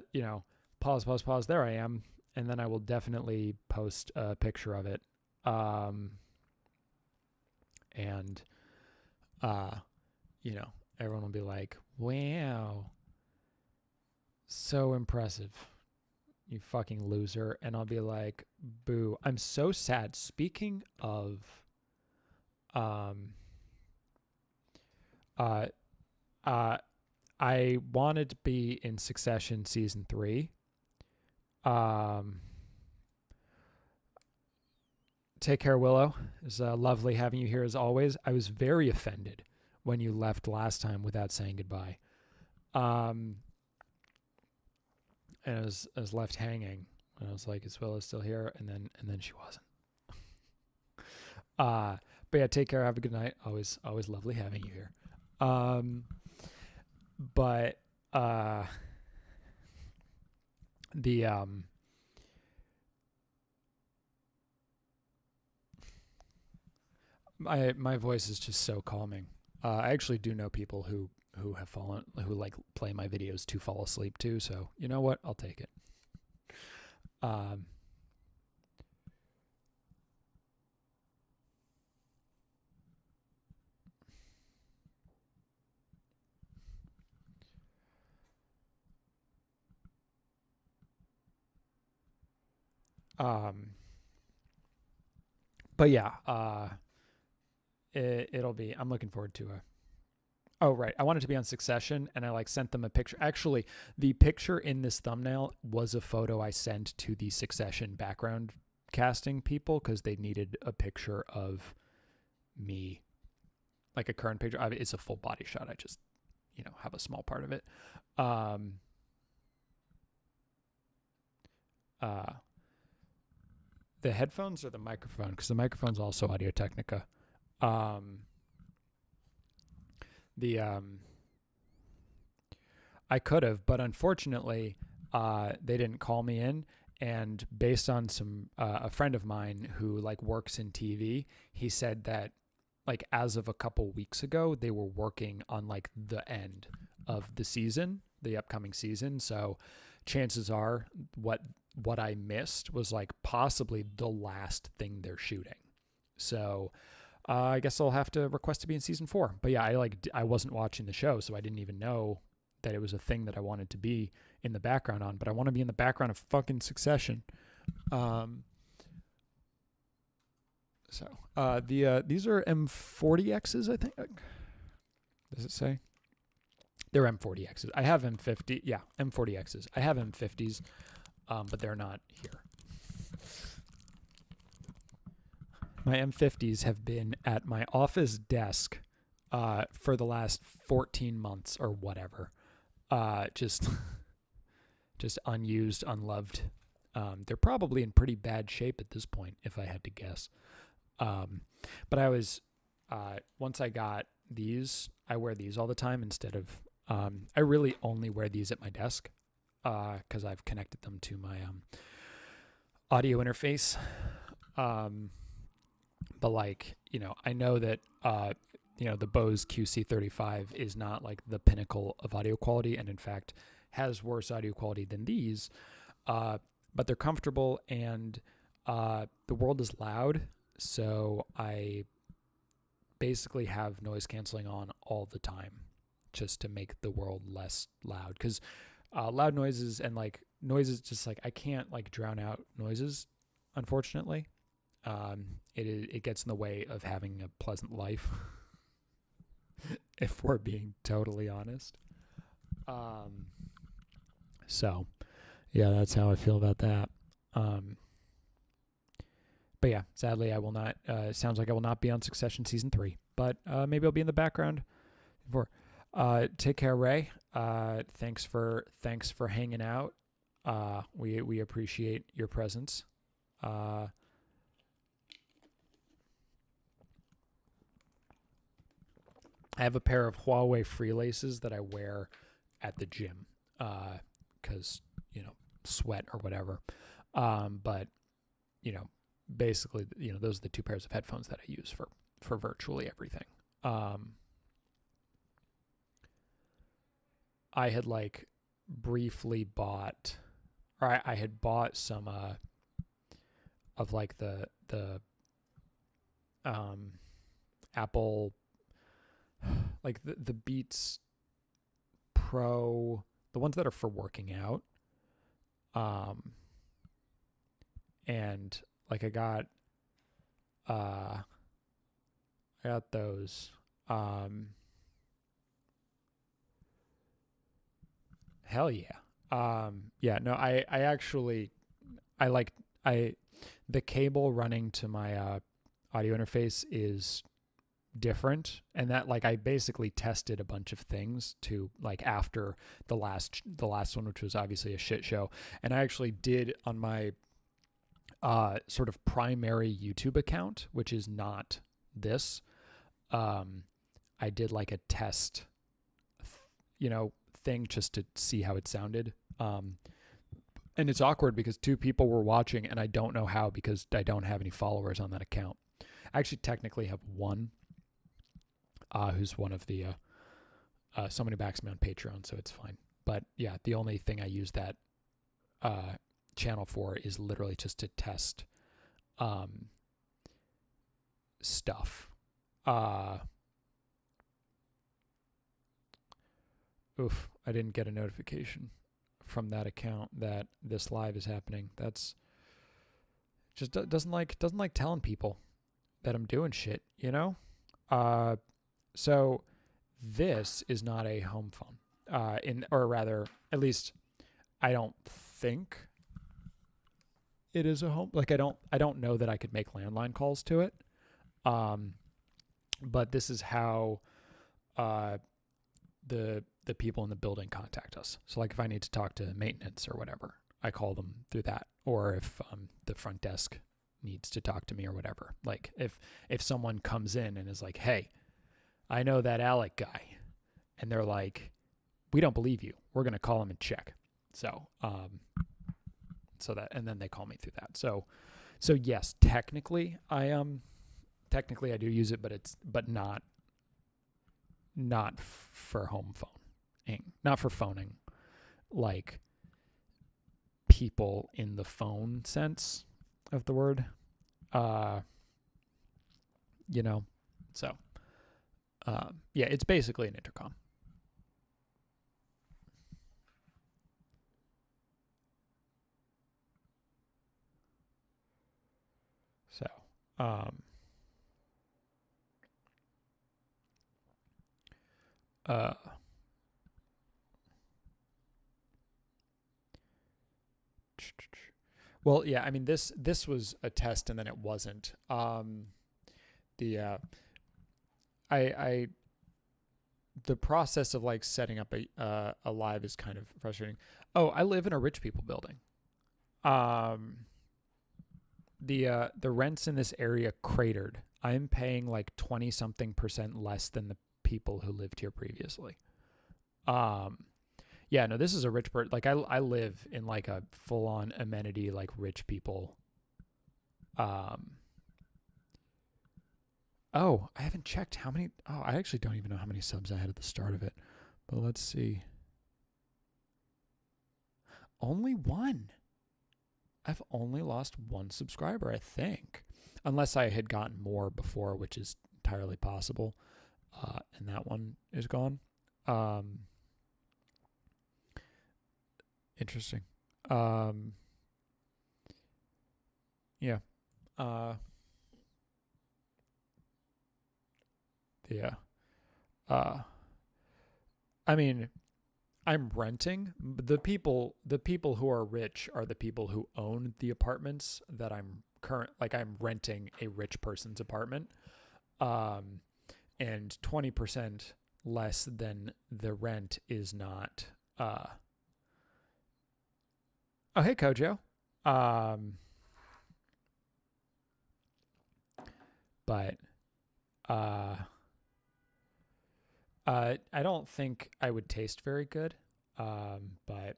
There I am, and then I will definitely post a picture of it. And everyone will be like, "Wow, so impressive, you fucking loser," and I'll be like, "Boo, I'm so sad." Speaking of, I wanted to be in Succession season 3. Take care, Willow. It's lovely having you here as always. I was very offended when you left last time without saying goodbye. And I was left hanging. And I was like, "Is Willow still here?" And then she wasn't. But yeah, take care. Have a good night. Always lovely having you here. But the my voice is just so calming. I actually do know people who have like play my videos to fall asleep too. So you know what? I'll take it. But yeah, it'll be. I'm looking forward to it. Oh right, I wanted to be on Succession, and I like sent them a picture. Actually, the picture in this thumbnail was a photo I sent to the Succession background casting people because they needed a picture of me, like a current picture. I mean, it's a full body shot. I just have a small part of it. The headphones or the microphone, because the microphone's also Audio Technica. I could have, but unfortunately, they didn't call me in. And based on some a friend of mine who like works in TV, he said that like as of a couple weeks ago, they were working on like the end of the season, the upcoming season. So chances are what I missed was like possibly the last thing they're shooting. So I guess I'll have to request to be in season 4. But yeah, I wasn't watching the show, so I didn't even know that it was a thing that I wanted to be in the background on. But I want to be in the background of fucking Succession. These are M40Xs, I think. Does it say? They're M40Xs. I have M50. Yeah, M40Xs. I have M50s, but they're not here. My M50s have been at my office desk for the last 14 months or whatever. Just unused, unloved. They're probably in pretty bad shape at this point, if I had to guess. But I was, once I got these, I wear these all the time instead of, I really only wear these at my desk, cause I've connected them to my, audio interface. But like, I know that, the Bose QC35 is not like the pinnacle of audio quality, and in fact has worse audio quality than these, but they're comfortable, and, the world is loud. So I basically have noise canceling on all the time just to make the world less loud. Because loud noises and like noises, just like I can't like drown out noises, unfortunately. It gets in the way of having a pleasant life, if we're being totally honest. So yeah, that's how I feel about that. But yeah, sadly, I will not. Sounds like I will not be on Succession season 3, but maybe I'll be in the background. Take care, Ray. Thanks for hanging out. We appreciate your presence. I have a pair of Huawei free laces that I wear at the gym, because sweat or whatever. But basically, those are the 2 pairs of headphones that I use for virtually everything. I had like briefly bought, or I had bought some of like the Apple, like the Beats Pro, the ones that are for working out. And like I got those. Hell yeah. Yeah, no, I actually, the cable running to my audio interface is different, and that like I basically tested a bunch of things to like after the last one, which was obviously a shit show, and I actually did on my sort of primary YouTube account, which is not this. I did like a test, thing just to see how it sounded. And it's awkward because 2 people were watching, and I don't know how because I don't have any followers on that account. I actually technically have one, who's one of the someone who backs me on Patreon, so it's fine. But yeah, the only thing I use that channel for is literally just to test stuff. I didn't get a notification from that account that this live is happening. That's just doesn't like telling people that I'm doing shit, So this is not a home phone. Or rather, at least I don't think it is a home. Like I don't know that I could make landline calls to it. But this is how the people in the building contact us. So like if I need to talk to maintenance or whatever, I call them through that. Or if the front desk needs to talk to me or whatever. Like if someone comes in and is like, hey, I know that Alec guy, and they're like, we don't believe you, we're going to call him and check. So that, and then they call me through that. So yes, technically I do use it, but not for home phone. Not for phoning. Like people in the phone sense of the word. You know, so yeah, it's basically an intercom. So well, yeah, I mean this was a test and then it wasn't. The process of like setting up a live is kind of frustrating. Oh, I live in a rich people building. The rents in this area cratered. I'm paying like 20 something% less than the people who lived here previously. Yeah, no, this is a rich person. Like I live in like a full on amenity, like rich people. Oh, I haven't checked how many. Oh, I actually don't even know how many subs I had at the start of it. But let's see. Only one. I've only lost one subscriber, I think. Unless I had gotten more before, which is entirely possible. And that one is gone. Interesting. Yeah. Yeah. I mean, I'm renting. The people who are rich are the people who own the apartments that I'm renting a rich person's apartment. And 20% less than the rent is not oh, hey Kojo. But I don't think I would taste very good. But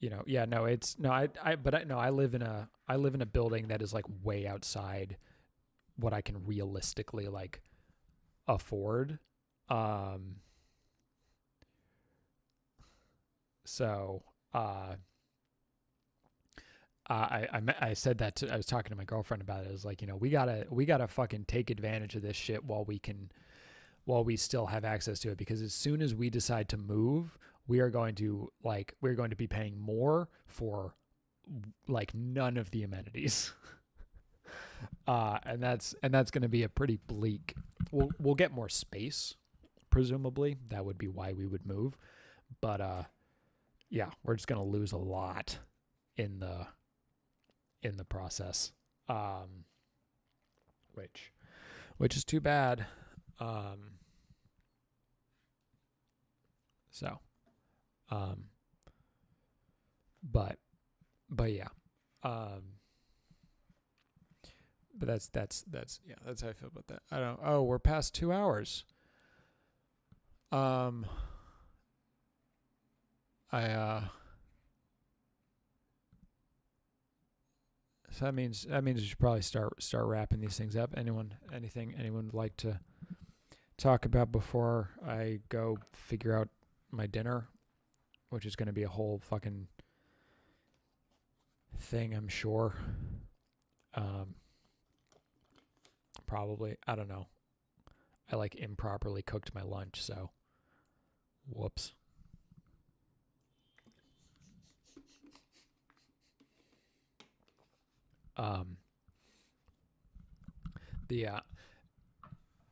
you know, yeah, no, it's no, I live in a building that is like way outside what I can realistically like afford. So I said that I was talking to my girlfriend about it. I was like, you know, we gotta fucking take advantage of this shit while we still have access to it, because as soon as we decide to move, we're going to be paying more for like none of the amenities. And that's going to be a pretty bleak. We'll get more space, presumably. That would be why we would move. But yeah, we're just going to lose a lot in the process. Which is too bad. So but yeah. But that's yeah, that's how I feel about that. I don't. Oh, we're past 2 hours. I so that means we should probably start wrapping these things up. Anyone would like to talk about before I go figure out my dinner, which is going to be a whole fucking thing, I'm sure. Probably, I don't know. I like improperly cooked my lunch, so whoops.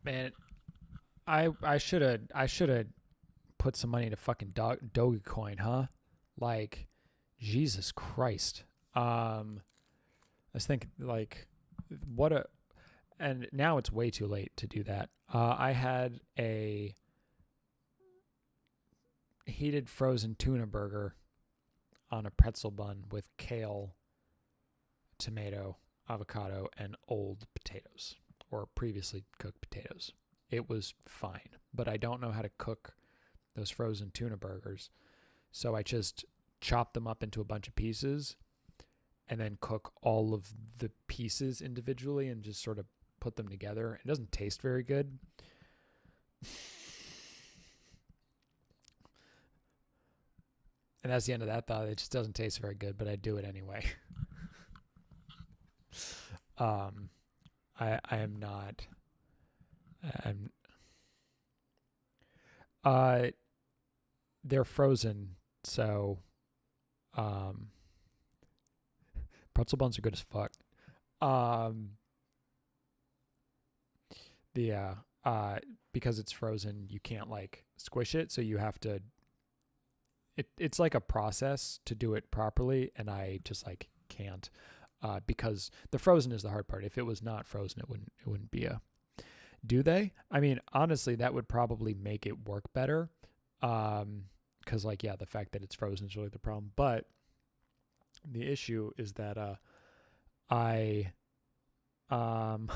Man, I should have put some money into fucking Dogecoin, huh? Like, Jesus Christ. I was thinking, like, and now it's way too late to do that. I had a heated frozen tuna burger on a pretzel bun with kale, tomato, avocado, and old potatoes, or previously cooked potatoes. It was fine, but I don't know how to cook those frozen tuna burgers. So I just chop them up into a bunch of pieces and then cook all of the pieces individually and just sort of put them together. It doesn't taste very good. And that's the end of that thought. It just doesn't taste very good, but I do it anyway. I am not. I'm. They're frozen, so pretzel buns are good as fuck. Because it's frozen, you can't like squish it, so you have to. It's like a process to do it properly, and I just like can't, because the frozen is the hard part. If it was not frozen, it wouldn't be a. Do they? I mean, honestly, that would probably make it work better, because like the fact that it's frozen is really the problem. But the issue is that I warum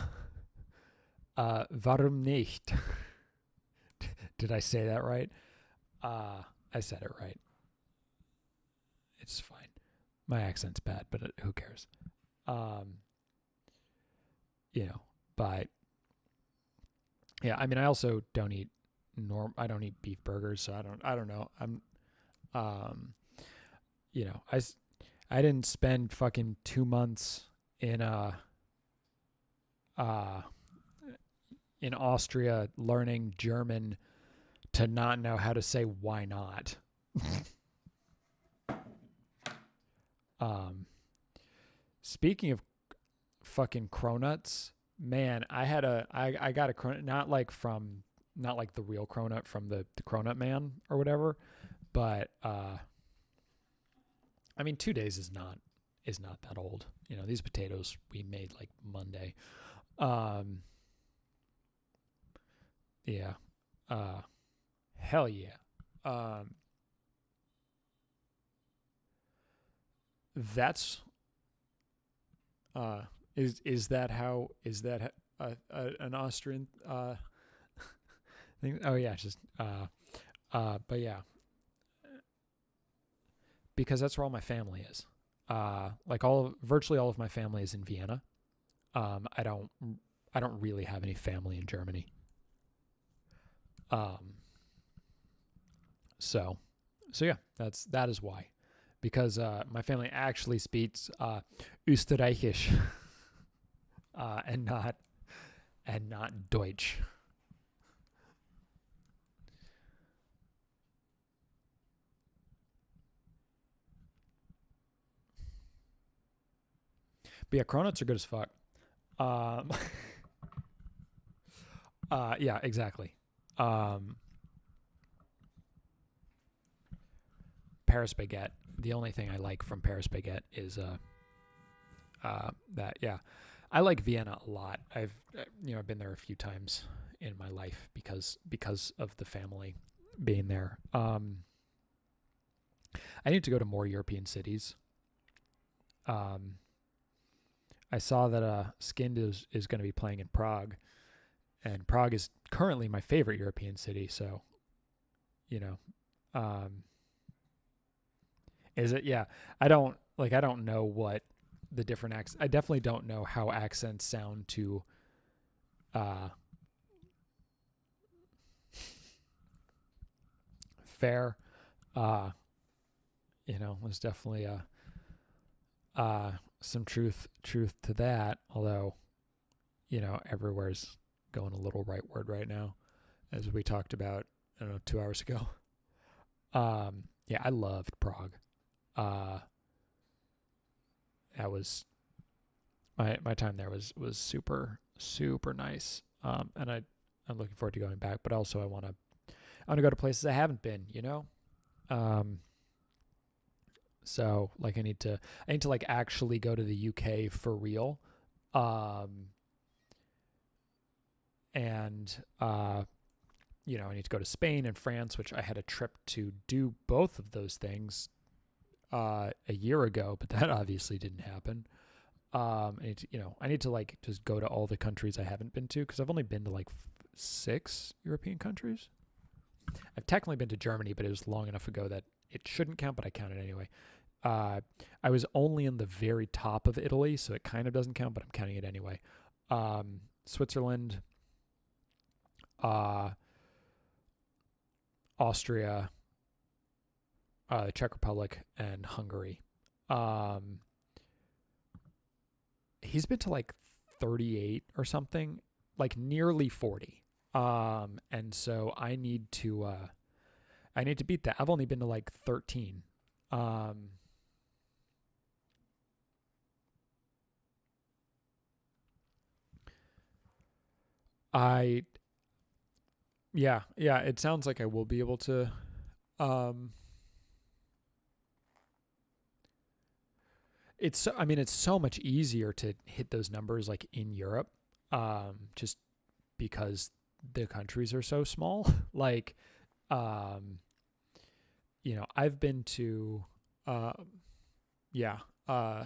nicht? Did I say that right? I said it right. It's fine. My accent's bad, but who cares? But yeah, I mean, I also don't eat I don't eat beef burgers, so I don't know. I didn't spend fucking 2 months in Austria learning German to not know how to say why not. Speaking of fucking cronuts, man, I got a cronut, not like the real cronut from the cronut man or whatever, but I mean 2 days is not that old. These potatoes we made like Monday. Yeah. Hell yeah. That's is that an Austrian thing? Oh yeah, just but yeah, because that's where all my family is. Like virtually all of my family is in Vienna. I don't really have any family in Germany. So yeah, that is why, because my family actually speaks Österreichisch, and not Deutsch. But yeah, cronuts are good as fuck. Yeah, exactly. Paris baguette. The only thing I like from Paris baguette is that. Yeah, I like Vienna a lot. I've been there a few times in my life because of the family being there. I need to go to more European cities. I saw that Skinned is going to be playing in Prague, and Prague is currently my favorite European city. So, is it? Yeah, I don't know what the different accents. I definitely don't know how accents sound to. Fair. There's definitely some truth to that. Although, everywhere's going a little rightward right now, as we talked about, I don't know, 2 hours ago. Yeah, I loved Prague. That was my time there was super nice. And I'm looking forward to going back, but also I want to go to places I haven't been. So like I need to like actually go to the UK for real. And I need to go to Spain and France, which I had a trip to do both of those things a year ago, but that obviously didn't happen. I need to like just go to all the countries I haven't been to, because I've only been to like 6 European countries. I've technically been to Germany, but it was long enough ago that it shouldn't count, but I count it anyway. I was only in the very top of Italy, so it kind of doesn't count, but I'm counting it anyway. Switzerland, Austria, Czech Republic, and Hungary. Um, he's been to like 38 or something, like nearly 40. And so I need to beat that. I've only been to like 13. Um, I yeah, it sounds like I will be able to. Um, I mean, it's so much easier to hit those numbers like in Europe, just because the countries are so small. Like, um, I've been to, uh, yeah, uh,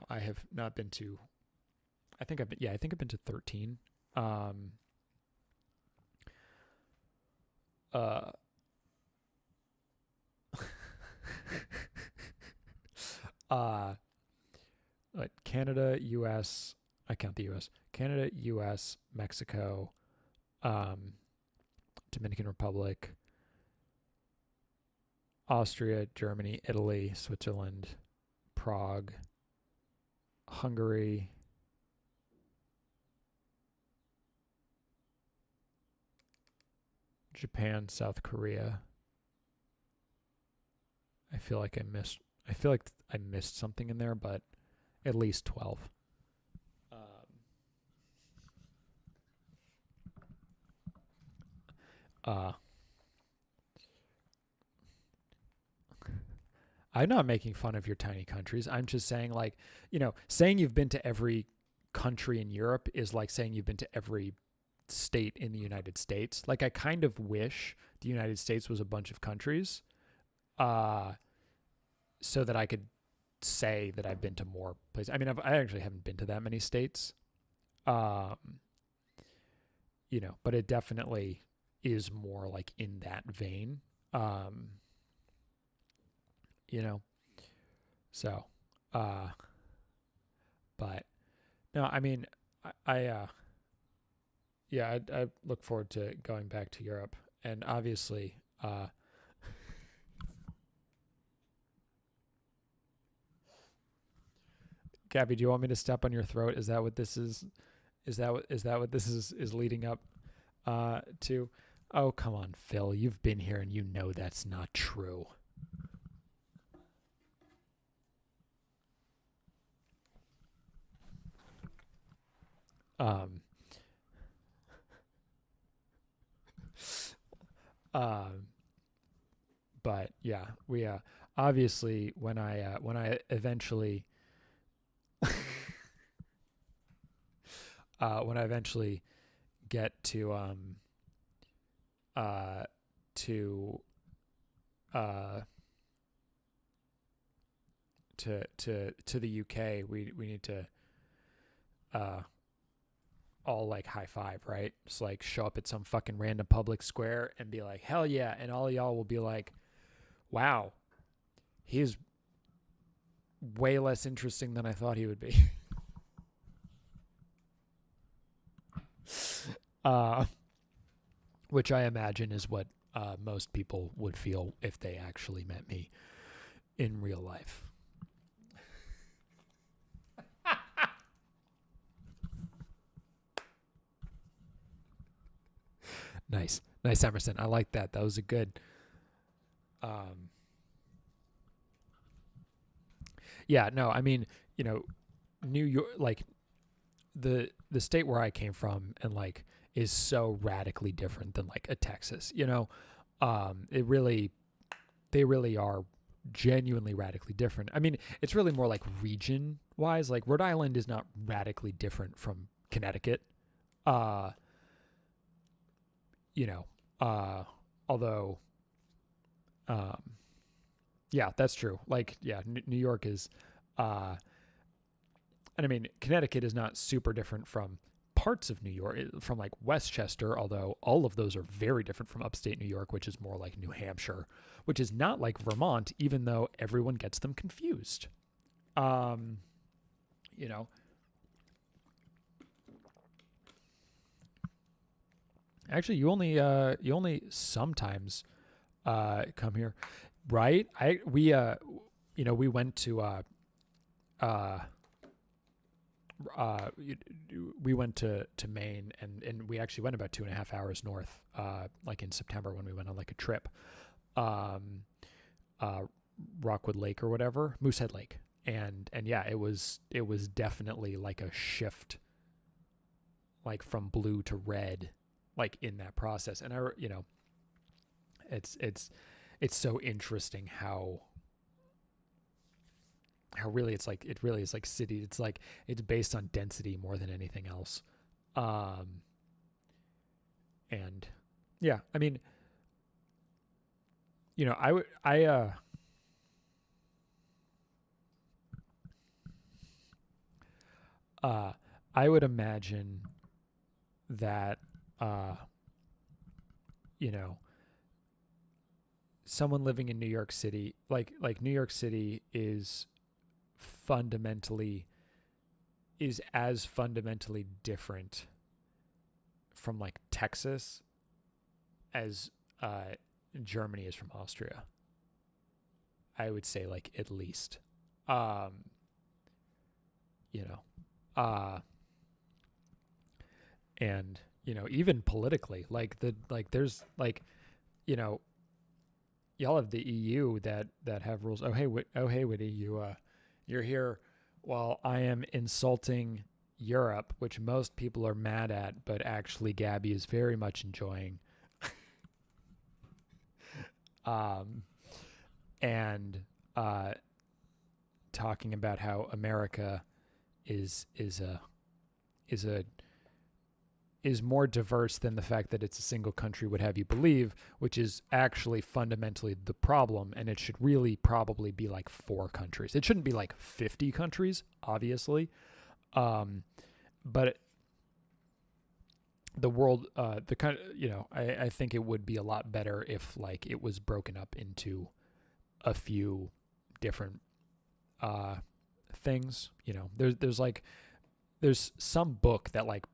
I have not been to. I think I've been to 13. Um, uh, uh, like Canada, U.S. I count the U.S. Canada, U.S., Mexico, um, Dominican Republic, Austria, Germany, Italy, Switzerland, Prague, Hungary, Japan, South Korea. I feel like I missed something in there, but at least 12. Uh, I'm not making fun of your tiny countries. I'm just saying, like, saying you've been to every country in Europe is like saying you've been to every state in the United States. Like, I kind of wish the United States was a bunch of countries, uh, so that I could say that I've been to more places. I mean, I actually haven't been to that many states, um, but it definitely is more like in that vein. Um, you know, so, uh, but no, I mean, yeah, I look forward to going back to Europe, and obviously, Gabby, do you want me to step on your throat? Is that what this is? Is that what this is leading up to? Oh, come on, Phil. You've been here and you know that's not true. Um, um, but yeah, we obviously when I eventually when I eventually get uh to uh to the UK, we need to uh all like high five, right? Just like show up at some fucking random public square and be like, hell yeah, and all y'all will be like, wow, he's way less interesting than I thought he would be. uh, which I imagine is what most people would feel if they actually met me in real life. Nice, Emerson. I like that. That was a good. Um, yeah, no, I mean, New York, like the state where I came from, and like is so radically different than like a Texas. It really they really are genuinely radically different. I mean, it's really more like region wise. Like Rhode Island is not radically different from Connecticut. Uh, you know, uh, although, um, yeah, that's true. Like, yeah, New York is, uh, and I mean, Connecticut is not super different from parts of New York, from like Westchester, although all of those are very different from upstate New York, which is more like New Hampshire, which is not like Vermont, even though everyone gets them confused. Um, you know, actually, you only sometimes come here. Right? We went to uh uh we went to Maine, and we actually went about 2.5 hours north, like in September when we went on like a trip. Um uh Rockwood Lake or whatever, Moosehead Lake. And yeah, it was definitely like a shift, like from blue to red, like in that process. And it's so interesting how really it really is like city. It's like it's based on density more than anything else. Um and yeah, I mean, I would uh I would imagine that uh you know someone living in New York City, like New York City fundamentally is as fundamentally different from like Texas as Germany is from Austria. I would say, like, at least. Um, you know, uh, and even politically, there's you know, y'all have the EU that have rules. Oh hey, Whitty, you're here while I am insulting Europe, which most people are mad at, but actually Gabby is very much enjoying. Um, and uh, talking about how America is a is more diverse than the fact that it's a single country would have you believe, which is actually fundamentally the problem. And it should really probably be like 4 countries. It shouldn't be like 50 countries, obviously. Um, but the world, the kind of, I think it would be a lot better if like it was broken up into a few different uh, things. There's some book that like,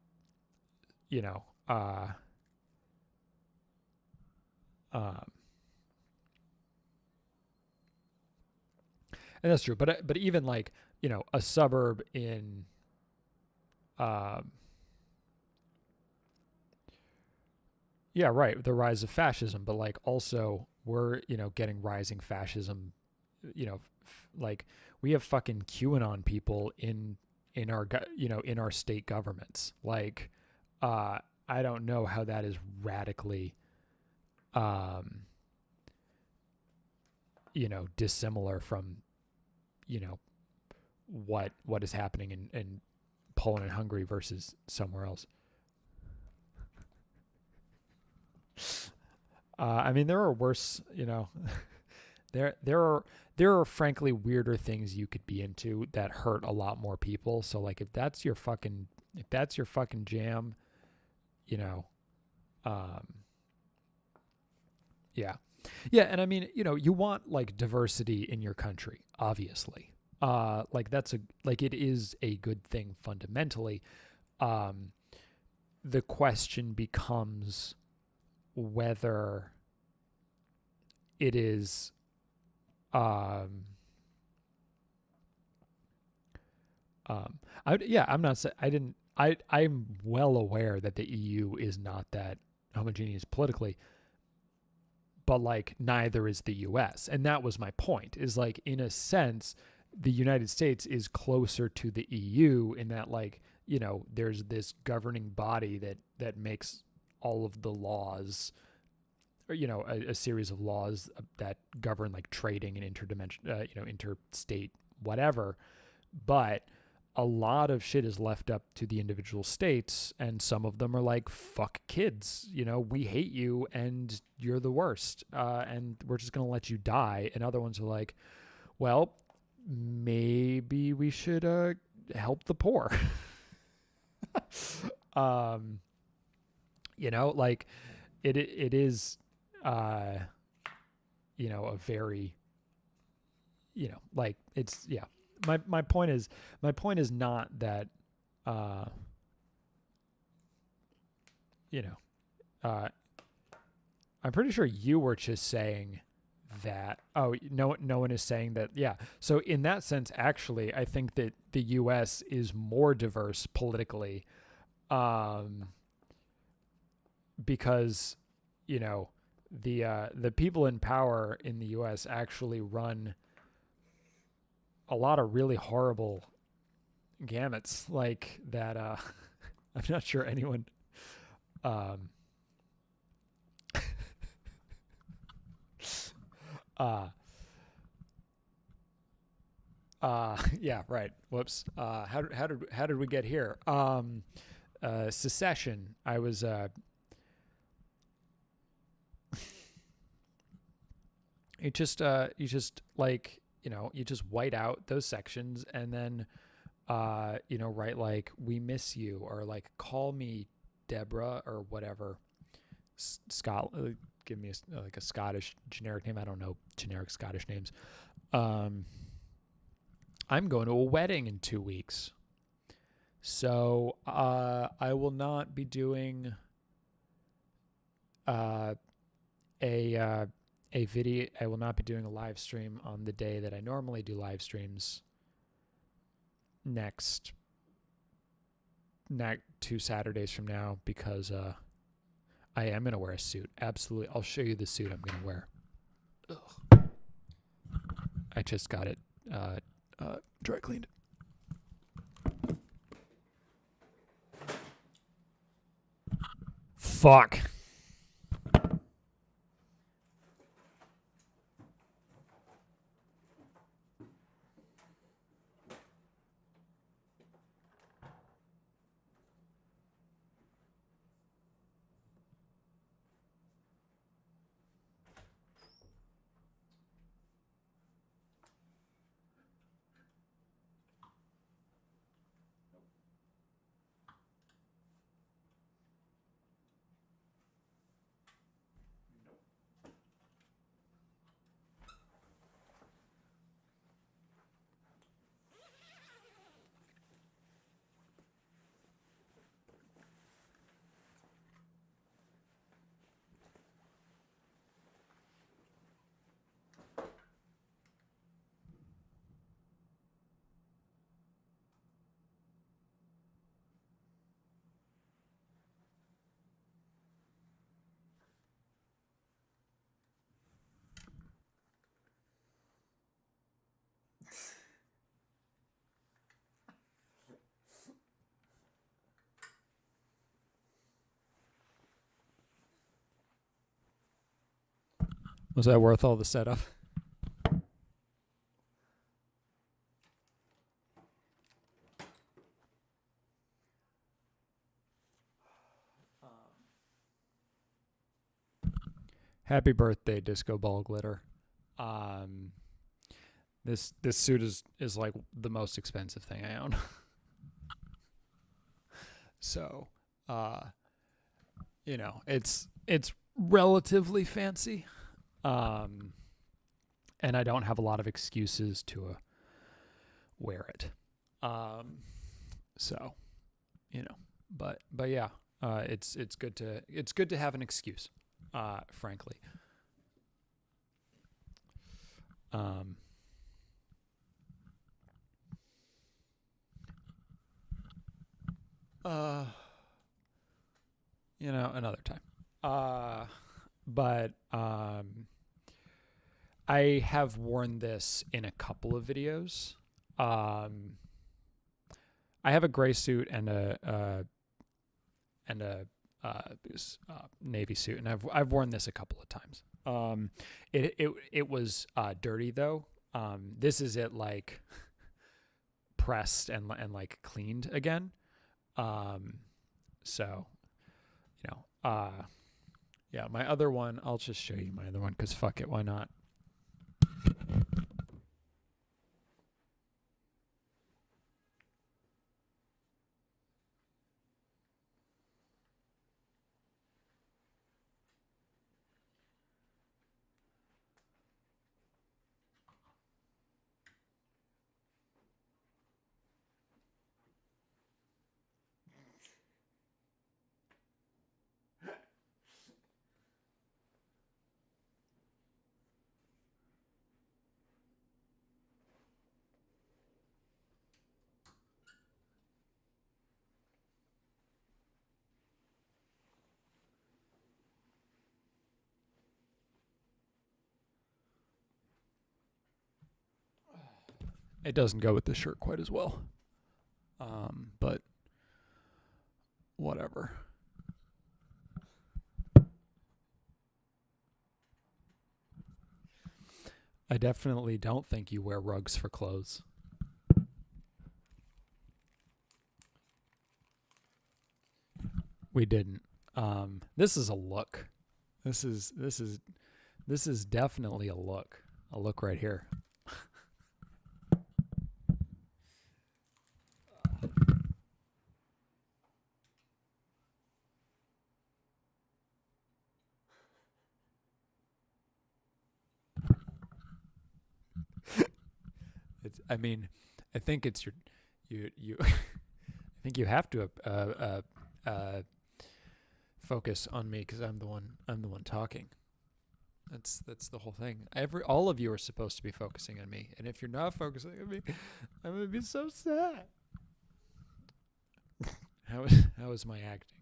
you know, uh, um, and that's true. But even like a suburb in, um, yeah, right, the rise of fascism. But like also we're getting rising fascism. Like we have fucking QAnon people in our in our state governments. Like, uh, I don't know how that is radically, um, dissimilar from you know what is happening in Poland and Hungary versus somewhere else. I mean, there are worse. There are frankly weirder things you could be into that hurt a lot more people. So like, if that's your fucking jam, you know, um, yeah, yeah. And I mean, you want like diversity in your country, obviously. Like it is a good thing fundamentally. Um, the question becomes whether it is um I'm not saying I didn't I'm well aware that the EU is not that homogeneous politically, but like neither is the US. And that was my point, is like, in a sense the United States is closer to the EU in that, like, there's this governing body that makes all of the laws, or a series of laws that govern like trading and interstate whatever. But a lot of shit is left up to the individual states, and some of them are like, fuck kids, we hate you and you're the worst, and we're just gonna let you die. And other ones are like, well, maybe we should help the poor. um like it is uh a very, like, it's, yeah. My point is not that, uh you know uh I'm pretty sure you were just saying that. Oh, no one is saying that. Yeah. So in that sense, actually, I think that the U.S. is more diverse politically, because, you know, the people in power in the U.S. actually run a lot of really horrible gamuts like that. I'm not sure anyone. Um, uh, yeah, right. Whoops. How did we get here? Secession. I was you just like, you know, you just white out those sections and then you know, write like "we miss you" or like "call me Deborah" or whatever. Scott, give me like a Scottish generic name. I don't know generic Scottish names. Um, I'm going to a wedding in 2 weeks, so I will not be doing uh, a video. I will not be doing a live stream on the day that I normally do live streams. Next 2 Saturdays from now, because I am going to wear a suit. Absolutely. I'll show you the suit I'm going to wear. Ugh. I just got it dry cleaned. Fuck. Was that worth all the setup? Happy birthday, Disco Ball Glitter. Um, this suit is like the most expensive thing I own. So, uh, you know, it's relatively fancy. Um, and I don't have a lot of excuses to wear it. So, you know, but yeah, it's good to have an excuse. Frankly. Um, you know, another time. But I have worn this in a couple of videos. I have a gray suit and a navy suit, and I've worn this a couple of times. It was dirty though. This is it like pressed and like cleaned again. So, you know, yeah, my other one, I'll just show you my other one because fuck it, why not? It doesn't go with the shirt quite as well. But whatever. I definitely don't think you wear rugs for clothes. We didn't. This is a look. This is definitely a look. A look right here. I mean, I think it's you. I think you have to focus on me because I'm the one talking. That's the whole thing. All of you are supposed to be focusing on me, and if you're not focusing on me, I'm gonna be so sad. How is my acting?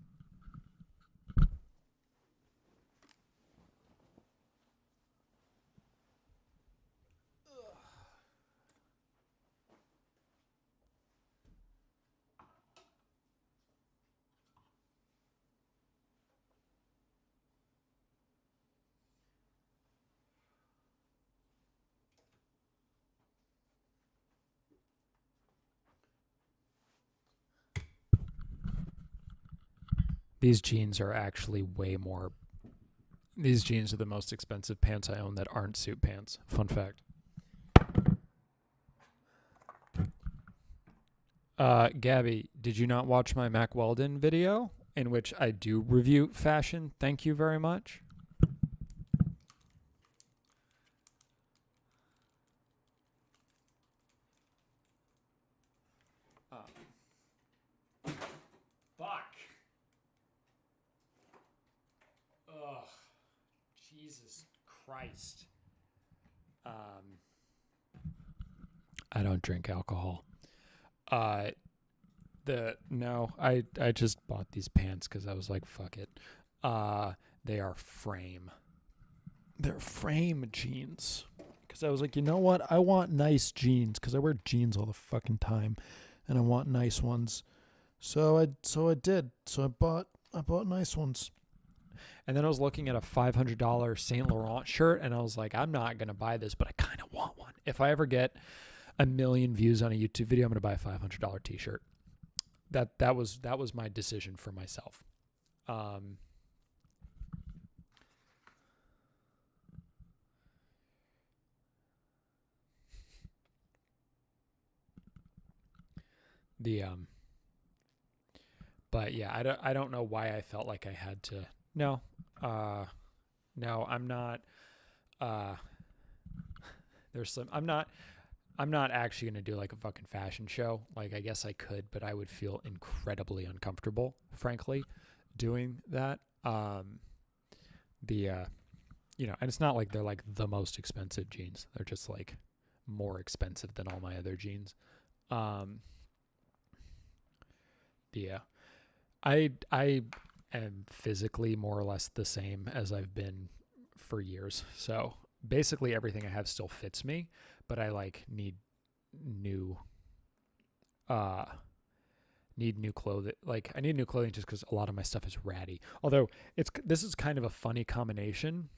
These jeans are actually way more. These jeans are the most expensive pants I own that aren't suit pants. Fun fact. Gabby, did you not watch my Mac Weldon video in which I do review fashion? Thank you very much. Fuck. Ugh. Jesus Christ. I don't drink alcohol. I just bought these pants because I was like, fuck it. They are frame. They're frame jeans. Because I was like, you know what? I want nice jeans because I wear jeans all the fucking time, and I want nice ones. So I did. So I bought nice ones. And then I was looking at a $500 Saint Laurent shirt, and I was like, I'm not gonna buy this, but I kind of want one. If I ever get 1 million views on a YouTube video, I'm gonna buy a $500 T-shirt. That was my decision for myself. But yeah, I don't know why I felt like I had to. No, I'm not. I'm not actually going to do like a fucking fashion show. Like, I guess I could, but I would feel incredibly uncomfortable, frankly, doing that. And it's not like they're like the most expensive jeans. They're just like more expensive than all my other jeans. I am physically more or less the same as I've been for years. So basically everything I have still fits me, but I like need new clothing. Like, I need new clothing just because a lot of my stuff is ratty. Although this is kind of a funny combination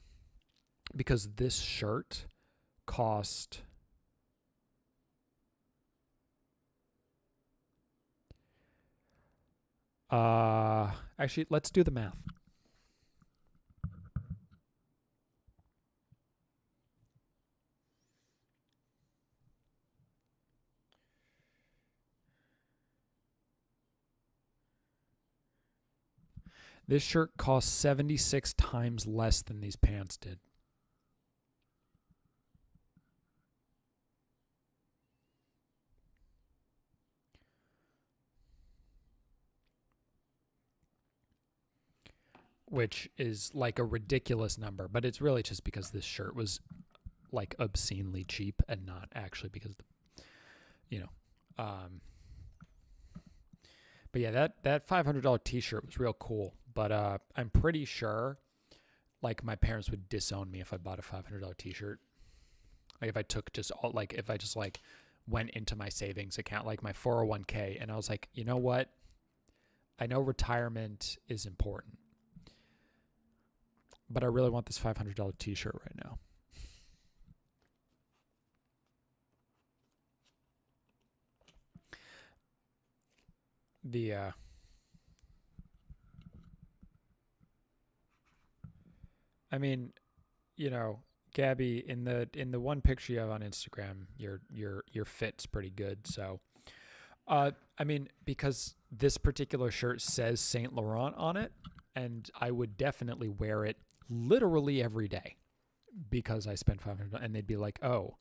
because this shirt cost actually, let's do the math. This shirt cost 76 times less than these pants did. Which is like a ridiculous number, but it's really just because this shirt was like obscenely cheap and not actually because but yeah, that $500 T-shirt was real cool. But I'm pretty sure like my parents would disown me if I bought a $500 T-shirt. Like if I took just all, like if I just like went into my savings account, like my 401k. And I was like, you know what? I know retirement is important, but I really want this $500 t-shirt right now. I mean, Gabby, in the one picture you have on Instagram, your fit's pretty good. So, I mean, because this particular shirt says Saint Laurent on it, and I would definitely wear it literally every day because I spent $500, and they'd be like, "Oh,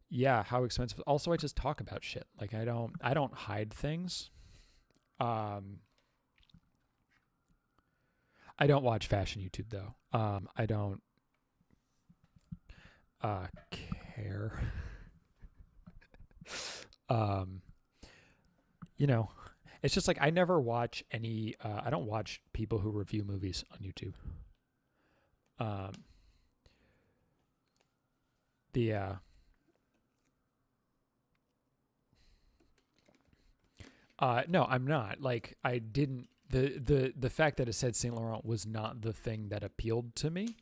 yeah, how expensive?" Also, I just talk about shit. Like I don't hide things. I don't watch fashion YouTube though. I don't care. um, it's just like I never watch any. I don't watch people who review movies on YouTube. No, I'm not. Like I didn't. The fact that it said Saint Laurent was not the thing that appealed to me.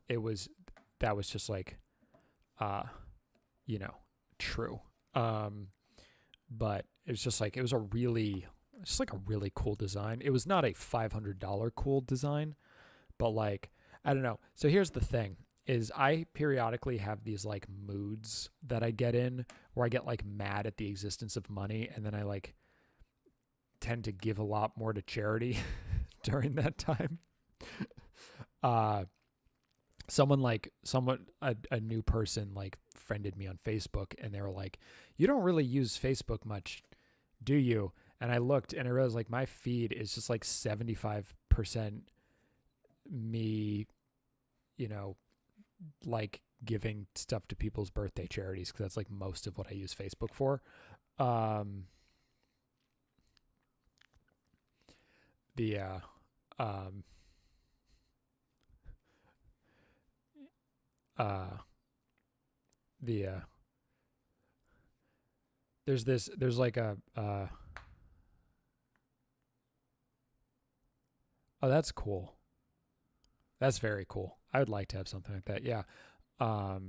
It was that was just like true. But it was just like it was just like a really cool design. It was not a $500 cool design, but like I don't know. So here's the thing is I periodically have these like moods that I get in where I get like mad at the existence of money, and then I like tend to give a lot more to charity during that time. A new person like friended me on Facebook, and they were like, "You don't really use Facebook much, do you?" And I looked and I realized like my feed is just like 75% me, like giving stuff to people's birthday charities, because that's like most of what I use Facebook for. There's like a oh, that's cool. That's very cool. I would like to have something like that. Yeah. I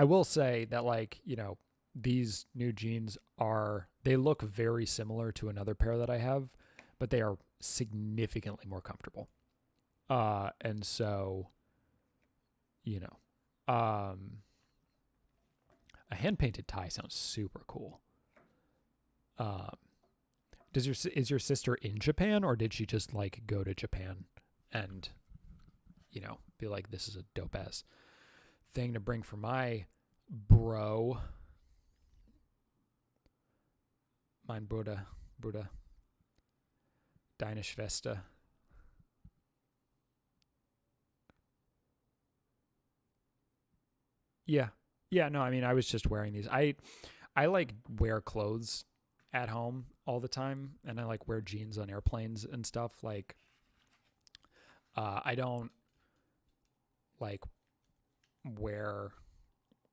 will say that like, these new jeans they look very similar to another pair that I have, but they are significantly more comfortable. And so, a hand painted tie sounds super cool. Is your sister in Japan, or did she just like go to Japan and, be like, this is a dope ass thing to bring for my bro? Mein Bruder, deine Schwester. Yeah. Yeah, no, I mean, I was just wearing these. I like wear clothes at home all the time, and I like wear jeans on airplanes and stuff. Like, I don't like wear,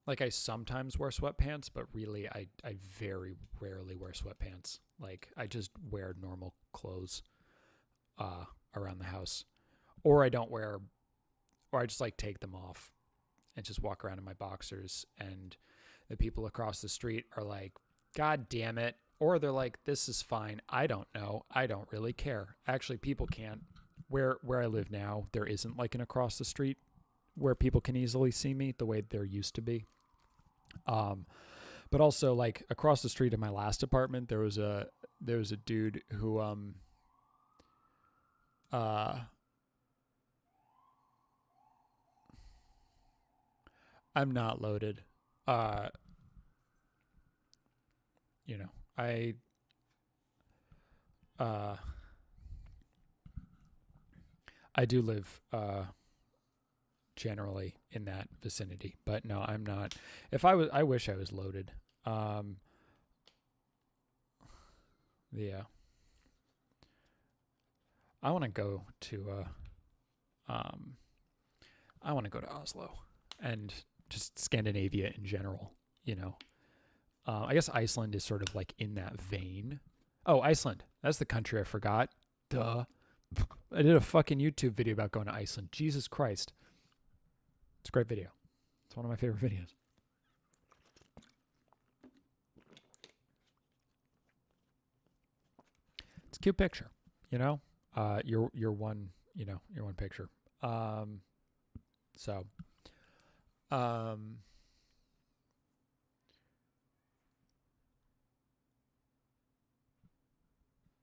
like I sometimes wear sweatpants, but really I very rarely wear sweatpants. Like I just wear normal clothes around the house, or I don't wear, or I just like take them off and just walk around in my boxers, and the people across the street are like, God damn it. Or they're like, this is fine. I don't know. I don't really care. Actually, people can't. Where I live now, there isn't like an across the street where people can easily see me the way there used to be. But also like across the street in my last apartment, there was a dude who I'm not loaded. I I do live generally in that vicinity, but no, I'm not. If I was, I wish I was loaded. Yeah. I want to go to I want to go to Oslo and just Scandinavia in general, I guess Iceland is sort of like in that vein. Oh, Iceland. That's the country I forgot. Duh. I did a fucking YouTube video about going to Iceland. Jesus Christ. It's a great video. It's one of my favorite videos. It's a cute picture, your one, your one picture. So,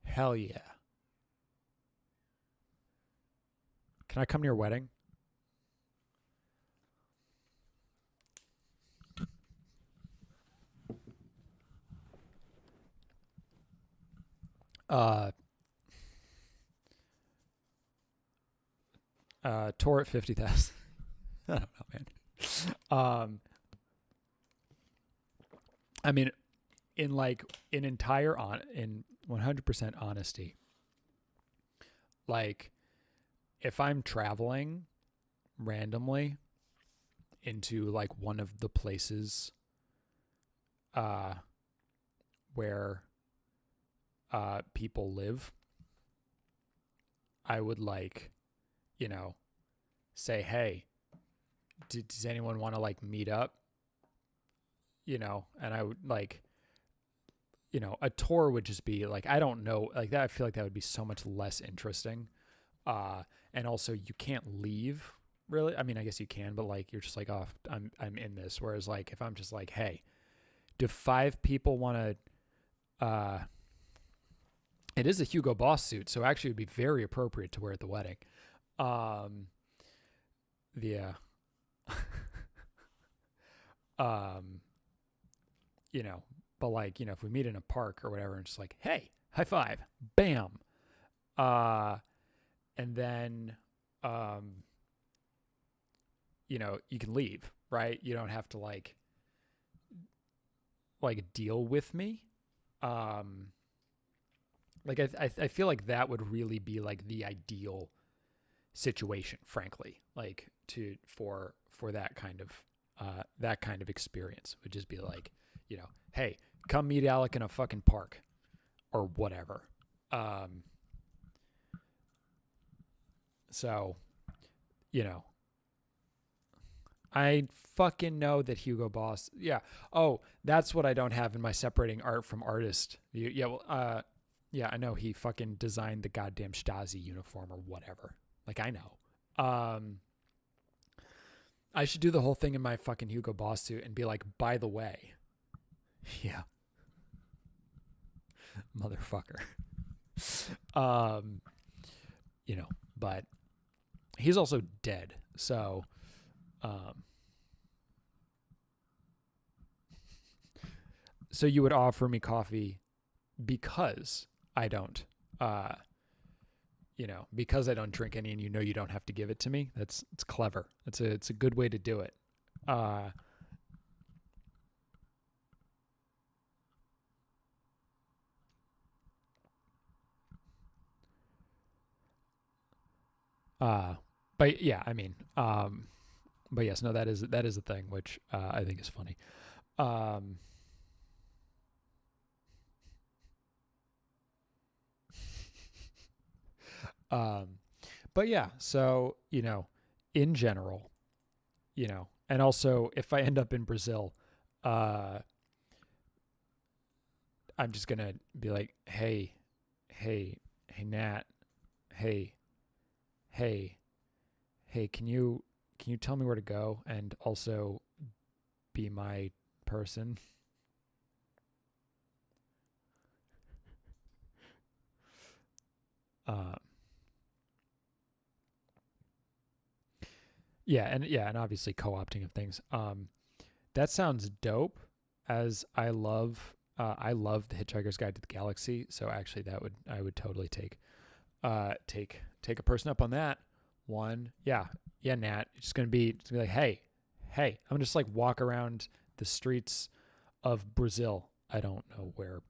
hell yeah. Can I come to your wedding? Tour at 50,000. I don't know, man. I mean, in 100% honesty, like, if I'm traveling randomly into like one of the places where people live, I would say, hey, does anyone want to meet up? And I would a tour would just be I don't know, that. I feel like that would be so much less interesting. And also you can't leave really. I mean, I guess you can, but you're just oh, I'm in this. Whereas if I'm just hey, do 5 people want to, it is a Hugo Boss suit, so actually it would be very appropriate to wear at the wedding. Yeah. But if we meet in a park or whatever and just hey, high five, bam. And then, you can leave, right? You don't have to deal with me. I feel like that would really be the ideal situation, frankly, for that kind of experience would just be hey, come meet Alec in a fucking park or whatever. So, I fucking know that Hugo Boss. Yeah. Oh, that's what I don't have in my separating art from artist. Yeah. Well, yeah, I know he fucking designed the goddamn Stasi uniform or whatever. I know. I should do the whole thing in my fucking Hugo Boss suit and be by the way. Yeah. Motherfucker. But he's also dead. So, so you would offer me coffee because I don't, because I don't drink any, and you don't have to give it to me. It's clever. It's a good way to do it. But yeah, I mean, but yes, no, that is a thing, which I think is funny. But yeah, so in general, and also if I end up in Brazil, I'm just gonna be hey, Nat, hey, can you tell me where to go and also be my person? And obviously co-opting of things. That sounds dope. As I love the Hitchhiker's Guide to the Galaxy, so actually I would totally take a person up on that one. Yeah, Nat. It's just gonna be hey, I'm gonna just walk around the streets of Brazil. I don't know where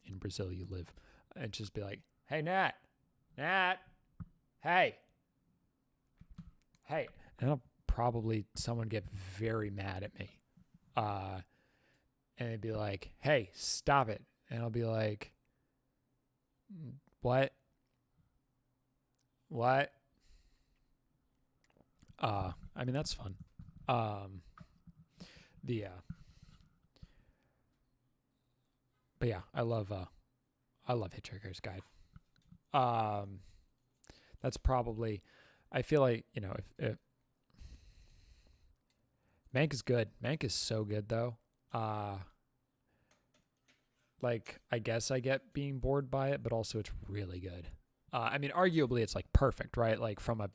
in Brazil you live, and just be hey, Nat, hey, hey. And I'll probably someone get very mad at me. Uh, and they'd be like, hey, stop it. And I'll be like, what? What? I mean, that's fun. Um, but yeah, I love Hitchhiker's Guide. Um, that's probably, I feel like, if Mank is good. Mank is so good though. Uh, like I guess I get being bored by it, but also it's really good. I mean, arguably it's like perfect, right? Like from a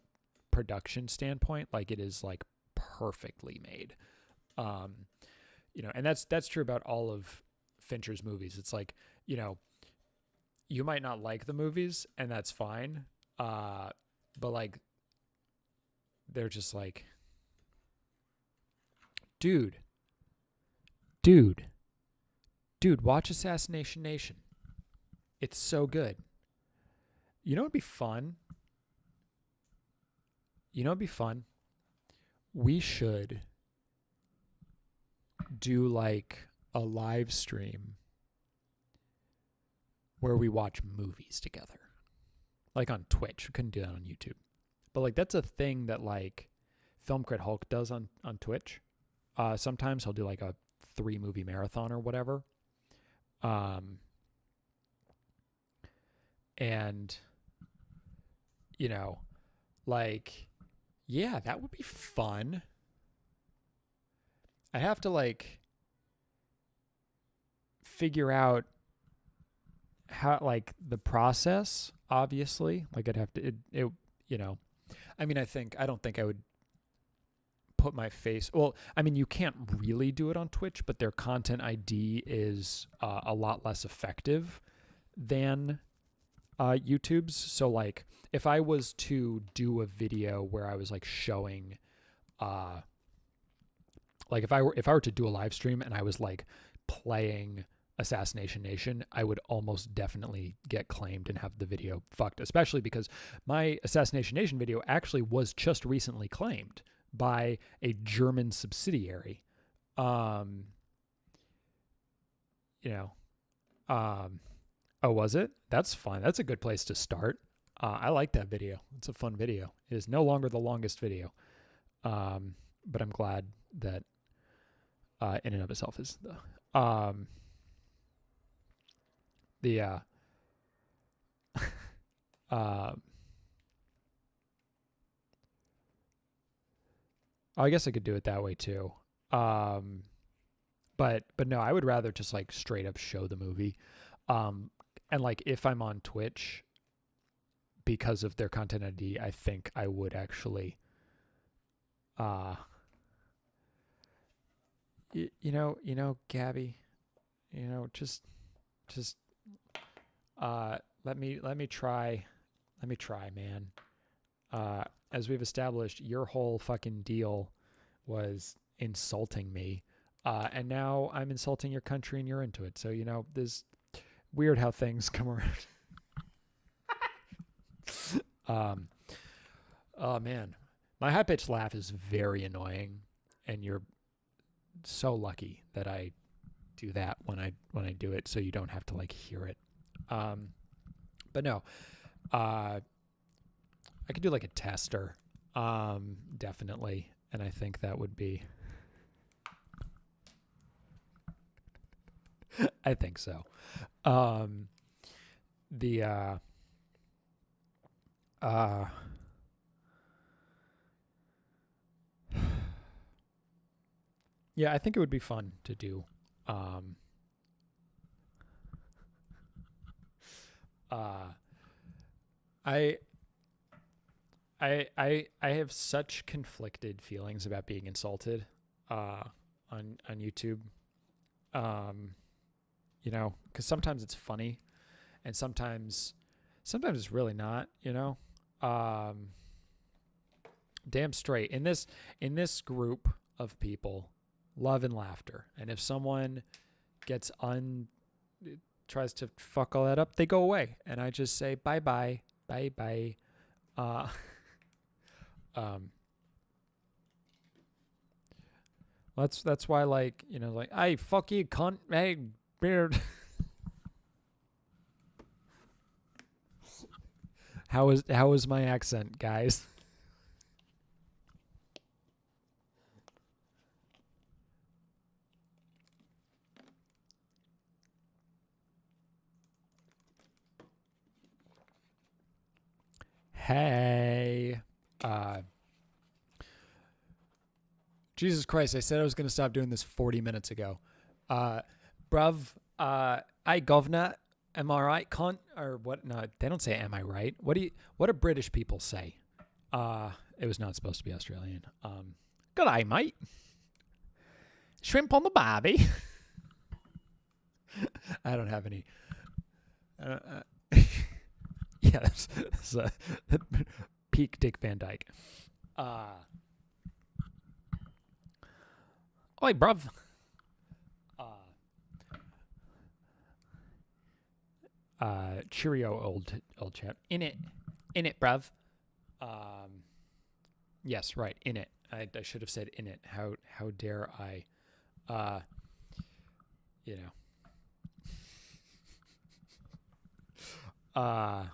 production standpoint, like it is like perfectly made. Um, and that's true about all of Fincher's movies. It's like, you might not like the movies, and that's fine. But like, they're just like, dude, dude, dude, watch Assassination Nation. It's so good. You know what'd be fun? You know what'd be fun? We should do like a live stream where we watch movies together. Like on Twitch. We couldn't do that on YouTube. But like that's a thing that like Film Crit Hulk does on Twitch. Sometimes he'll do like a 3-movie marathon or whatever. And like, yeah, that would be fun. I have to like figure out how like the process, obviously. Like I'd have to I mean, I don't think I would put my face. Well, I mean, you can't really do it on Twitch, but their content ID is a lot less effective than YouTube's. So like if I was to do a video where I was like showing like if I were to do a live stream and I was like playing Assassination Nation, I would almost definitely get claimed and have the video fucked, especially because my Assassination Nation video actually was just recently claimed by a German subsidiary. Um, oh, was it? That's fine. That's a good place to start. I like that video. It's a fun video. It is no longer the longest video. But I'm glad that in and of itself is I guess I could do it that way too. But no, I would rather just like straight up show the movie. And like if I'm on Twitch because of their content ID, I think I would actually Gabby, just let me try, man. As we've established, your whole fucking deal was insulting me. And now I'm insulting your country and you're into it. So, this weird how things come around. Oh man, my high pitched laugh is very annoying, and you're so lucky that I do that when I do it, so you don't have to like hear it. But no, I could do like a tester, definitely, and I think that would be. I think so. Yeah, I think it would be fun to do. I have such conflicted feelings about being insulted on YouTube. Because sometimes it's funny, and sometimes it's really not. Damn straight in this group of people, love and laughter. And if someone tries to fuck all that up, they go away, and I just say bye bye. Uh, um, that's why, like, you know, like, hey, fuck you, cunt, hey, beard. How is my accent, guys? Hey, uh, Jesus Christ! I said I was gonna stop doing this 40 minutes ago. Uh, bruv, I governor, am I right, cunt? Or what? No, they don't say am I right. What do British people say? It was not supposed to be Australian. Good day, mate. Shrimp on the barbie. I don't have any. Yeah, that's a peak Dick Van Dyke. Oi, bruv. Cheerio, old chap. In it, bruv. Yes, right, in it. I should have said in it. How dare I? You know.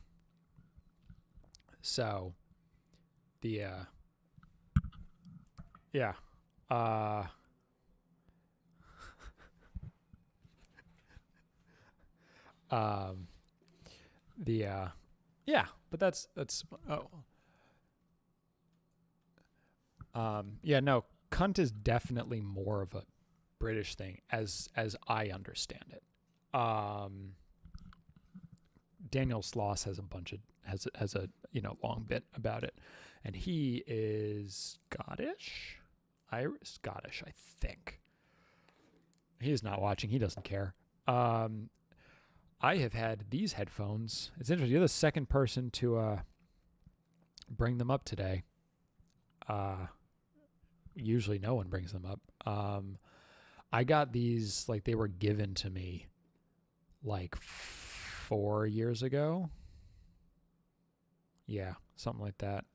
So the yeah. Um the yeah, but that's oh. Yeah, no, cunt is definitely more of a British thing as I understand it. Daniel Sloss has a bunch of has a you know long bit about it, and he is Scottish, I think. He is not watching. He doesn't care. I have had these headphones. It's interesting. You're the second person to bring them up today. Usually no one brings them up. I got these like they were given to me like 4 years ago. Yeah, something like that.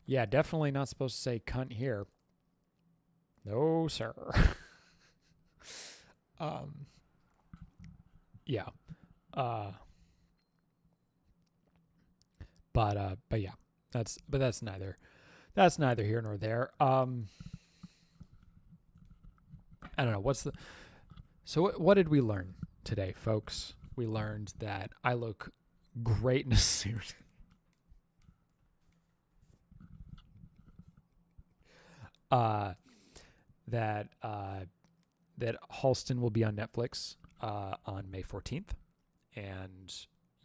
Yeah, definitely not supposed to say cunt here. No, sir. Yeah. But yeah, that's neither here nor there. I don't know so what did we learn today, folks? We learned that I look great in a suit. That Halston will be on Netflix on May 14th, and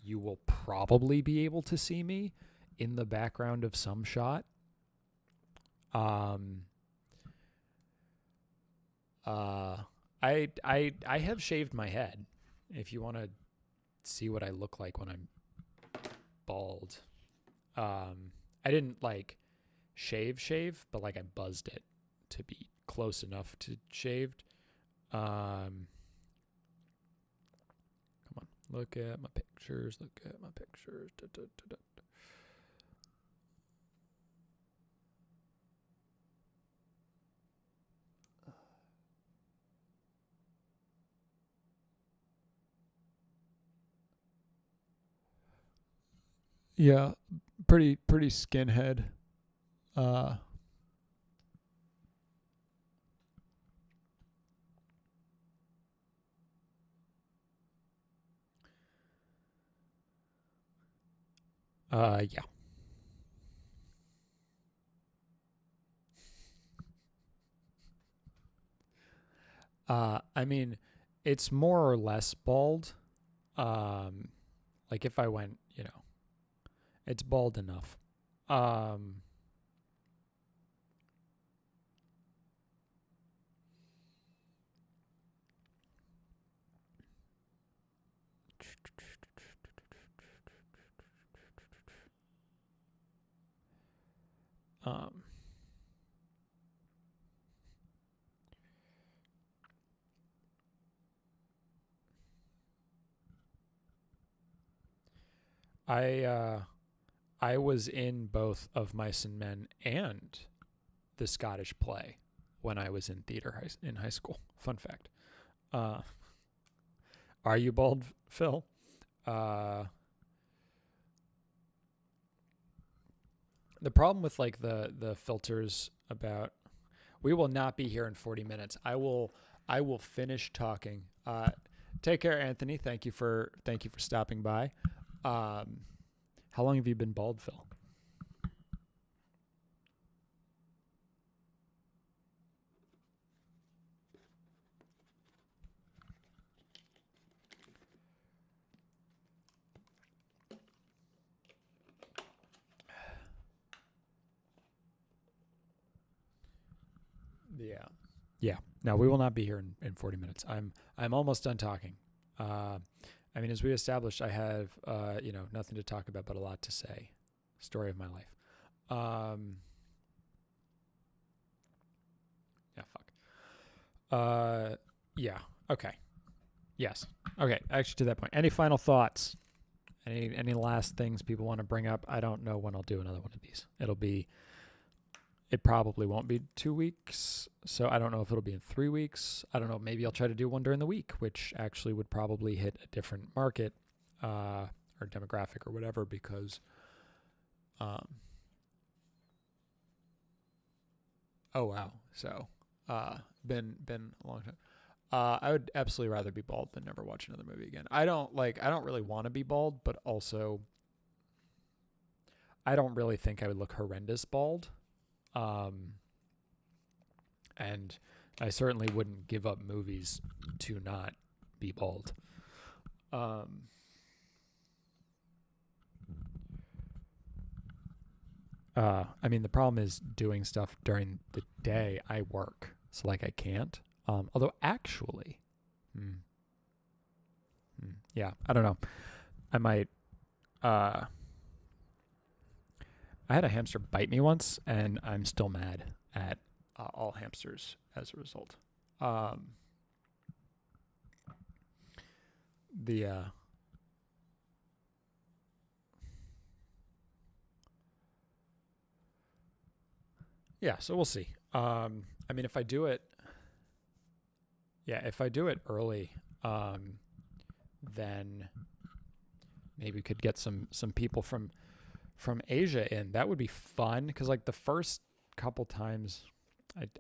you will probably be able to see me in the background of some shot. I have shaved my head. If you want to see what I look like when I'm bald, I didn't like shave, but like I buzzed it to be close enough to shaved. Come on, look at my pictures. Da, da, da, da. Yeah, pretty skinhead. Uh, yeah. I mean, it's more or less bald. Like if I went, you know, it's bald enough. Um, um, I was in both of Mice and Men and the Scottish play when I was in theater in high school. Fun fact. Are you bald, Phil? The problem with like the filters about we will not be here in 40 minutes. I will finish talking. Take care, Anthony. Thank you for stopping by. How long have you been bald, Phil? Yeah. No, we will not be here in 40 minutes. I'm almost done talking. I mean, as we established, I have nothing to talk about but a lot to say. Story of my life. Yeah. Okay. Yes. Okay. Actually, to that point, any final thoughts? Any last things people want to bring up? I don't know when I'll do another one of these. It probably won't be 2 weeks, so I don't know if it'll be in 3 weeks. I don't know. Maybe I'll try to do one during the week, which actually would probably hit a different market or demographic or whatever, because oh wow. So been a long time. I would absolutely rather be bald than never watch another movie again. I don't really want to be bald, but also I don't really think I would look horrendous bald. And I certainly wouldn't give up movies to not be bald. I mean, the problem is doing stuff during the day. I work, so like I can't. Although actually, yeah, I don't know. I might. I had a hamster bite me once, and I'm still mad at all hamsters as a result. Yeah, so we'll see. I mean, if I do it early, then maybe we could get some people from Asia in. That would be fun, because like the first couple times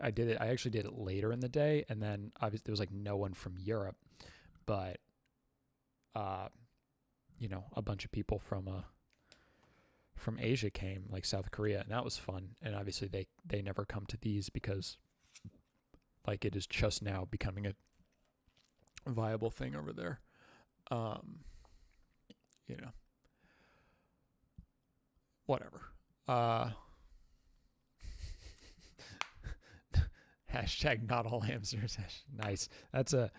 I did it, I actually did it later in the day, and then obviously there was like no one from Europe, but a bunch of people from Asia came, like South Korea, and that was fun. And obviously they never come to these because like it is just now becoming a viable thing over there. Whatever. Hashtag not all hamsters. Nice. That's a.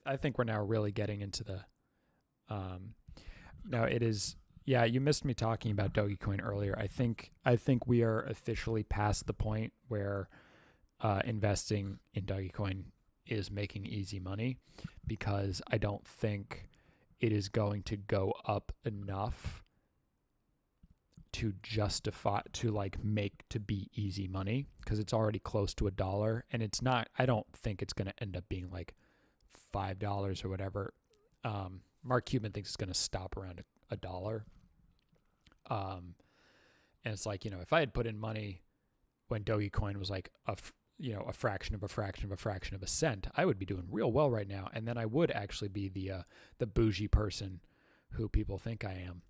I think we're now really getting into the. Now it is. Yeah, you missed me talking about Dogecoin earlier. I think we are officially past the point where investing in Dogecoin is making easy money, because I don't think it is going to go up enough to justify to be easy money, because it's already close to $1, and it's not. I don't think it's going to end up being like $5 or whatever. Mark Cuban thinks it's going to stop around $1. And it's like, if I had put in money when Dogecoin was like a fraction of a cent, I would be doing real well right now, and then I would actually be the bougie person who people think I am.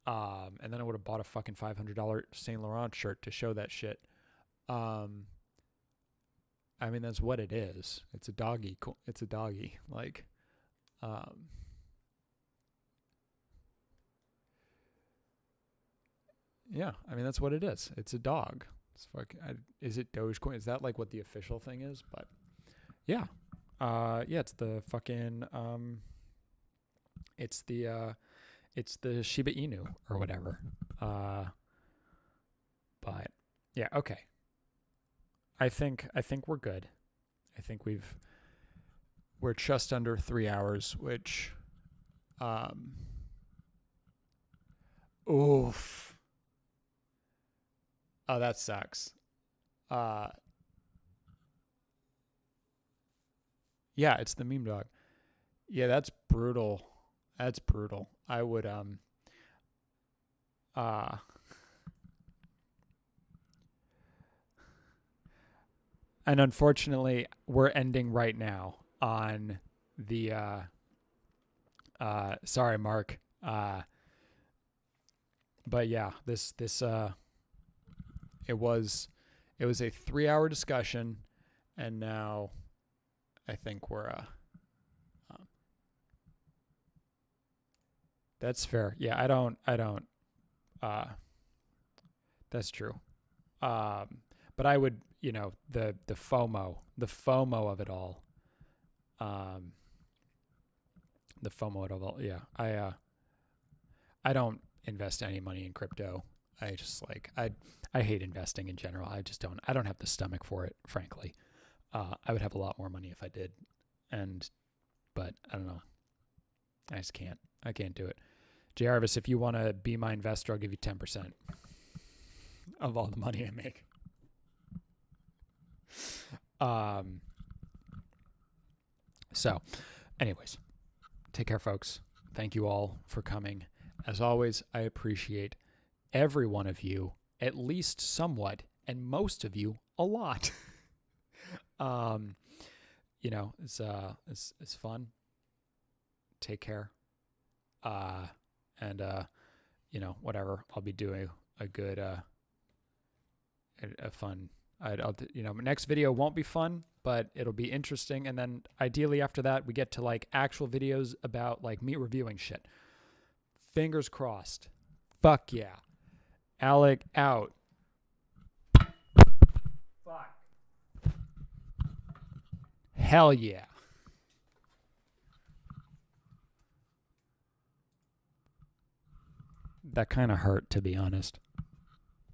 And then I would have bought a fucking $500 Saint Laurent shirt to show that shit. I mean, that's what it is. It's a doggy. Like, yeah, I mean, that's what it is. It's a dog. It's is it Dogecoin? Is that like what the official thing is? But yeah. It's the fucking, it's the Shiba Inu or whatever. But yeah, okay. I think we're good. I think we're just under 3 hours, which Oof. Oh, that sucks. Yeah, it's the meme dog. Yeah, that's brutal. That's brutal. I would uh and unfortunately we're ending right now on the sorry Mark. But yeah, this it was a 3-hour discussion, and now I think we're that's fair. Yeah, I don't that's true. But I would, the FOMO of it all. Um the FOMO of it all. Yeah. I don't invest any money in crypto. I just I hate investing in general. I don't have the stomach for it, frankly. I would have a lot more money if I did. But I don't know. I just can't. I can't do it. J. Arvis, if you want to be my investor, I'll give you 10% of all the money I make. So, anyways, take care, folks. Thank you all for coming. As always, I appreciate every one of you, at least somewhat, and most of you a lot. It's fun. Take care. Whatever. I'll be doing a good, a fun. Next video won't be fun, but it'll be interesting. And then ideally after that, we get to like actual videos about like me reviewing shit. Fingers crossed. Fuck yeah. Alec out. Fuck. Hell yeah. That kind of hurt, to be honest.